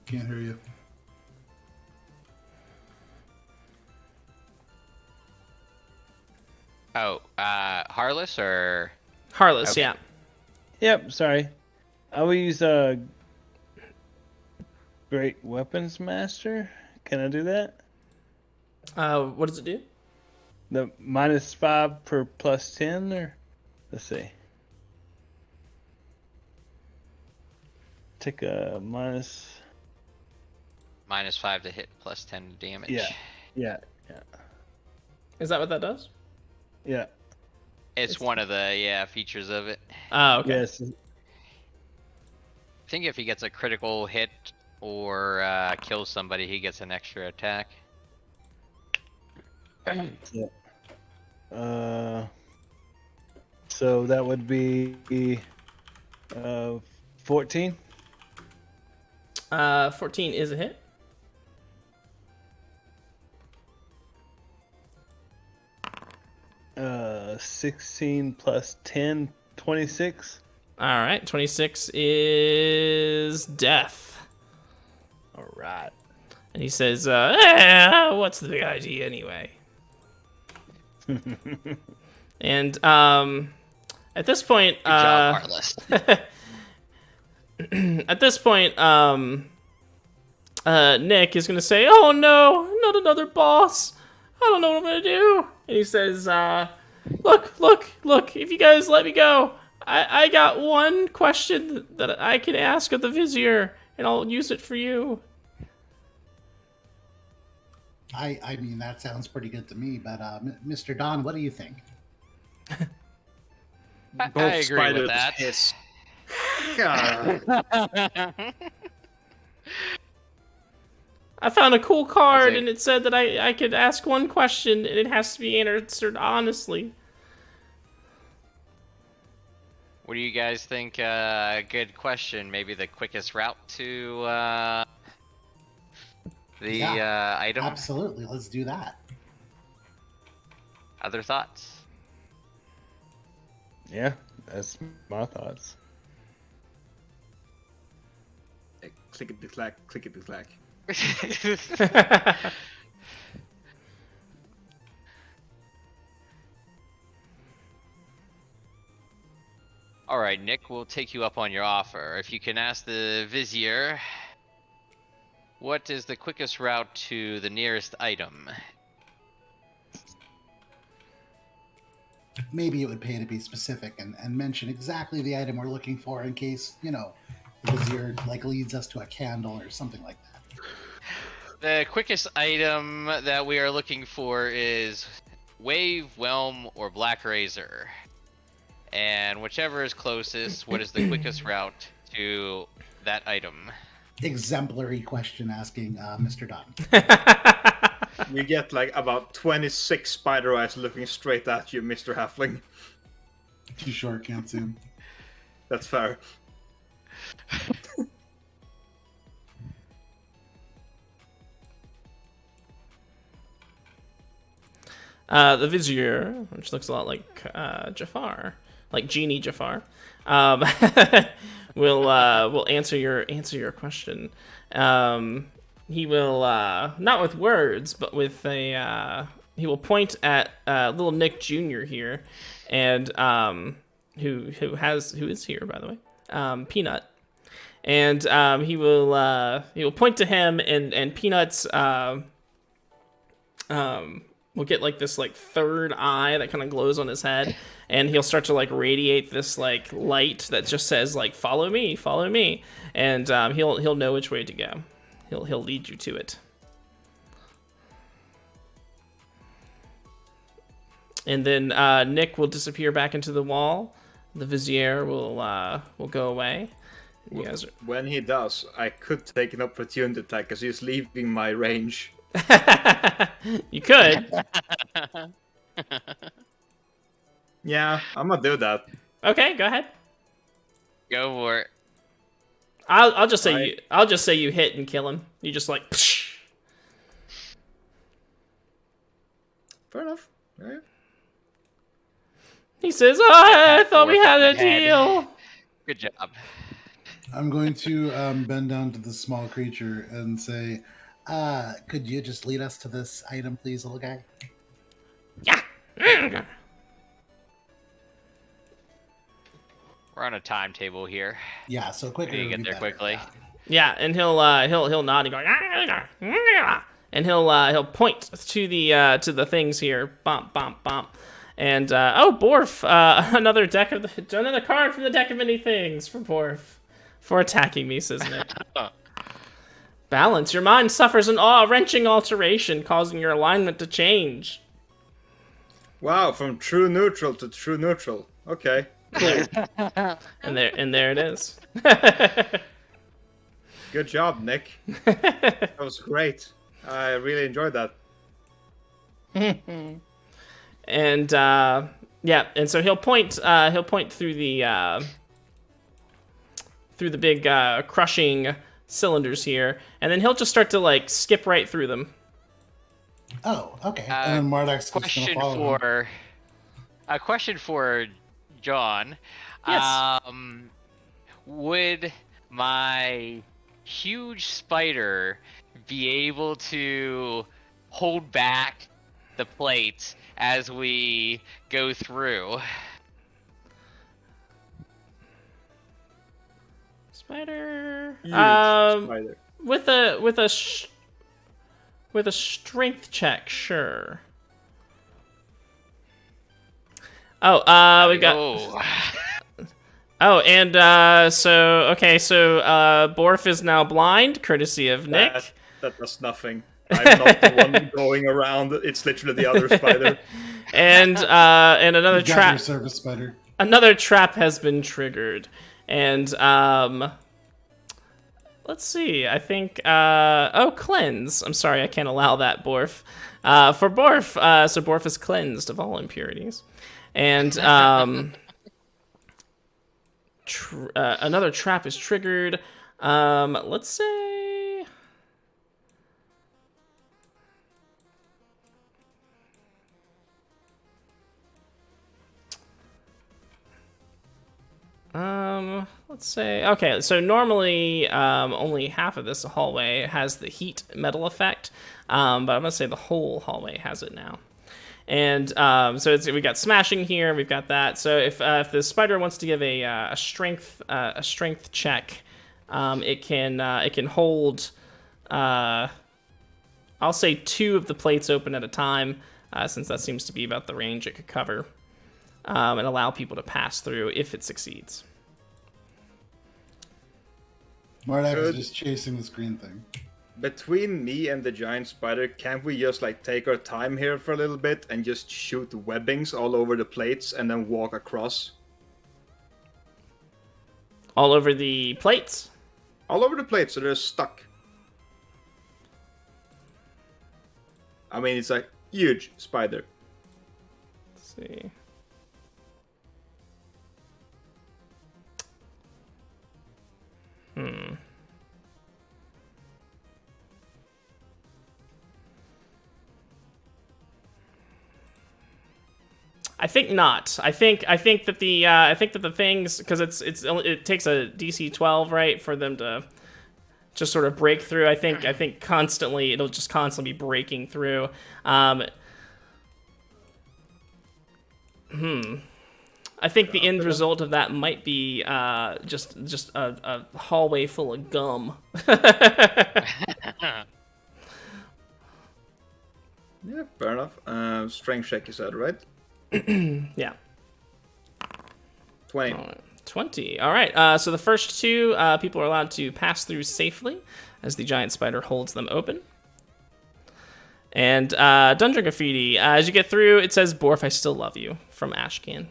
Can't hear you. Oh, Harless or? Harless, Okay. yeah. Yep, sorry. I will use Great Weapons Master. Can I do that? What does it do? The -5 per +10, or let's see. Take a minus. -5 to hit, +10 damage. Yeah. Is that what that does? Yeah. It's one of the features of it. Oh, okay. Yes. I think if he gets a critical hit or kills somebody, he gets an extra attack. So that would be 14. 14 is a hit. Uh, 16 plus 10, 26. All right, 26 is death. All right. And he says, what's the big idea anyway? And at this point, Good job, Arliss. at this point, Nick is gonna say, "Oh no, not another boss! I don't know what I'm gonna do." And he says, "Look! If you guys let me go, I got one question that I can ask of the Vizier, and I'll use it for you." I mean, that sounds pretty good to me, but Mr. Don, what do you think? I Both agree spiders with that. hiss. God. I found a cool card, think- and it said that I could ask one question, and it has to be answered honestly. What do you guys think? Good question. Maybe the quickest route to the item. Absolutely, let's do that. Other thoughts? Yeah, that's my thoughts. Clickety-clack, clickety-clack. All right, Nick, we'll take you up on your offer. If you can ask the Vizier, what is the quickest route to the nearest item? Maybe it would pay to be specific and mention exactly the item we're looking for in case, the Vizier leads us to a candle or something like that. The quickest item that we are looking for is Wave, Whelm, or Black Razor. And whichever is closest, what is the quickest route to that item? Exemplary question asking Mr. Don. We get about 26 spider eyes looking straight at you, Mr. Halfling. Too short, can't zoom. That's fair. The Vizier, which looks a lot like Jafar, like Genie Jafar, will answer your question. He will not with words, but with he will point at little Nick Jr. here, and who is here, by the way, Peanut, and he will point to him, and Peanut's will get this third eye that kind of glows on his head, and he'll start to radiate this light that just says follow me, and he'll know which way to go. He'll lead you to it. And then Nick will disappear back into the wall. The Vizier will go away. You guys are... When he does, I could take an opportunity attack because he's leaving my range. You could. Yeah, I'm gonna do that. Okay, go ahead. Go for it. I'll just say you hit and kill him. You just psh. Fair enough. Alright. He says, "Oh, I thought we had a deal." Good job. I'm going to bend down to the small creature and say, could you just lead us to this item, please, little guy? Yeah. We're on a timetable here. Yeah, so quicker. You get there quickly. Yeah, and he'll nod and go, and he'll point to the things here, bump, bump, bump, and Borf, another card from the deck of many things for Borf for attacking me, says Nick. Balance. Your mind suffers an awe-wrenching alteration, causing your alignment to change. Wow, from true neutral to true neutral. Okay. Cool. and there it is. Good job, Nick. That was great. I really enjoyed that. And and so he'll point through the through the big crushing cylinders here, and then he'll just start to like skip right through them. Oh, okay. And then Mardak's just gonna follow him. A question for John. Yes. Would my huge spider be able to hold back the plates as we go through? Spider. Spider. With a strength check, sure. Oh, we got. Oh, and so Borf is now blind, courtesy of Nick. That does nothing. I'm not the one going around. It's literally the other spider. And another trap. Your service spider. Another trap has been triggered, and let's see. I think cleanse. I'm sorry, I can't allow that, Borf. For Borf, so Borf is cleansed of all impurities, and another trap is triggered. Let's say. Let's say, okay, so normally only half of this hallway has the heat metal effect, but I'm gonna say the whole hallway has it now. And so we got smashing here, we've got that. So if the spider wants to give a strength check, it can hold, I'll say 2 of the plates open at a time, since that seems to be about the range it could cover, and allow people to pass through if it succeeds. Mardak is just chasing this green thing. Between me and the giant spider, can't we just like take our time here for a little bit and just shoot webbings all over the plates and then walk across? All over the plates? All over the plates, so they're stuck. I mean, it's a huge spider. Let's see. I think not. I think that the things, because it takes a DC 12, right, for them to just sort of break through. I think constantly it'll just constantly be breaking through. I think the end result of that might be just a hallway full of gum. Yeah, fair enough. Strength check, you said, right? Yeah. 20. 20. All right. So the first 2 people are allowed to pass through safely as the giant spider holds them open. And Dungeon Graffiti. As you get through, it says, "Borf, I still love you," from Ashcan.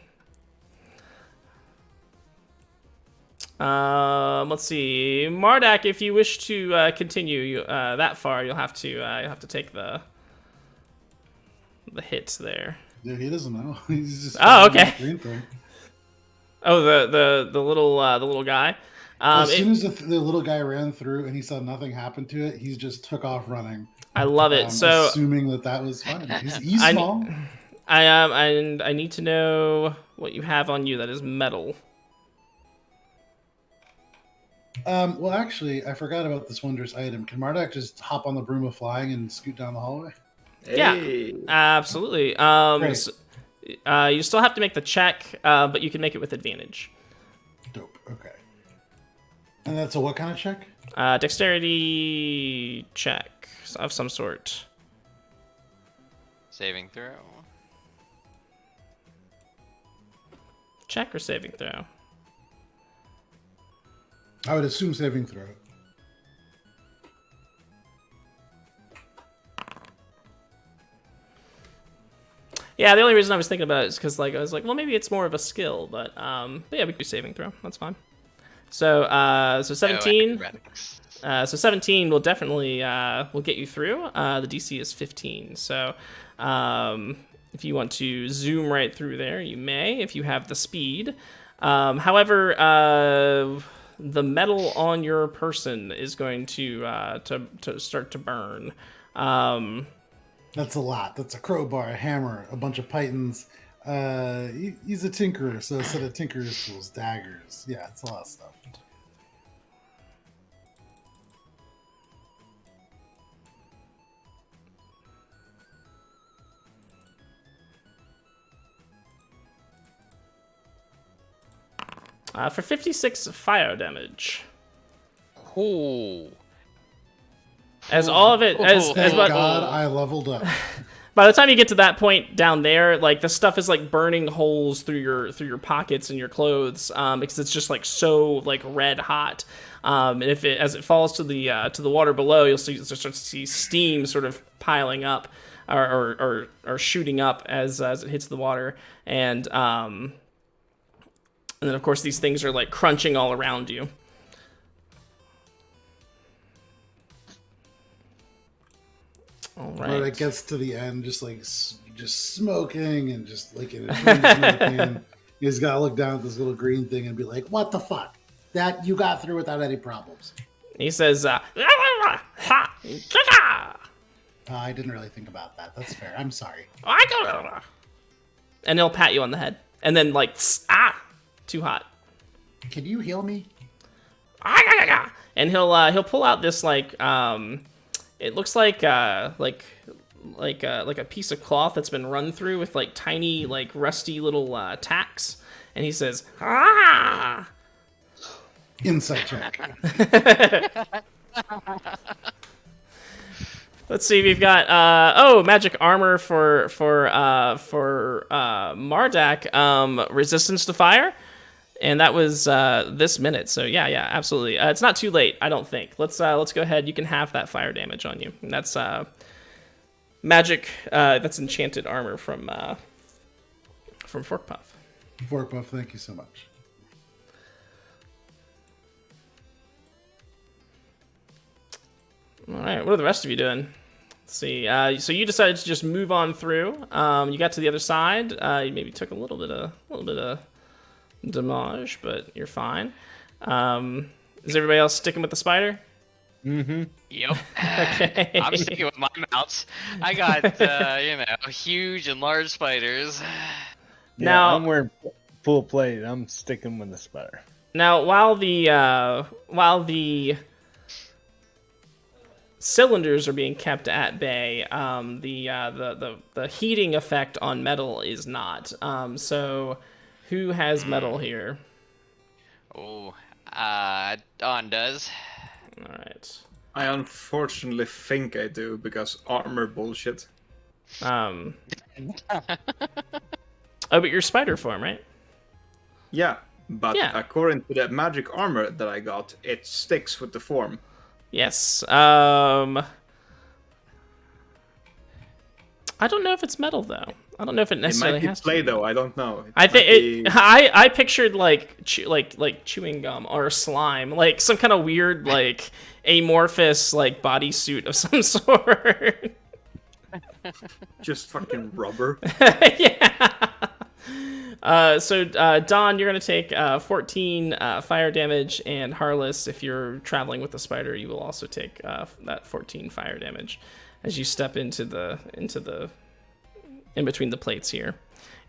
Let's see, Mardak. If you wish to continue that far, you'll have to take the hits there. Yeah, he doesn't know. He's just okay. Green thing. Oh, the little guy. As soon as the little guy ran through and he saw nothing happen to it, he just took off running. I love it. So assuming that was fine. He's small. And I need to know what you have on you that is metal. Well, actually, I forgot about this wondrous item. Can Mardak just hop on the broom of flying and scoot down the hallway? Hey. Yeah, absolutely. So, you still have to make the check, but you can make it with advantage. Dope. Okay. And that's a what kind of check? Dexterity check of some sort. Saving throw. Check or saving throw? I would assume saving throw. Yeah, the only reason I was thinking about it is because I was like, well, maybe it's more of a skill, but yeah, we can do saving throw. That's fine. So 17. So 17 will definitely will get you through. The DC is 15. So if you want to zoom right through there, you may if you have the speed. However, the metal on your person is going to start to burn. That's a lot. That's a crowbar, a hammer, a bunch of pythons. He's a tinkerer, so a set of tinkerer's tools, daggers. Yeah, it's a lot of stuff. For 56 fire damage. Ooh. As all of it, Thank God I leveled up. By the time you get to that point down there, like the stuff is like burning holes through your pockets and your clothes, because it's just like so like red hot. And as it falls to the water below, you'll start to see steam sort of piling up, or shooting up as it hits the water, and then of course these things are like crunching all around you. All right. When it gets to the end, just smoking and just like in a smoking. He's got to look down at this little green thing and be like, "What the fuck? That you got through without any problems." He says, I didn't really think about that. That's fair. I'm sorry. and he'll pat you on the head, and then like, too hot. Can you heal me? And he'll pull out this like it looks like a piece of cloth that's been run through with like tiny like rusty little tacks, and he says, Insight check. Let's see. We've got magic armor for Mardak, resistance to fire, and that was this minute. So yeah, absolutely. It's not too late, I don't think. Let's go ahead. You can have that fire damage on you. And that's magic. That's enchanted armor from Fork Puff. Fork Puff, thank you so much. All right, what are the rest of you doing? Let's see. So you decided to just move on through. You got to the other side. You maybe took a little bit of damage, but you're fine. Is everybody else sticking with the spider? Mm-hmm. Yep. Okay. I'm sticking with my mounts. I got huge and large spiders. Now I'm wearing full plate. I'm sticking with the spider. Now, while the cylinders are being kept at bay, the heating effect on metal is not. So, who has metal here? Oh, Dawn does. All right. I unfortunately think I do, because armor bullshit. Oh, but you're spider form, right? Yeah, but Yeah. according to the magic armor that I got, it sticks with the form. Yes. I don't know if it's metal though. I don't know if it It necessarily might be has play to be. though. I don't know. I think Might be- I pictured like chewing gum or slime, like some kind of weird like amorphous like bodysuit of some sort. just fucking rubber. Yeah. So Don, you're gonna take 14 fire damage, and Harless, if you're traveling with the spider, you will also take that 14 fire damage as you step into the in between the plates here.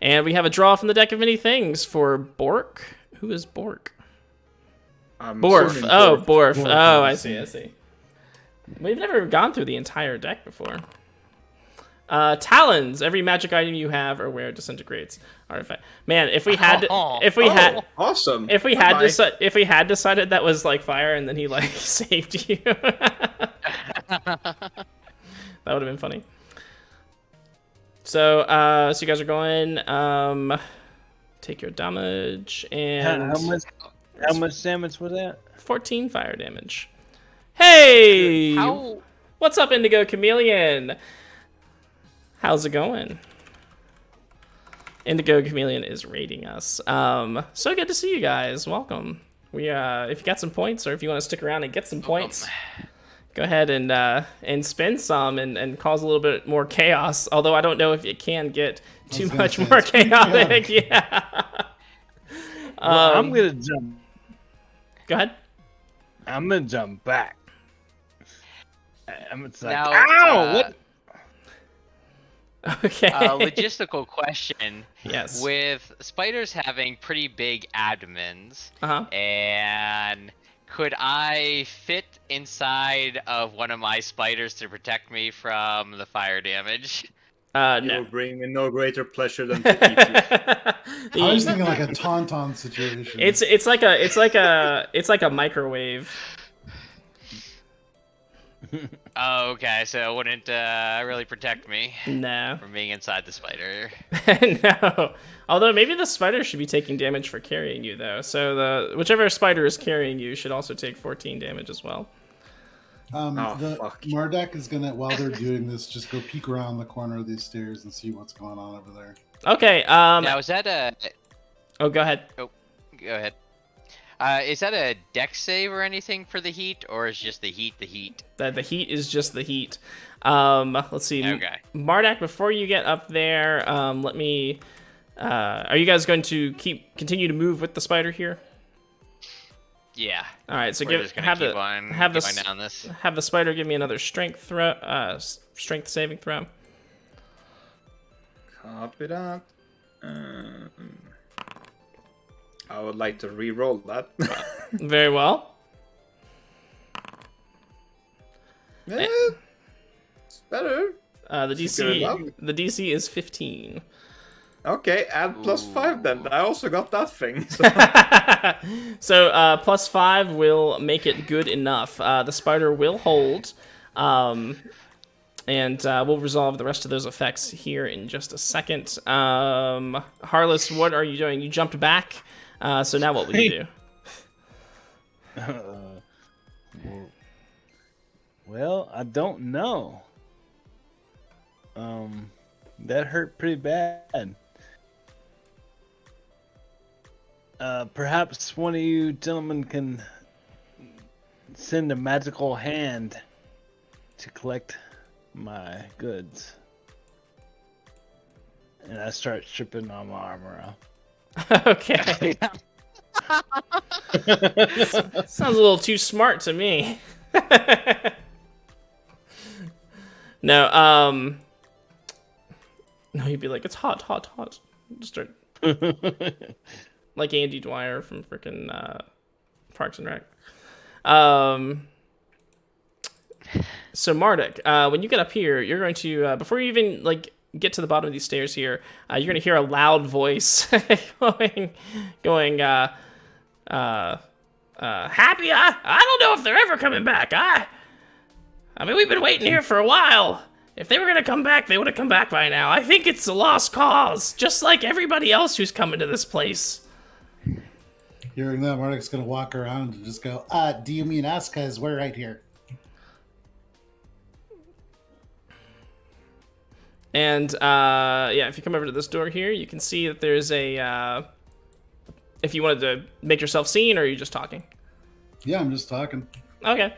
And we have a draw from the deck of many things for Bork. Who is Bork? Borf. Sorting Oh, Borf. Borf. Oh, I see. We've never gone through the entire deck before. Talons. Every magic item you have or wear disintegrates. Artifact. Man, if we had Awesome. if we had decided that was like fire and then he like saved you, that would have been funny. So you guys are going. Take your damage and How much damage was that? 14 fire damage. Hey, How? what's up, Indigo Chameleon? How's it going? Indigo Chameleon is raiding us. So good to see you guys. Welcome. We if you got some points, or if you want to stick around and get some points, go ahead and spend some and cause a little bit more chaos. Although I don't know if it can get too much more chaotic. Yeah. Well, I'm gonna jump. Go ahead. I'm gonna jump back. I'm like, Now, ow! What? Okay. Logistical question. Yes. With spiders having pretty big abdomens, Uh-huh. and could I fit inside of one of my spiders to protect me from the fire damage? You No. will bring me no greater pleasure than to eat you. I was thinking like a tauntaun situation. It's like a microwave. Oh, okay, so it wouldn't really protect me No. from being inside the spider. No. Although maybe the spider should be taking damage for carrying you though. So whichever spider is carrying you should also take 14 damage as well. Fuck. Mardak is gonna, while they're doing this, just go peek around the corner of these stairs and see what's going on over there. Okay. Now, is that a... Oh, go ahead. Oh, go ahead. Is that a dex save or anything for the heat, or is just the heat the heat? The heat is just the heat. Let's see. Okay. Mardak, before you get up there, let me... are you guys going to continue to move with the spider here? Yeah. All right, so We're just gonna keep on going down this. Have the spider give me another strength saving throw. Copy that. I would like to re-roll that. Very well. It's better. The Is it good enough? DC is 15. Okay, add +5 then. I also got that thing. So. So +5 will make it good enough. The spider will hold, and we'll resolve the rest of those effects here in just a second. Harless, what are you doing? You jumped back. So now what will you do? Well, I don't know. That hurt pretty bad. Perhaps one of you gentlemen can send a magical hand to collect my goods. And I start stripping all my armor off. Okay. Sounds a little too smart to me. No, no, you'd be like, it's hot. Just start like Andy Dwyer from frickin' Parks and Rec. So Mardak, when you get up here, you're going to before you even like get to the bottom of these stairs here, you're going to hear a loud voice going, Happy? I don't know if they're ever coming back. I mean, we've been waiting here for a while. If they were going to come back, they would have come back by now. I think it's a lost cause, just like everybody else who's coming to this place. Hearing that, Mardak's gonna walk around and just go, do you mean us? Because we're right here. And, yeah, if you come over to this door here, you can see that there's a, if you wanted to make yourself seen, or are you just talking? Yeah, I'm just talking. Okay.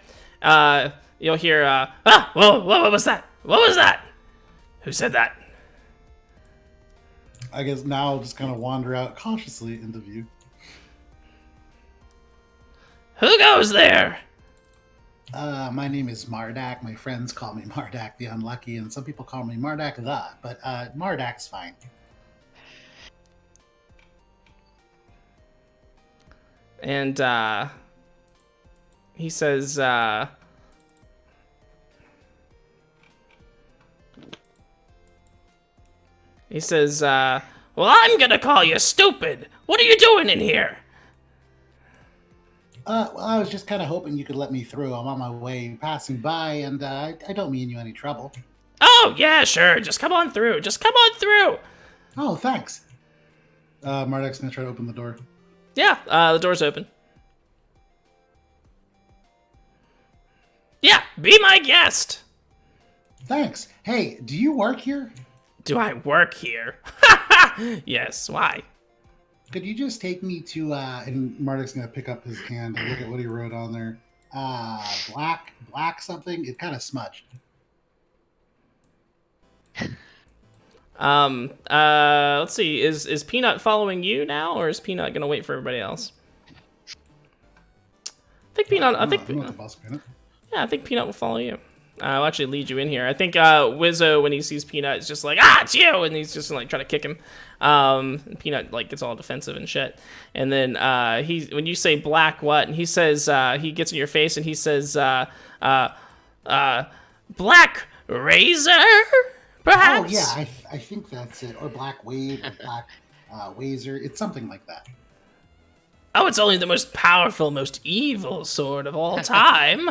You'll hear, whoa, what was that? What was that? Who said that? I guess now I'll just kind of wander out cautiously into view. Who goes there? My name is Mardak. My friends call me Mardak the Unlucky, and some people call me Mardak the, but Mardak's fine. And he says, well, I'm gonna call you stupid. What are you doing in here? Well, I was just kind of hoping you could let me through. I'm on my way passing by, and I don't mean you any trouble. Oh, yeah, sure. Just come on through. Oh, thanks. Mardak's gonna try to open the door. Yeah, the door's open. Yeah, be my guest. Thanks. Hey, do you work here? Do I work here? Yes, why? Could you just take me to, and Mardak's gonna pick up his hand and look at what he wrote on there. Black something? It kind of smudged. Let's see. Is Peanut following you now, or is Peanut gonna wait for everybody else? think Peanut. I I'm think. not the boss, Peanut. Yeah, I think Peanut will follow you. I'll actually lead you in here. I think Wizzo, when he sees Peanut, is just like, it's you! And he's just like trying to kick him. Peanut like gets all defensive and shit. And then when you say black what, and he says, he gets in your face and he says, black razor, perhaps? Oh yeah, I think that's it. Or black wave, or black wazer. It's something like that. Oh, it's only the most powerful, most evil sword of all time.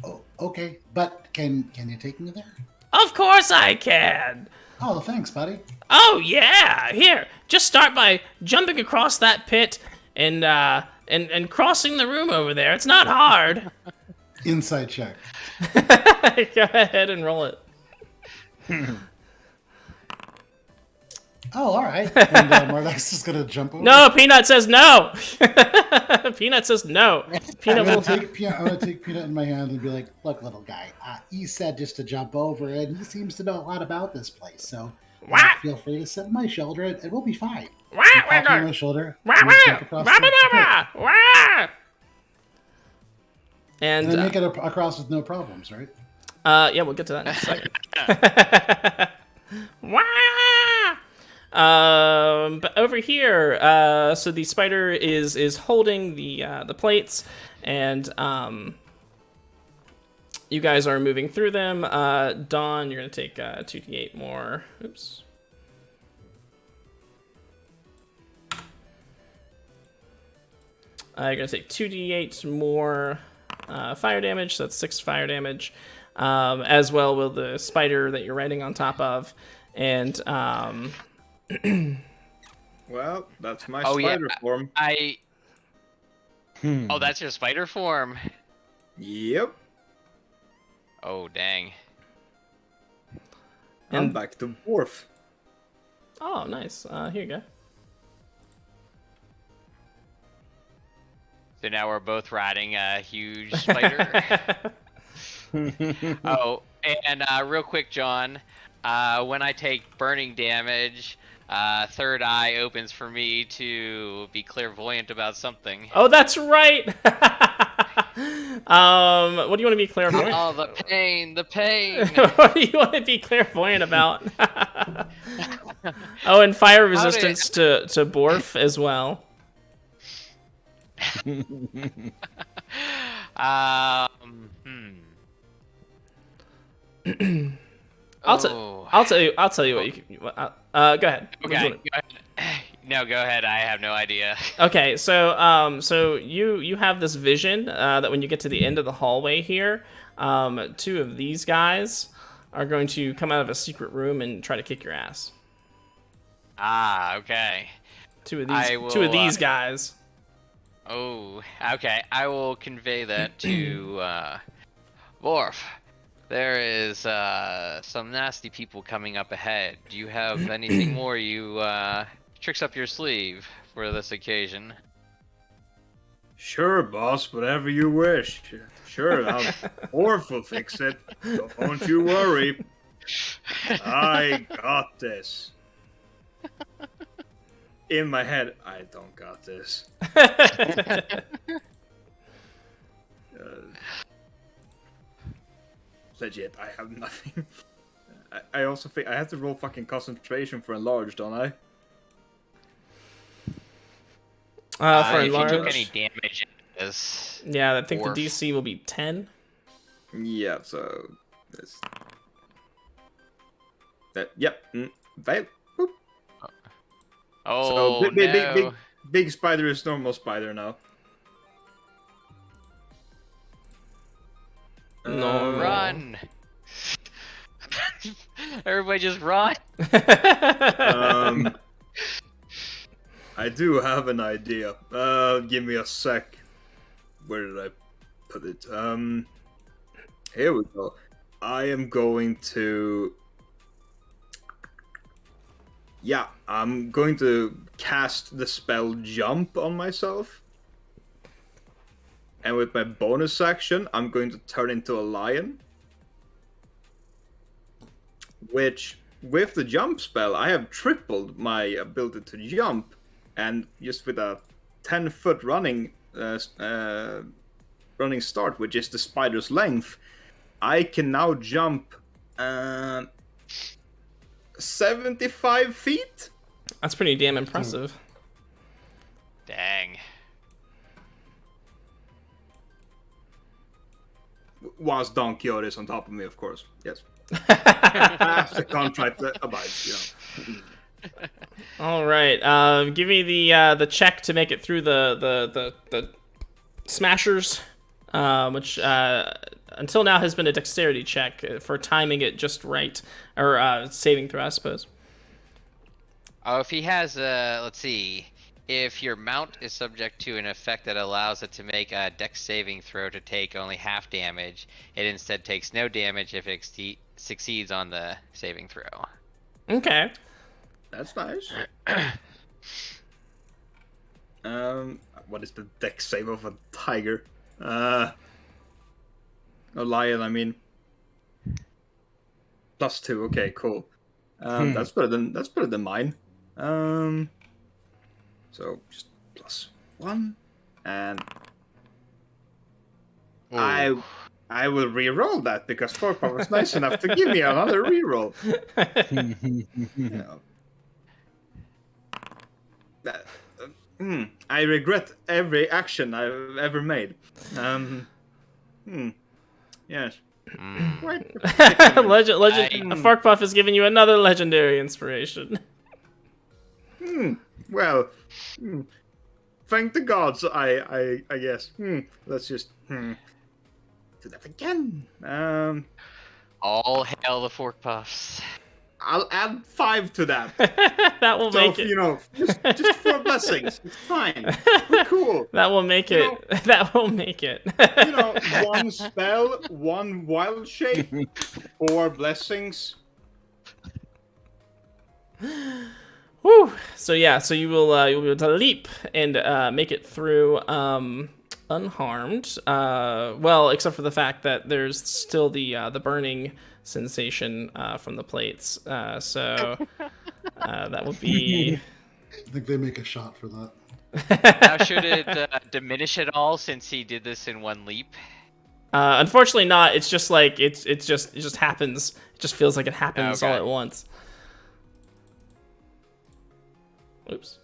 Oh, okay. But can you take me there? Of course I can. Oh, thanks, buddy. Oh yeah, here. Just start by jumping across that pit and crossing the room over there. It's not hard. Inside check. Go ahead and roll it. Oh, all right. And Mardak's just gonna jump over. No, Peanut says no. Peanut says no. Peanut I'm will. gonna take Peanut in my hand and be like, "Look, little guy. He said just to jump over, and he seems to know a lot about this place. So feel free to sit on my shoulder, and we'll be fine." Pop me on my shoulder. And then make it across with no problems, right? Yeah, we'll get to that in a second. But over here, so the spider is holding the plates, and you guys are moving through them. Dawn, you're gonna take 2d8 more. Oops. You're gonna take 2d8 more fire damage. So that's 6 fire damage, as well will the spider that you're riding on top of, and Well, that's my spider form. Oh, that's your spider form. Yep. Oh, dang. I'm back to dwarf. Oh, nice. Here you go. So now we're both riding a huge spider. Oh, and real quick, John, when I take burning damage, third eye opens for me to be clairvoyant about something. Oh, that's right. What do you want to be clairvoyant? Oh, the pain, the pain. What do you want to be clairvoyant about? Oh, and fire resistance to Borf as well. I'll tell you what you can. Go ahead. Okay, go ahead. No, go ahead. I have no idea. Okay, so you have this vision that when you get to the end of the hallway here, 2 of these guys are going to come out of a secret room and try to kick your ass. Ah, okay. 2 of these guys. Oh, okay. I will convey that to Borf. There is some nasty people coming up ahead. Do you have anything more tricks up your sleeve for this occasion? Sure, boss. Whatever you wish. Sure, Orf will fix it. Don't you worry. I got this. In my head, I don't got this. Legit, I have nothing. I also think I have to roll fucking concentration for enlarge, don't I? For if enlarge. you took any damage in this. Yeah, I think Dwarf. the DC will be 10. Yeah, so this. That yep. That. Boop. Oh, So no. big spider is normal spider now. No. Run! Everybody just run! I do have an idea. Give me a sec. Where did I put it? Here we go. I am going to... Yeah, I'm going to cast the spell Jump on myself. And with my bonus action, I'm going to turn into a lion. Which, with the jump spell, I have tripled my ability to jump. And just with a 10-foot running start, which is the spider's length, I can now jump 75 feet. That's pretty damn impressive. Dang. Whilst Don Quixote is on top of me, of course. Yes. The contract abides, All right. Give me the check to make it through the smashers, which until now has been a dexterity check for timing it just right, or saving throw, I suppose. Oh, if he has let's see. If your mount is subject to an effect that allows it to make a dex saving throw to take only half damage, it instead takes no damage if it succeeds on the saving throw. Okay. That's nice. What is the dex save of a tiger? A lion, I mean. +2. Okay, cool. That's better than mine. So just +1, and Ooh. I will re-roll that because Forkpop was nice enough to give me another re-roll. I regret every action I've ever made. Yes. Forkpuff is giving you another legendary inspiration. Well, thank the gods, I guess. Let's just do that again. All hail the Fork Puffs. I'll add 5 to that. That will make it. Just 4 blessings. It's fine. We're cool. That will make it. That will make it. 1 spell, 1 wild shape, 4 blessings. Woo! So yeah, so you'll be able to leap and make it through unharmed. Well, except for the fact that there's still the burning sensation from the plates. So that would be. I think they make a shot for that. Now, should it diminish at all since he did this in one leap? Unfortunately, not. It's just like it just happens. It just feels like it happens all at once. Oops.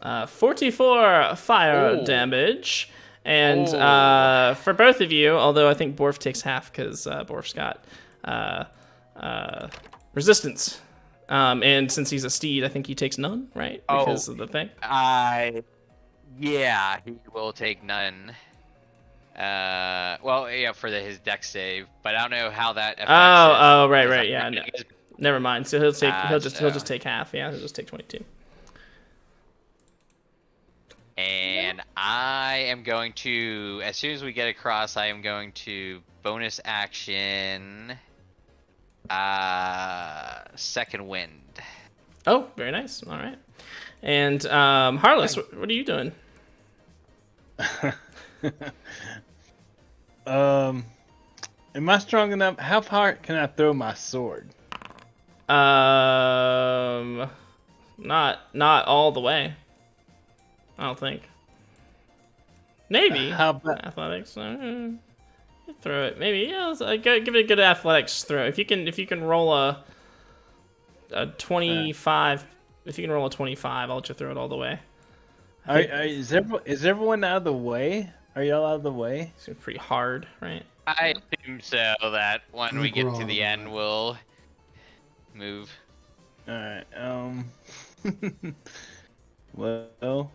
Uh, 44 fire damage. And for both of you, although I think Borf takes half because Borf's got resistance. And since he's a steed, I think he takes none, right? Because of the thing. Yeah, he will take none. Well, yeah, for his dex save, but I don't know how that affects right, yeah, no. Never mind. So he'll just take half. Yeah, he'll just take 22. And I am going to, as soon as we get across, I am going to bonus action, second wind. Oh, very nice. All right. And Harless, what are you doing? Am I strong enough? How far can I throw my sword? Not all the way. I don't think. Maybe. How about athletics? Throw it. Maybe. Yeah. Give it a good athletics throw. If you can roll a 25. If you can roll a 25, I'll let you throw it all the way. Is everyone out of the way? Are y'all out of the way? It's pretty hard, right? I assume so. That when we get to the end, we'll move. All right. Well.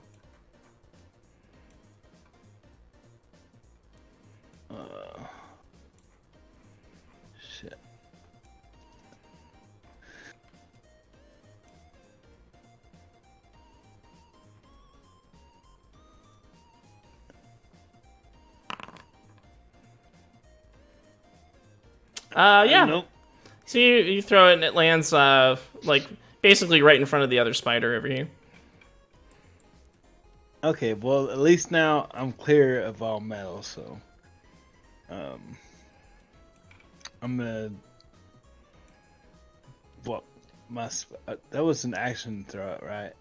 Shit. Yeah. Nope. So you throw it and it lands like basically right in front of the other spider over here. Okay, well at least now I'm clear of all metal, so I'm gonna what must that was an action throw, right?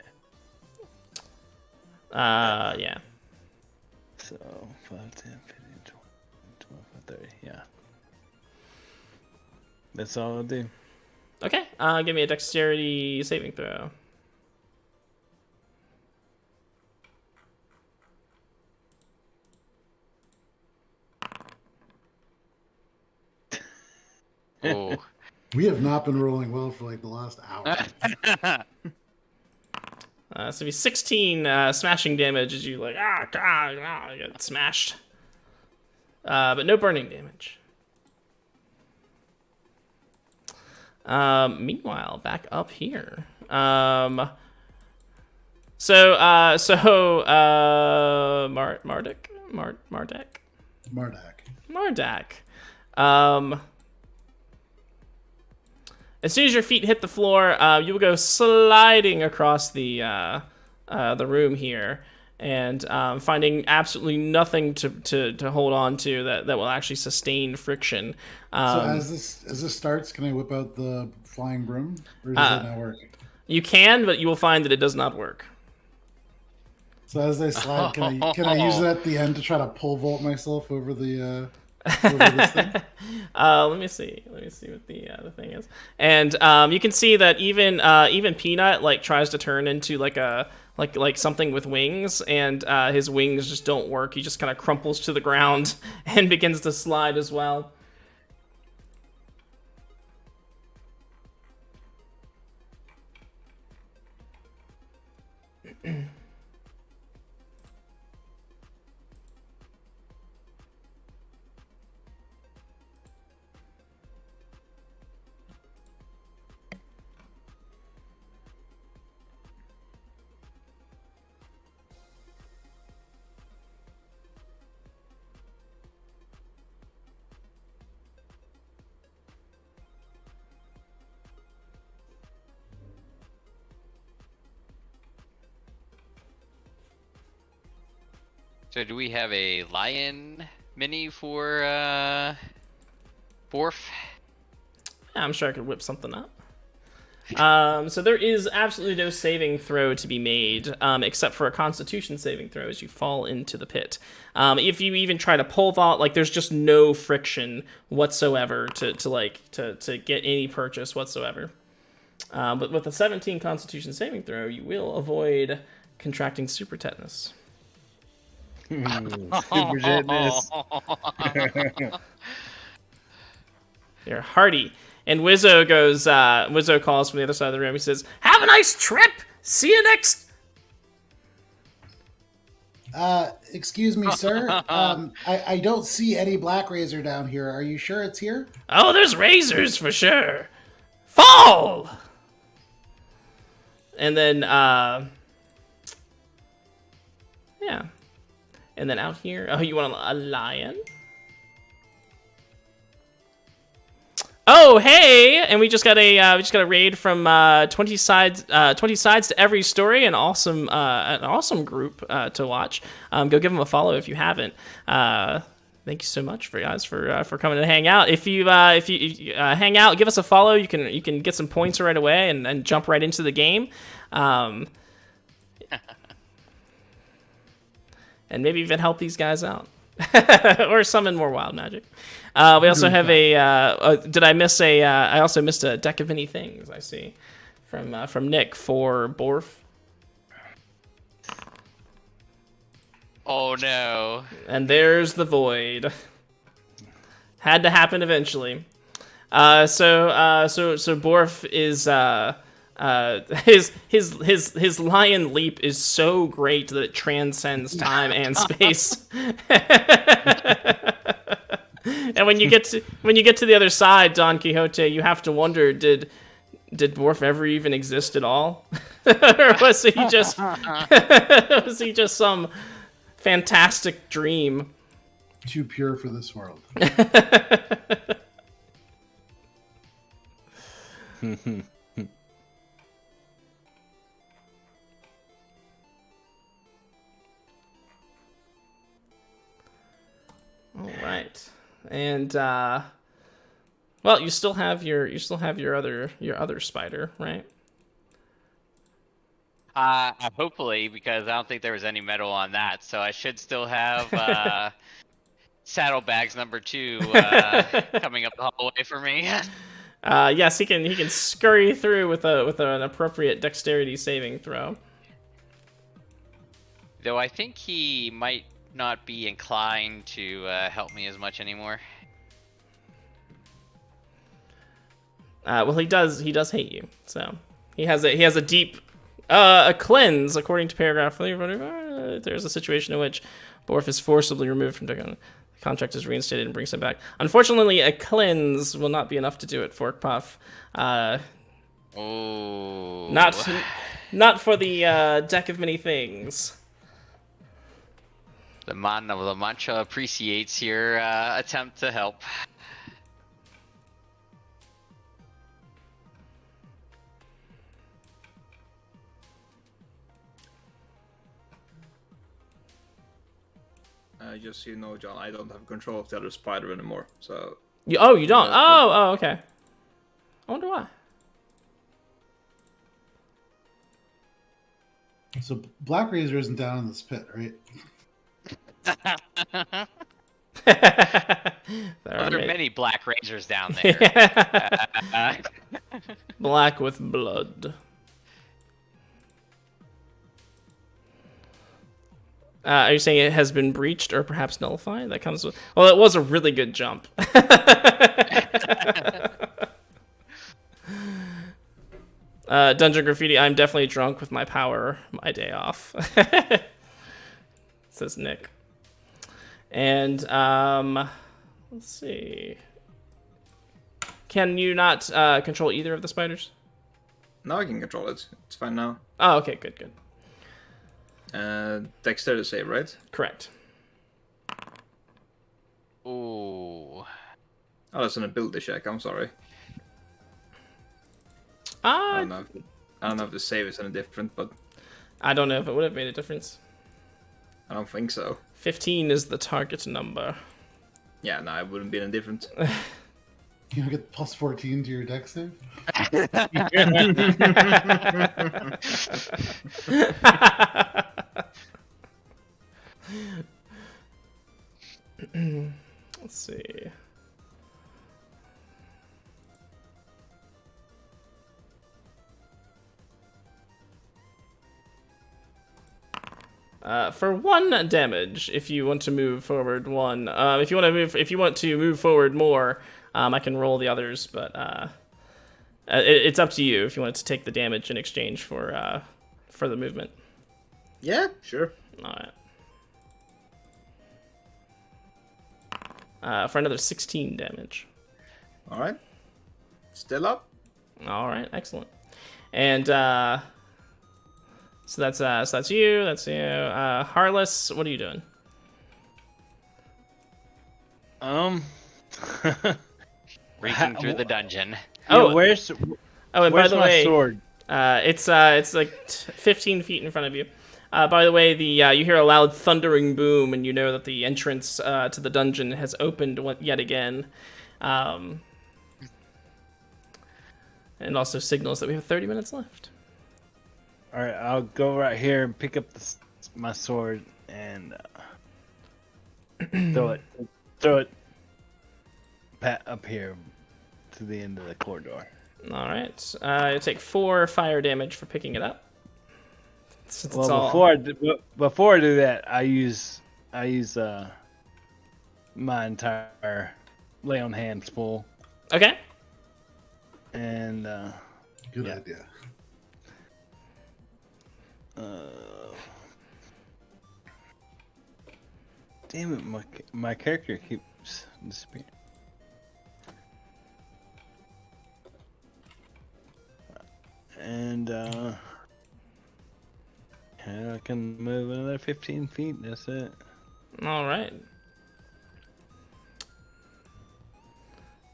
Yeah. So 5, 10, 15, 20, 25, 30. Yeah. That's all I'll do. Okay. Give me a dexterity saving throw. Oh. We have not been rolling well for like the last hour. So it'd be 16 smashing damage as you like get smashed. But no burning damage. Meanwhile, back up here. Mardak. As soon as your feet hit the floor, you will go sliding across the room here, and finding absolutely nothing to hold on to that will actually sustain friction. So as this starts, can I whip out the flying broom, or does that not work? You can, but you will find that it does not work. So as I slide, can I use it at the end to try to pole vault myself over the over this thing? Let me see what the thing is, and you can see that even Peanut like tries to turn into like something with wings, and his wings just don't work. He just kind of crumples to the ground and begins to slide as well. So do we have a lion mini for Borf? Yeah, I'm sure I could whip something up. So there is absolutely no saving throw to be made, except for a Constitution saving throw as you fall into the pit. If you even try to pole vault, like there's just no friction whatsoever to get any purchase whatsoever. But with a 17 Constitution saving throw, you will avoid contracting super tetanus. Super tetanus. You're hardy. And Wizzo calls from the other side of the room. He says, "Have a nice trip. See you next." Excuse me, sir. I don't see any black razor down here. Are you sure it's here? Oh, there's razors for sure. Fall. And then, yeah. And then out here, oh, you want a lion? Oh, hey! And we just got a raid from 20 sides to every story, an awesome group to watch. Go give them a follow if you haven't. Thank you so much for coming to hang out. If you hang out, give us a follow. You can get some points right away and jump right into the game. And maybe even help these guys out. Or summon more wild magic. We also have did I miss I also missed a deck of many things, I see. From Nick for Borf. Oh no. And there's the void. Had to happen eventually. So Borf is his lion leap is so great that it transcends time and space. And when you get to the other side, Don Quixote, you have to wonder, did Borf ever even exist at all? Or was he just some fantastic dream? Too pure for this world. All right. And, well, Well, you still have your other spider, right? Hopefully, because I don't think there was any metal on that, so I should still have saddlebags number 2 coming up the hallway for me. Yes, he can scurry through with an appropriate dexterity saving throw. Though I think he might not be inclined to help me as much anymore. Well, he does hate you. So he has a deep a cleanse, according to paragraph 3. There's a situation in which Borf is forcibly removed from the contract is reinstated and brings him back. Unfortunately, a cleanse will not be enough to do it, Fork Puff. Oh. Not for the deck of many things. The man of the mancha appreciates your attempt to help. Just so you know, John, I don't have control of the other spider anymore. So. You don't? Okay. I wonder why. So Black Razor isn't down in this pit, right? There are many black razors down there. Black with blood. Are you saying it has been breached or perhaps nullified? That comes with... Well, it was a really good jump. Dungeon Graffiti, I'm definitely drunk with my power. My day off. Says Nick. And, let's see. Can you not control either of the spiders? No, I can control it. It's fine now. Oh, okay, good. Dexterity save, right? Correct. Ooh. Oh, that's an ability check. I'm sorry. I don't know if the save is any different, but I don't know if it would have made a difference. I don't think so. 15 is the target number. Yeah, no, it wouldn't be any different. You don't get plus 14 to your dex save? Let's see. For 1 damage, if you want to move forward 1. If you want to move forward more, I can roll the others, but it's up to you if you want to take the damage in exchange for the movement. Yeah, sure. All right. For another 16 damage. All right. Still up. All right, excellent. And so that's you. That's you. Harless, what are you doing? Reeking through the dungeon. Oh, where's and by where's the my way, sword? it's like 15 feet in front of you. By the way, you hear a loud thundering boom, and you know that the entrance to the dungeon has opened yet again, and also signals that we have 30 minutes left. All right, I'll go right here and pick up my sword and throw it up here to the end of the corridor. All right, you take 4 fire damage for picking it up. Before I do that, I use my entire lay on hands full. Okay. And good idea. Damn it, my character keeps disappearing. And I can move another 15 feet. That's it. All right.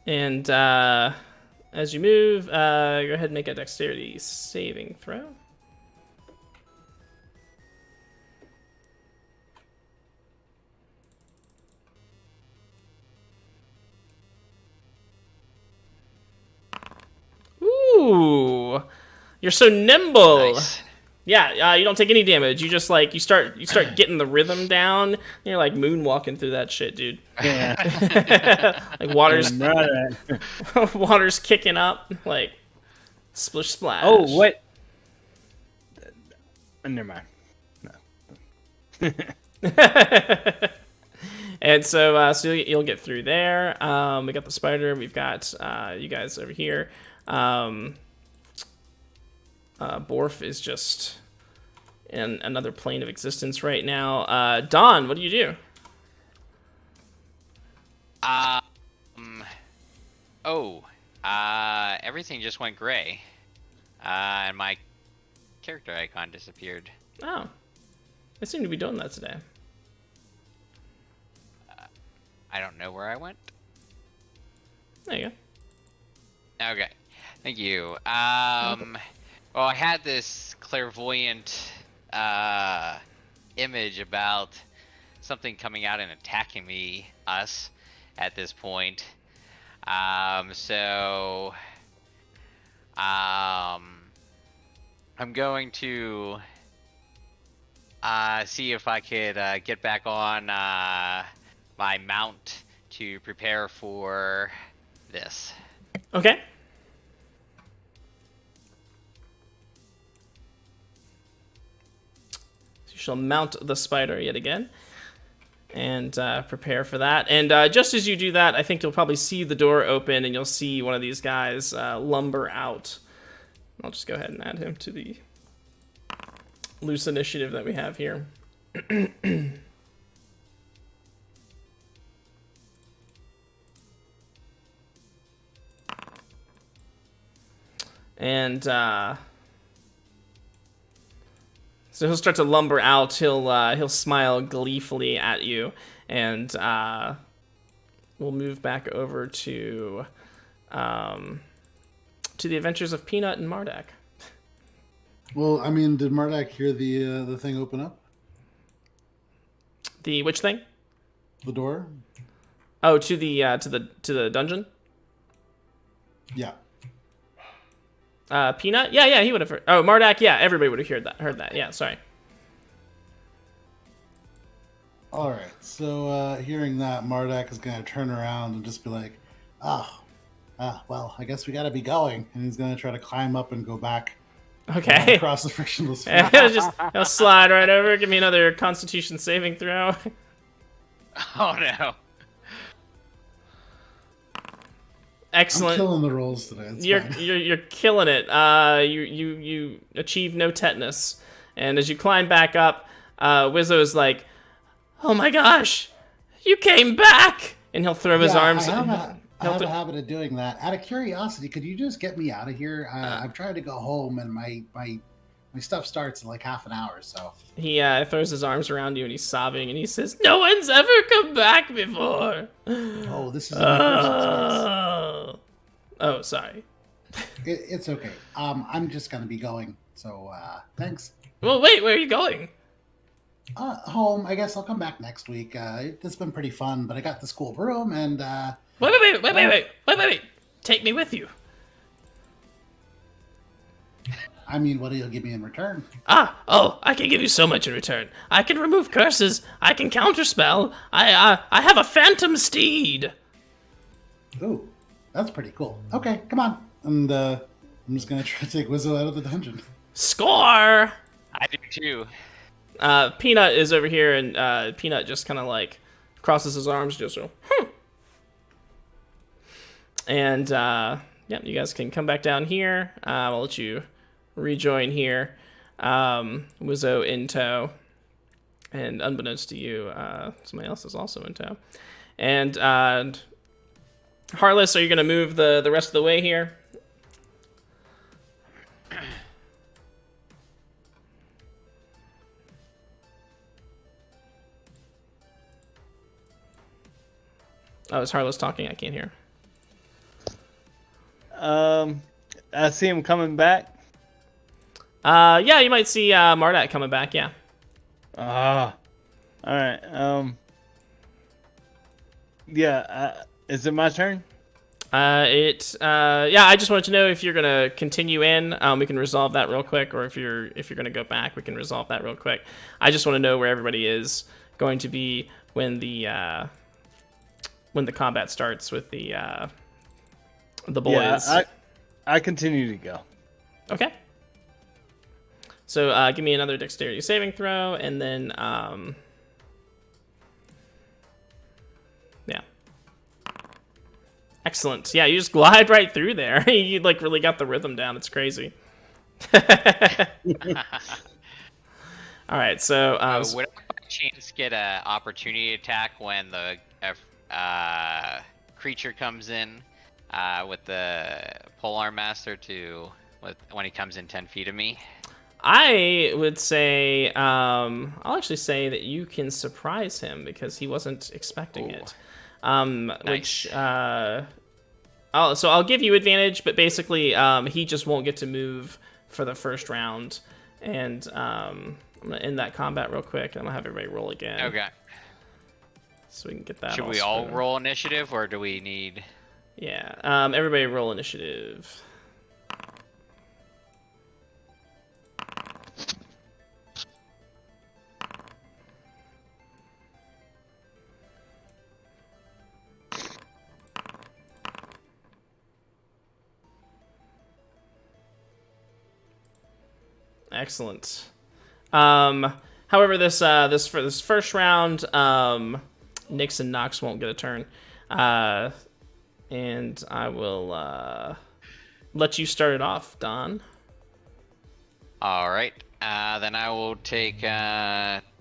And as you move, go ahead and make a dexterity saving throw. You're so nimble. Nice. Yeah, you don't take any damage. You just like you start getting the rhythm down. You're like moonwalking through that shit, dude. Yeah. Like water's Right. water's kicking up, like splish splash. Oh, what? Never mind. And so you'll get through there. We got the spider. We've got you guys over here. Borf is just in another plane of existence right now. Don, what do you do? Everything just went gray. And my character icon disappeared. Oh, I seem to be doing that today. I don't know where I went. There you go. Okay, thank you. Well, I had this clairvoyant image about something coming out and attacking us at this point. So I'm going to see if I could get back on my mount to prepare for this. Okay. So you shall mount the spider yet again. And prepare for that. And just as you do that, I think you'll probably see the door open and you'll see one of these guys lumber out. I'll just go ahead and add him to the loose initiative that we have here. And so he'll start to lumber out. He'll smile gleefully at you, and we'll move back over to the adventures of Peanut and Mardak. Well, I mean, did Mardak hear the thing open up? The which thing? The door? Oh, to the dungeon. Yeah. Peanut? Yeah, he would have heard. Oh, Mardak, yeah, everybody would have heard that. Yeah, sorry. All right. So hearing that, Mardak is going to turn around and just be like, well, I guess we got to be going. And he's going to try to climb up and go back. Okay. Across the frictionless floor. He'll slide right over. Give me another Constitution saving throw. Oh no. Excellent. I'm killing the rolls today. You're killing it. You achieve no tetanus, and as you climb back up, Wizzo is like, "Oh my gosh, you came back!" And he'll throw his arms. I have a habit of doing that. Out of curiosity, could you just get me out of here? I'm trying to go home, and my stuff starts in like half an hour. So he throws his arms around you, and he's sobbing, and he says, "No one's ever come back before." Oh, this is my Oh, sorry. It's okay. I'm just gonna be going. So thanks. Well, wait. Where are you going? Home. I guess I'll come back next week. It's been pretty fun, but I got the school broom and. Wait. Take me with you. I mean, what do you give me in return? I can give you so much in return. I can remove curses. I can counterspell. I have a phantom steed. Ooh, that's pretty cool. Okay, come on. And I'm just gonna try to take Wizzo out of the dungeon. Score! I do too. Peanut is over here, and Peanut just kind of like crosses his arms, just so. And you guys can come back down here. I'll let you rejoin here. Wizzo in tow, and unbeknownst to you, somebody else is also in tow. And Harless, are you going to move the rest of the way here? Oh, is Harless talking? I can't hear. I see him coming back. Yeah, you might see Mardak coming back, yeah. Alright, yeah, is it my turn? I just wanted to know if you're gonna continue in. We can resolve that real quick, or if you're gonna go back, we can resolve that real quick. I just want to know where everybody is going to be when the combat starts with the boys. Yeah, I continue to go. Okay. So give me another dexterity saving throw, and then yeah. Excellent. Yeah, you just glide right through there. You like really got the rhythm down. It's crazy. All right, so would I by chance get an opportunity attack when the creature comes in with the polearm master when he comes in 10 feet of me? I would say I'll actually say that you can surprise him because he wasn't expecting it. Nice. Which I'll give you advantage, but basically he just won't get to move for the first round. And I'm gonna end that combat real quick. I'm gonna have everybody roll again. Okay. So we can get that. Should we all roll initiative, or do we need? Yeah. Everybody roll initiative. Excellent. However, this for this first round, Nyx and Nox won't get a turn, and I will let you start it off, Don. All right. Then I will take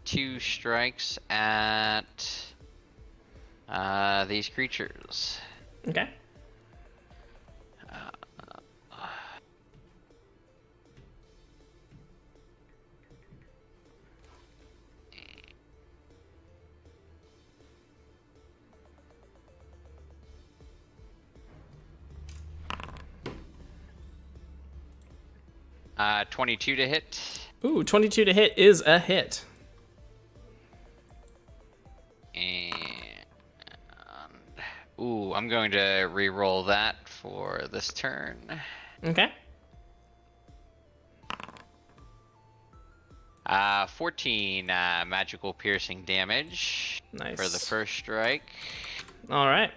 2 strikes at these creatures. Okay. Uh, 22 to hit. Ooh, 22 to hit is a hit. And I'm going to re-roll that for this turn. Okay. 14 magical piercing damage. Nice. For the first strike. All right.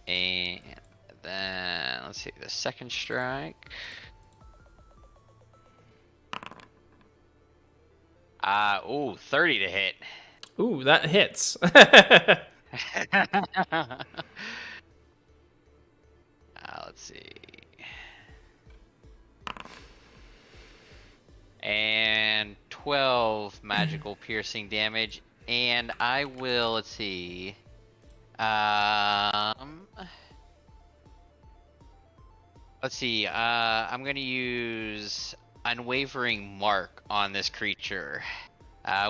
And then let's see the second strike. 30 to hit. Ooh, that hits. Let's see. And 12 magical piercing damage. And I will, let's see. Let's see. I'm going to use Unwavering Mark on this creature.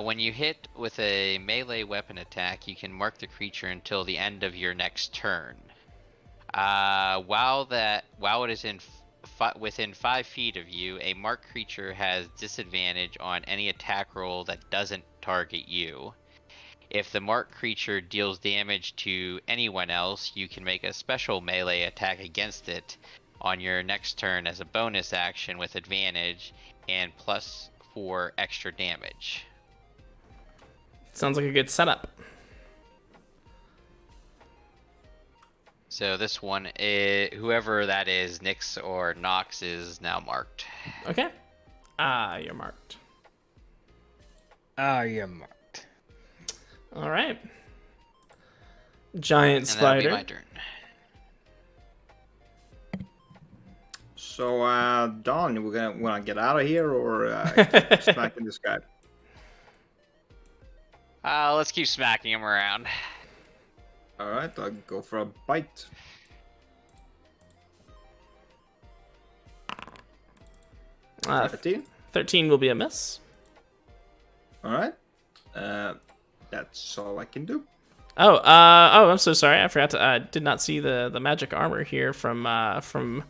When you hit with a melee weapon attack, you can mark the creature until the end of your next turn. While it is within 5 feet of you, a marked creature has disadvantage on any attack roll that doesn't target you. If the marked creature deals damage to anyone else, you can make a special melee attack against it on your next turn as a bonus action with advantage and +4 extra damage. Sounds like a good setup. So this one, whoever that is, Nyx or Nox, is now marked. Okay. You're marked. You're marked. All right. Giant spider. That'll be my turn. So, Don, we're gonna get out of here or smacking this guy? Let's keep smacking him around. All right, I'll go for a bite. Uh, 13. 13 will be a miss. All right. That's all I can do. I'm so sorry. I forgot to. Did not see the magic armor here from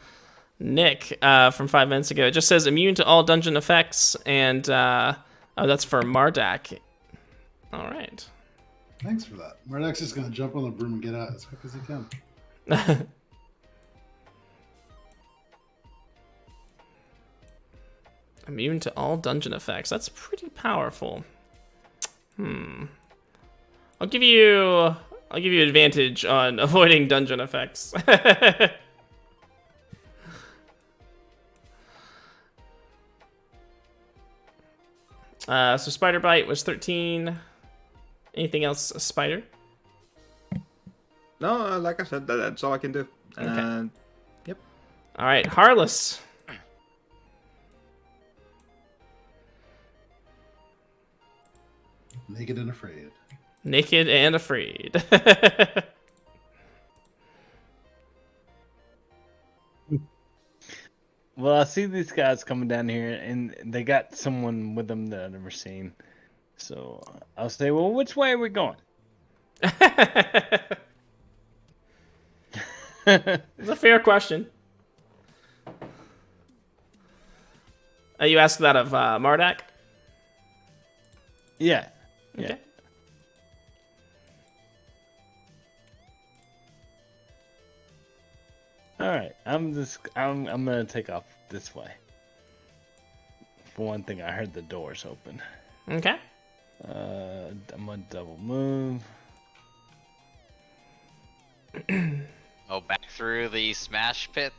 Nick from 5 minutes ago. It just says immune to all dungeon effects, and that's for Mardak. All right. Thanks for that. Mardak's just gonna jump on the broom and get out as quick as he can. Immune to all dungeon effects. That's pretty powerful. I'll give you advantage on avoiding dungeon effects. So Spider Bite was 13. Anything else, Spider? No, like I said, that's all I can do. Okay. Yep. All right, Harless. Naked and afraid. Naked and afraid. Well, I see these guys coming down here, and they got someone with them that I've never seen. So I'll say, well, which way are we going? It's a fair question. You asked that of Mardak? Yeah. Okay. All right. I'm gonna take off this way. For one thing, I heard the doors open. Okay. I'm gonna double move. Oh, back through the smash pit.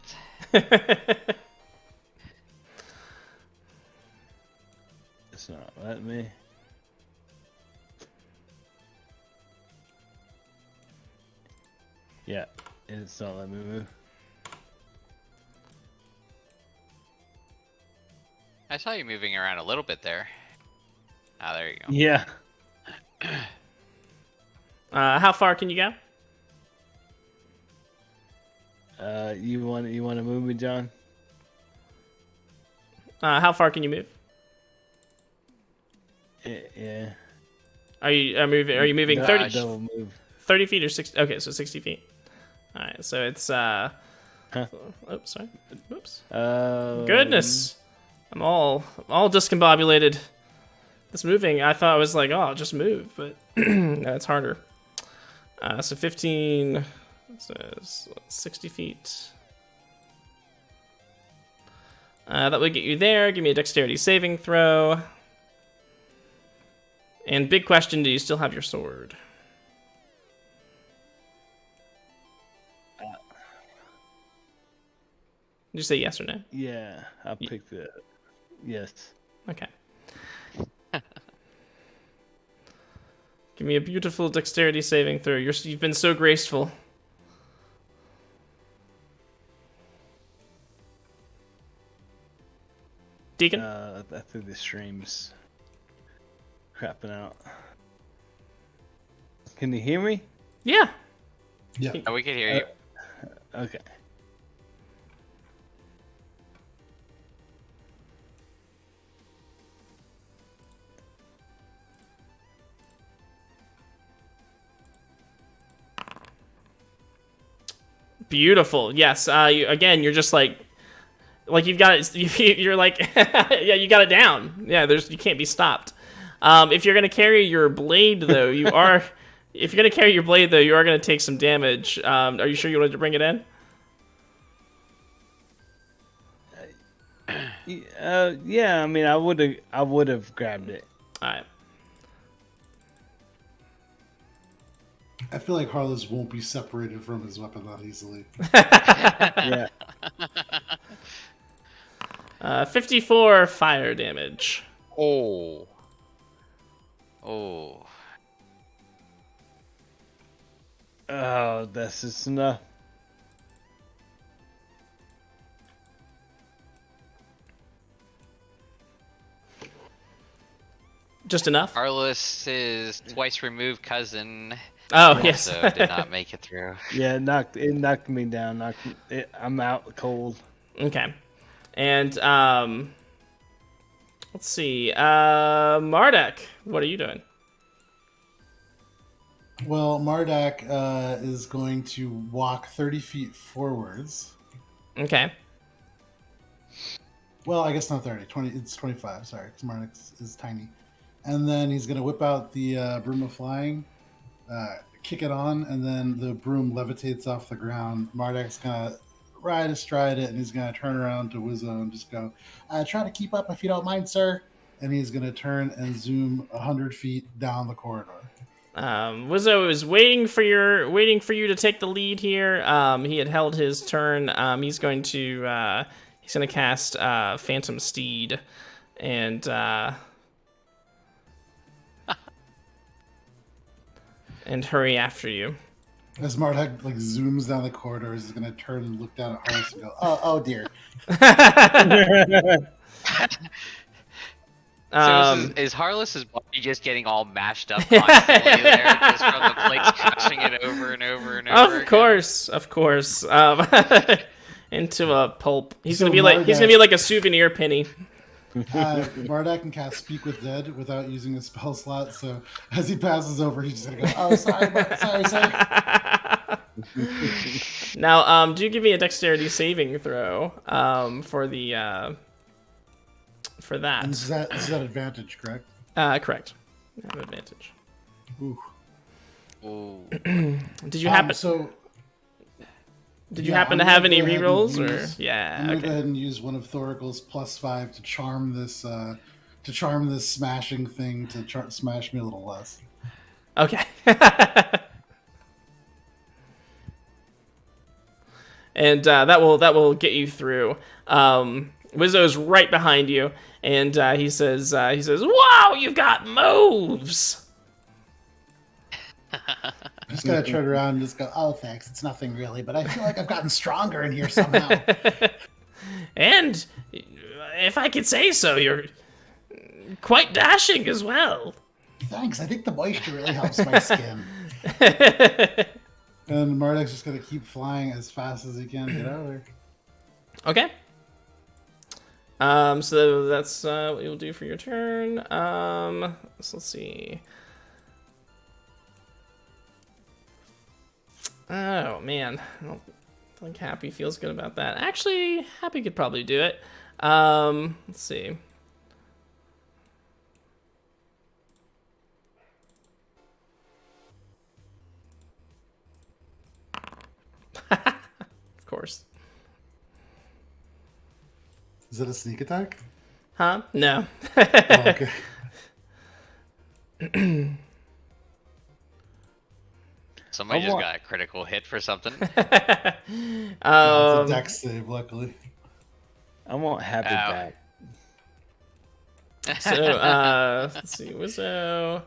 It's not letting me. Yeah, it's not letting me move. I saw you moving around a little bit there. Ah, there you go. Yeah. How far can you go? You want to move me, John? How far can you move? Yeah. Are you moving 30? Double move. 30 feet or 60? Okay, so 60 feet. All right, so it's Huh? Oops, sorry. Oops. Goodness. I'm all discombobulated. This moving, I thought it was like, oh, I'll just move, but no, it's harder. So 15, so 60 feet. That would get you there. Give me a dexterity saving throw. And big question, do you still have your sword? Did you say yes or no? Yeah, I picked it. Yes. Okay. Give me a beautiful dexterity saving throw. You've been so graceful. Deacon? I think the stream's crapping out. Can you hear me? Yeah. Yeah. Oh, we can hear you. Okay. Beautiful. Yes. You're just like you've got it. You're like, yeah, you got it down. Yeah. You can't be stopped. If you're gonna carry your blade, though, you are. If you're gonna carry your blade, though, you are gonna take some damage. Are you sure you wanted to bring it in? Yeah. I mean, I would have grabbed it. All right. I feel like Harless won't be separated from his weapon that easily. Yeah. 54 fire damage. Oh. Oh. Oh, that's just enough. Just enough? Arliss's twice removed cousin Oh, yes. also did not make it through. Yeah, it knocked me down. I'm out cold. Okay. And, let's see. Mardak, what are you doing? Well, Mardak is going to walk 30 feet forwards. Okay. Well, I guess not 30. 20. It's 25. Sorry, because Mardak is tiny. And then he's going to whip out the broom of flying, kick it on, and then the broom levitates off the ground. Mardak's going to right astride it, and he's going to turn around to Wizzo and just go, try to keep up if you don't mind, sir. And he's going to turn and zoom 100 feet down the corridor. Wizzo is waiting for you to take the lead here. He had held his turn. He's going to cast Phantom Steed, and and hurry after you. As Mardak zooms down the corridor, he's going to turn and look down at Harless and go, "Oh dear." Is Harless's body just getting all mashed up constantly there, just from the plates crashing it over and over and over? Of course. Into a pulp. He's gonna be like a souvenir penny. Mardak can cast Speak with Dead without using a spell slot, so as he passes over, he's just gonna go, "Oh, sorry." Now, do you give me a Dexterity saving throw for the for that? And is that advantage, correct? Correct. I have advantage. Ooh. Did you happen? Did you happen to have any rerolls, or I'm gonna go ahead and use one of Thoricle's +5 to charm this smashing thing to smash me a little less. Okay. And that will get you through. Wizzo's right behind you, and he says, "Wow, you've got moves." I'm just gonna turn around and just go, "Oh, thanks. It's nothing really, but I feel like I've gotten stronger in here somehow." And if I could say so, you're quite dashing as well. Thanks. I think the moisture really helps my skin. And Mardak's just gonna keep flying as fast as he can to get out of there. Okay. So that's what you'll do for your turn. So let's see. Oh man, I don't think Happy feels good about that. Actually, Happy could probably do it. Let's see. Of course. Is that a sneak attack? Huh? No. Oh, okay. Somebody just got a critical hit for something. It's a dex save, luckily. I want Happy back. So, let's see. Wizzo's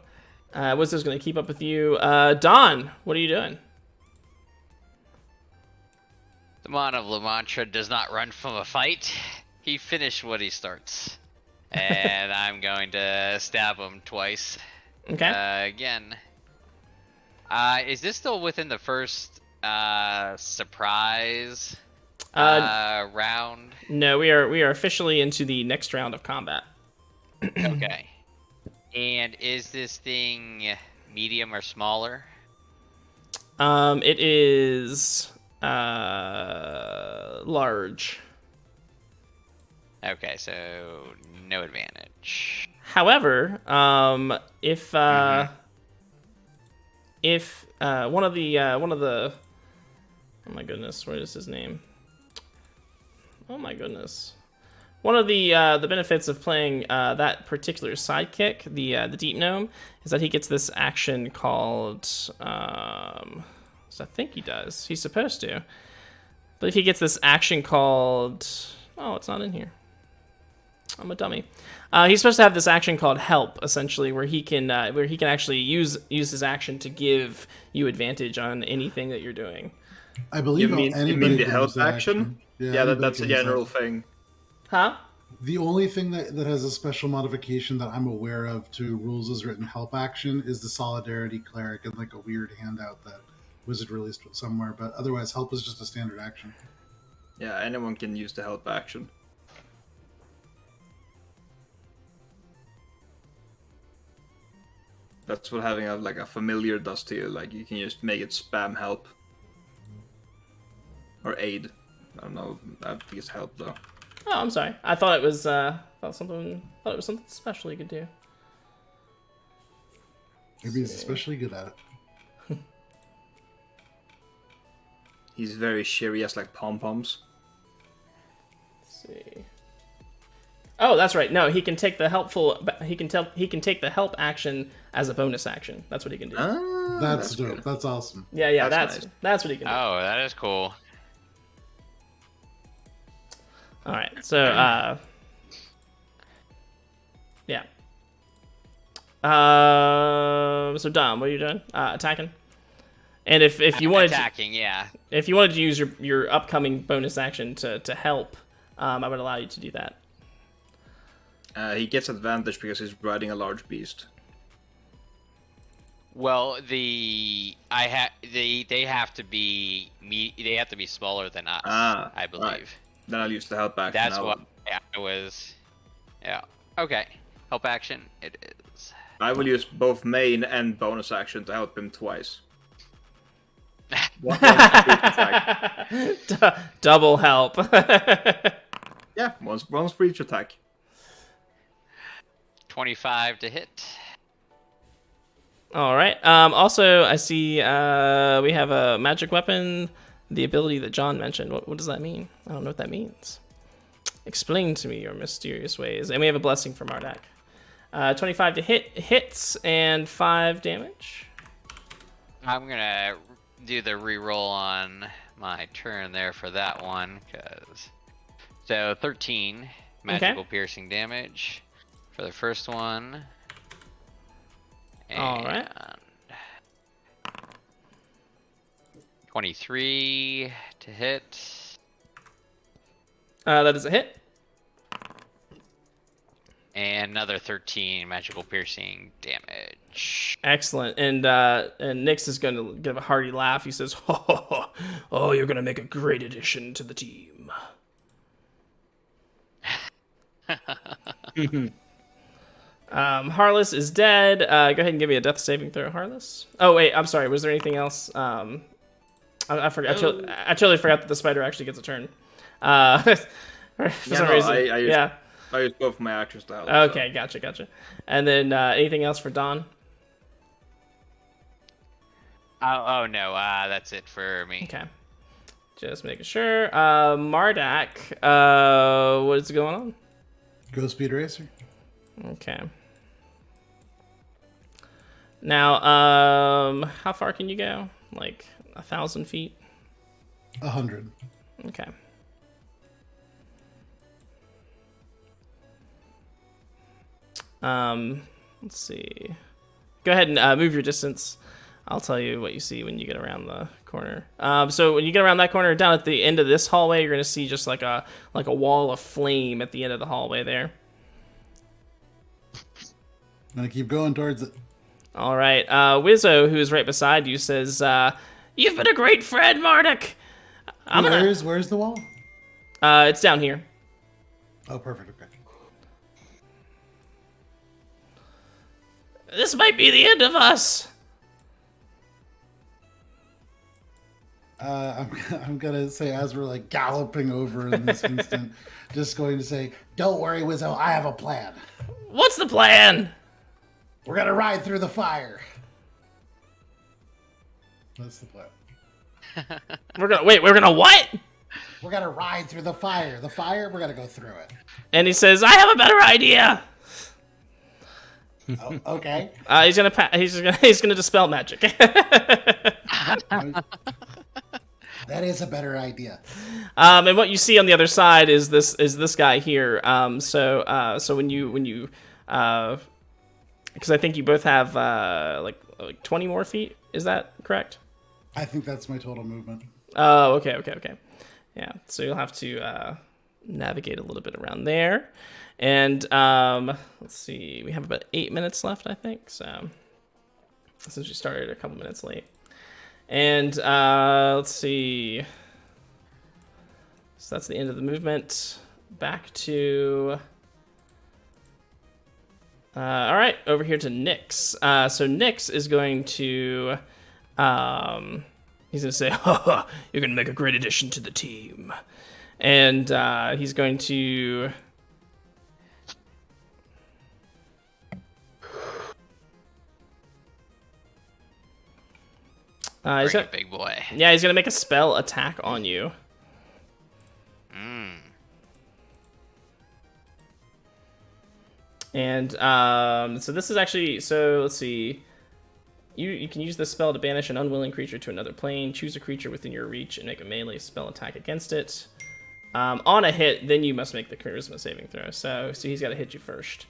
going to keep up with you. Don, what are you doing? The Mon of La Mancha does not run from a fight. He finished what he starts. And I'm going to stab him twice. Okay. Again. Is this still within the first surprise round? No, we are officially into the next round of combat. Okay. And is this thing medium or smaller? It is large. Okay, so no advantage. However, if one of the oh my goodness, what is his name? Oh my goodness. One of the benefits of playing that particular sidekick, the Deep Gnome, is that he gets this action called so I think he does. He's supposed to. But if he gets this action called, oh, it's not in here. I'm a dummy. He's supposed to have this action called Help, essentially, where he can actually use his action to give you advantage on anything that you're doing. I believe you mean the help action? Yeah, that's a general thing. Huh? The only thing that has a special modification that I'm aware of to rules as written help action is the Solidarity Cleric and like a weird handout that Wizard released somewhere, but otherwise help is just a standard action. Yeah, anyone can use the help action. That's what having a familiar does to you. Like, you can just make it spam help. Or aid. I don't know. I think it's help, though. Oh, I'm sorry. I thought it was something special you could do. Maybe he's especially good at it. He's very cheery, has like pom poms. Let's see. Oh, that's right. No, he can take the helpful. He can take the help action as a bonus action. That's what he can do. That's dope. Good. That's awesome. Yeah. That's nice. That's what he can do. Oh, that is cool. All right. So, yeah. So Dom, what are you doing? Attacking. And if you wanted attacking, if you wanted to use your upcoming bonus action to help, I would allow you to do that. He gets advantage because he's riding a large beast. Well, they have to be smaller than us, I believe. Right. Then I'll use the help action. That's what I was. Yeah. Okay. Help action. It is. I will use both main and bonus action to help him twice. Double help. Yeah, once for each attack. 25 to hit. All right. Also, I see we have a magic weapon, the ability that John mentioned. What does that mean? I don't know what that means. Explain to me your mysterious ways. And we have a blessing from Mardak. 25 to hits and 5 damage. I'm gonna do the reroll on my turn there for that one, so 13 magical piercing damage for the first one. And all right. 23 to hit. That is a hit. And another 13 magical piercing damage. Excellent. And Nyx is going to give a hearty laugh. He says, "Oh, you're going to make a great addition to the team." Harless is dead. Go ahead and give me a death saving throw, Harless. Oh wait, I'm sorry. Was there anything else? I forgot. I totally forgot that the spider actually gets a turn. For some reason. I used both my actions to help. Okay, so. Gotcha. And then anything else for Dawn? Oh no, that's it for me. Okay. Just making sure. Mardak, what's going on? Go Speed Racer. Okay. Now, how far can you go? Like 1,000 feet? 100. Okay. Let's see. Go ahead and move your distance. I'll tell you what you see when you get around the corner. So when you get around that corner, down at the end of this hallway, you're gonna see just like a wall of flame at the end of the hallway there. I'm gonna keep going towards it. All right. Wizzo, who is right beside you, says, "You've been a great friend, Mardak." Where's the wall? It's down here. Oh, perfect. Okay. This might be the end of us. I'm gonna say, as we're like galloping over in this instant, just going to say, "Don't worry, Wizzo, I have a plan." What's the plan? We're gonna ride through the fire. That's the plan. We're gonna what? We're gonna ride through the fire. The fire, we're gonna go through it. And he says, "I have a better idea." Oh, okay. He's gonna dispel magic. That is a better idea. And what you see on the other side is this guy here. So when you because I think you both have like 20 more feet. Is that correct? I think that's my total movement. Oh, okay. Yeah. So you'll have to navigate a little bit around there. And let's see, we have about 8 minutes left, I think. So since we started a couple minutes late. And let's see. So that's the end of the movement. Back to all right, over here to Nyx. So Nyx is going to he's gonna say, "You're gonna make a great addition to the team," and he's going to He's Bring got, it, big boy. yeah, he's gonna make a spell attack on you. And so this is actually, so let's see. You can use this spell to banish an unwilling creature to another plane. Choose a creature within your reach and make a melee spell attack against it. On a hit, then you must make the charisma saving throw. So he's got to hit you first.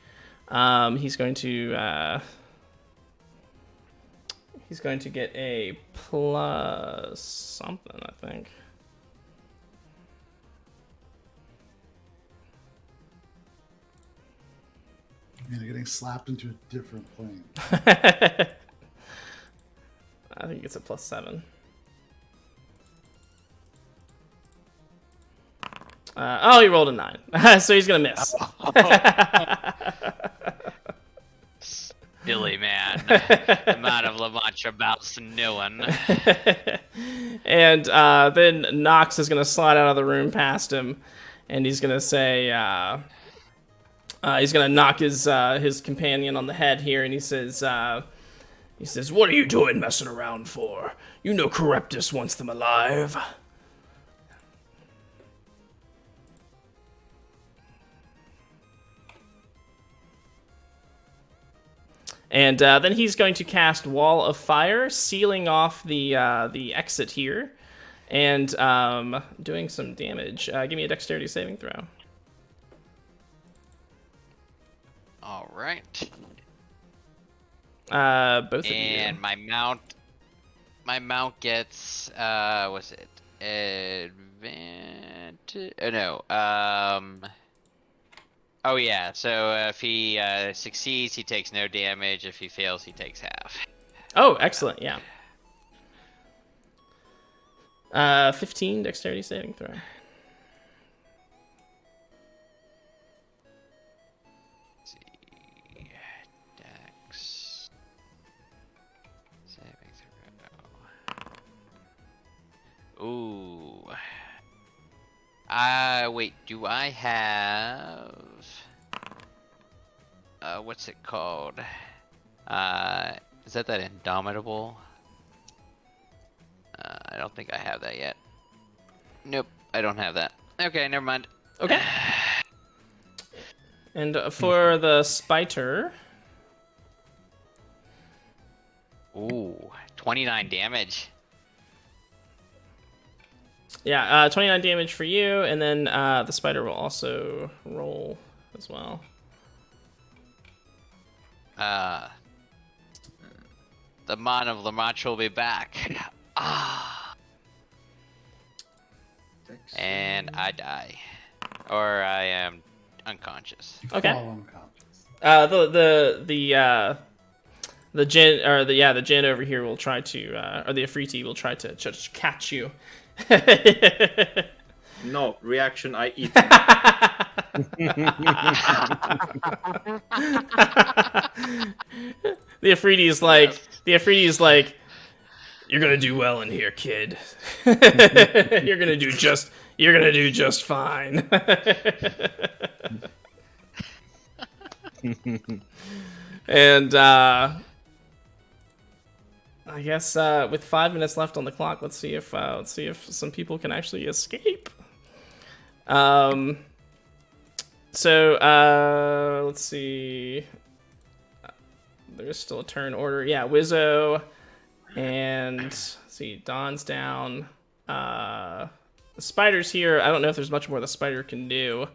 He's going to get a plus something, I think. You're getting slapped into a different plane. I think it's a +7. Oh, he rolled a 9. So he's going to miss. Silly man. The man of La Mancha bouts no one. And then Nox is going to slide out of the room past him. And he's going to say... he's going to knock his companion on the head here. And he says... what are you doing messing around for? You know Charybdis wants them alive. And then he's going to cast Wall of Fire, sealing off the exit here, and doing some damage. Give me a Dexterity saving throw. All right. Both of you. And my mount gets what's it? Advantage? Oh no. Oh yeah. So if he succeeds, he takes no damage. If he fails, he takes half. Oh, excellent. Yeah. 15 Dexterity saving throw. Ooh. Wait, do I have... what's it called? Is that Indomitable? I don't think I have that yet. Nope, I don't have that. Okay, never mind. Okay. And for the Spiter... Ooh, 29 damage. Yeah, 29 damage for you, and then the Spider will also roll as well. The Mon of Lamancha will be back. And I die. Or I am unconscious. Okay. Fall unconscious. The Jinn over here will try to, or the Afriti will try to just catch you. No, reaction, I eat. The Afriti is like, you're gonna do well in here, kid. You're gonna do just fine. And I guess with 5 minutes left on the clock, let's see if some people can actually escape. So let's see. There's still a turn order. Yeah, Wizzo, and let's see, Don's down. The Spider's here. I don't know if there's much more the Spider can do.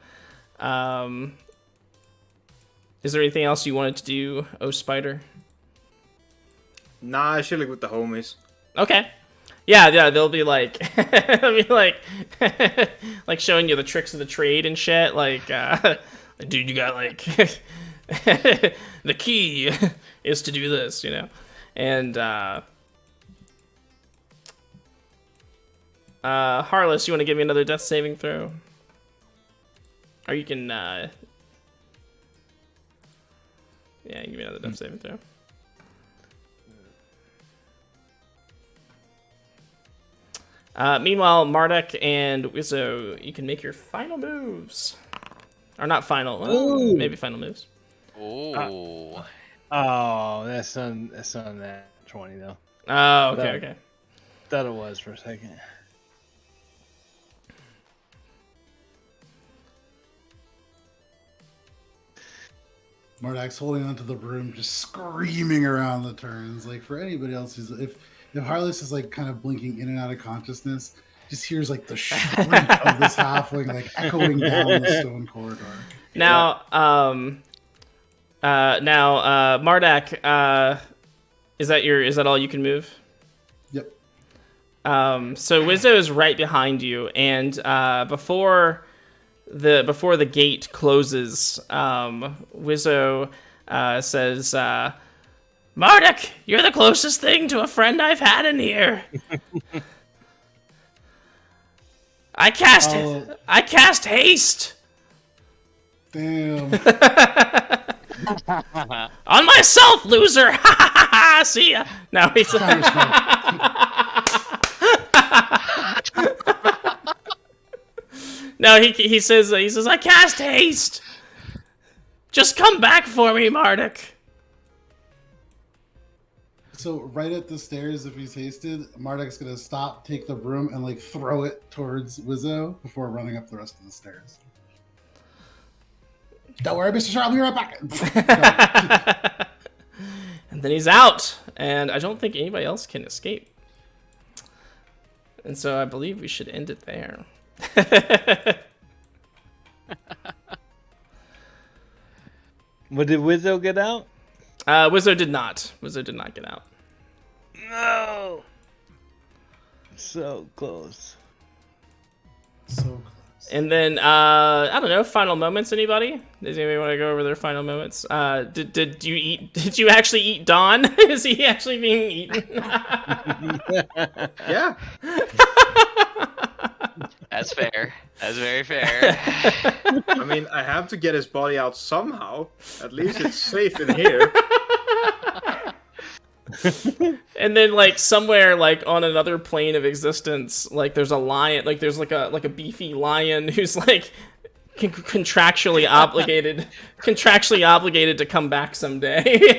Is there anything else you wanted to do, oh Spider? Nah, I should look with the homies. Okay. Yeah, they'll be like, like showing you the tricks of the trade and shit. Like, dude, you got like, the key is to do this, you know. And Harless, you want to give me another death saving throw? Or you can, yeah, give me another death saving throw. Meanwhile, Mardak and Wizzo, you can make your final moves. Or not final, well, maybe final moves. Ooh. Oh, that's on that 20 though. Oh, okay. thought it was for a second. Mardak's holding onto the broom, just screaming around the turns. Like for anybody else who's if Harless is like kind of blinking in and out of consciousness, just hears like the shriek of this halfling like echoing down the stone corridor. Now, Mardak, is that all you can move? Yep. So Wizzo is right behind you, and before the gate closes, Wizzo says, "Mardak, you're the closest thing to a friend I've had in here. I cast haste. Damn. On myself, loser. See ya." No, he's No, he says I cast haste. Just come back for me, Mardak. So right at the stairs, if he's hasted, Mardak's gonna stop, take the broom, and like throw it towards Wizzo before running up the rest of the stairs. Don't worry, Mr. Sharp, I'll be right back. And then he's out, and I don't think anybody else can escape. And so I believe we should end it there. But did Wizzo get out? Wizzo did not. Wizzo did not get out. No. So close. So close. And then I don't know. Final moments. Anybody? Does anybody want to go over their final moments? Did you eat? Did you actually eat Don? Is he actually being eaten? Yeah. That's fair. That's very fair. I mean, I have to get his body out somehow. At least it's safe in here. And then, like, somewhere, like, on another plane of existence, like, there's a lion, like, there's like a beefy lion who's like contractually obligated to come back someday.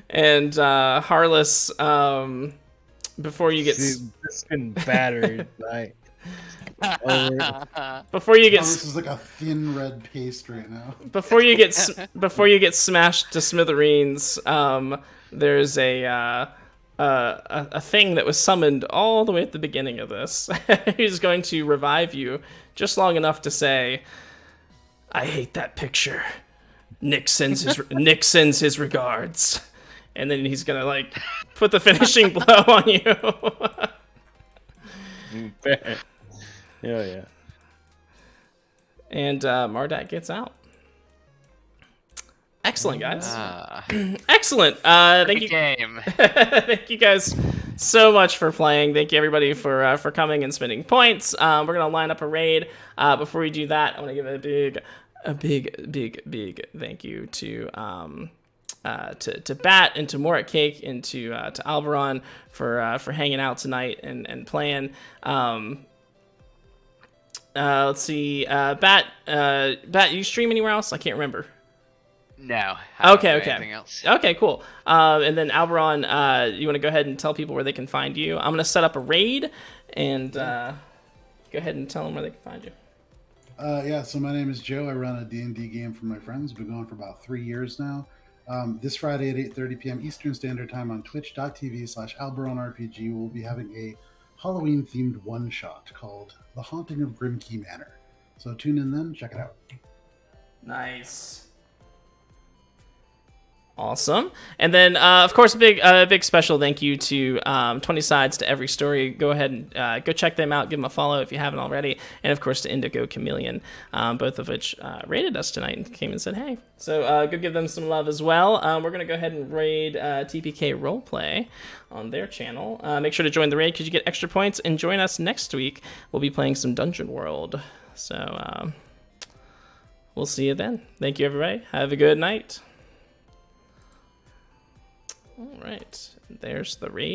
And Harless, before you get It's been battered, like. Before you get This is like a thin red paste right now. before you get smashed to smithereens, there's a thing that was summoned all the way at the beginning of this. Who's going to revive you just long enough to say, "I hate that picture. Nick sends his regards," and then he's gonna like put the finishing blow on you. Yeah. And Mardak gets out. Excellent, guys. Excellent. Thank you. Game. Thank you guys so much for playing. Thank you everybody for coming and spending points. We're gonna line up a raid. Before we do that, I want to give a big thank you to Bat and to Morat Cake and to Alberon for hanging out tonight and playing. Let's see. Bat, you stream anywhere else? I can't remember. No. I don't do Okay. anything else. Okay, cool. And then Alberon, you want to go ahead and tell people where they can find you? I'm gonna set up a raid, and go ahead and tell them where they can find you. Yeah, so my name is Joe. I run a D&D game for my friends. Been going for about 3 years now. This Friday at 8:30 p.m. Eastern Standard Time on twitch.tv/AlberonRPG, we'll be having a Halloween-themed one-shot called The Haunting of Grimkey Manor. So tune in then, check it out. Nice. Awesome. And then, of course, a big special thank you to 20 Sides to Every Story. Go ahead and go check them out. Give them a follow if you haven't already. And, of course, to Indigo Chameleon, both of which raided us tonight and came and said, hey. So go give them some love as well. We're going to go ahead and raid TPK Roleplay on their channel. Make sure to join the raid because you get extra points. And join us next week. We'll be playing some Dungeon World. So we'll see you then. Thank you, everybody. Have a good night. All right, there's the raid.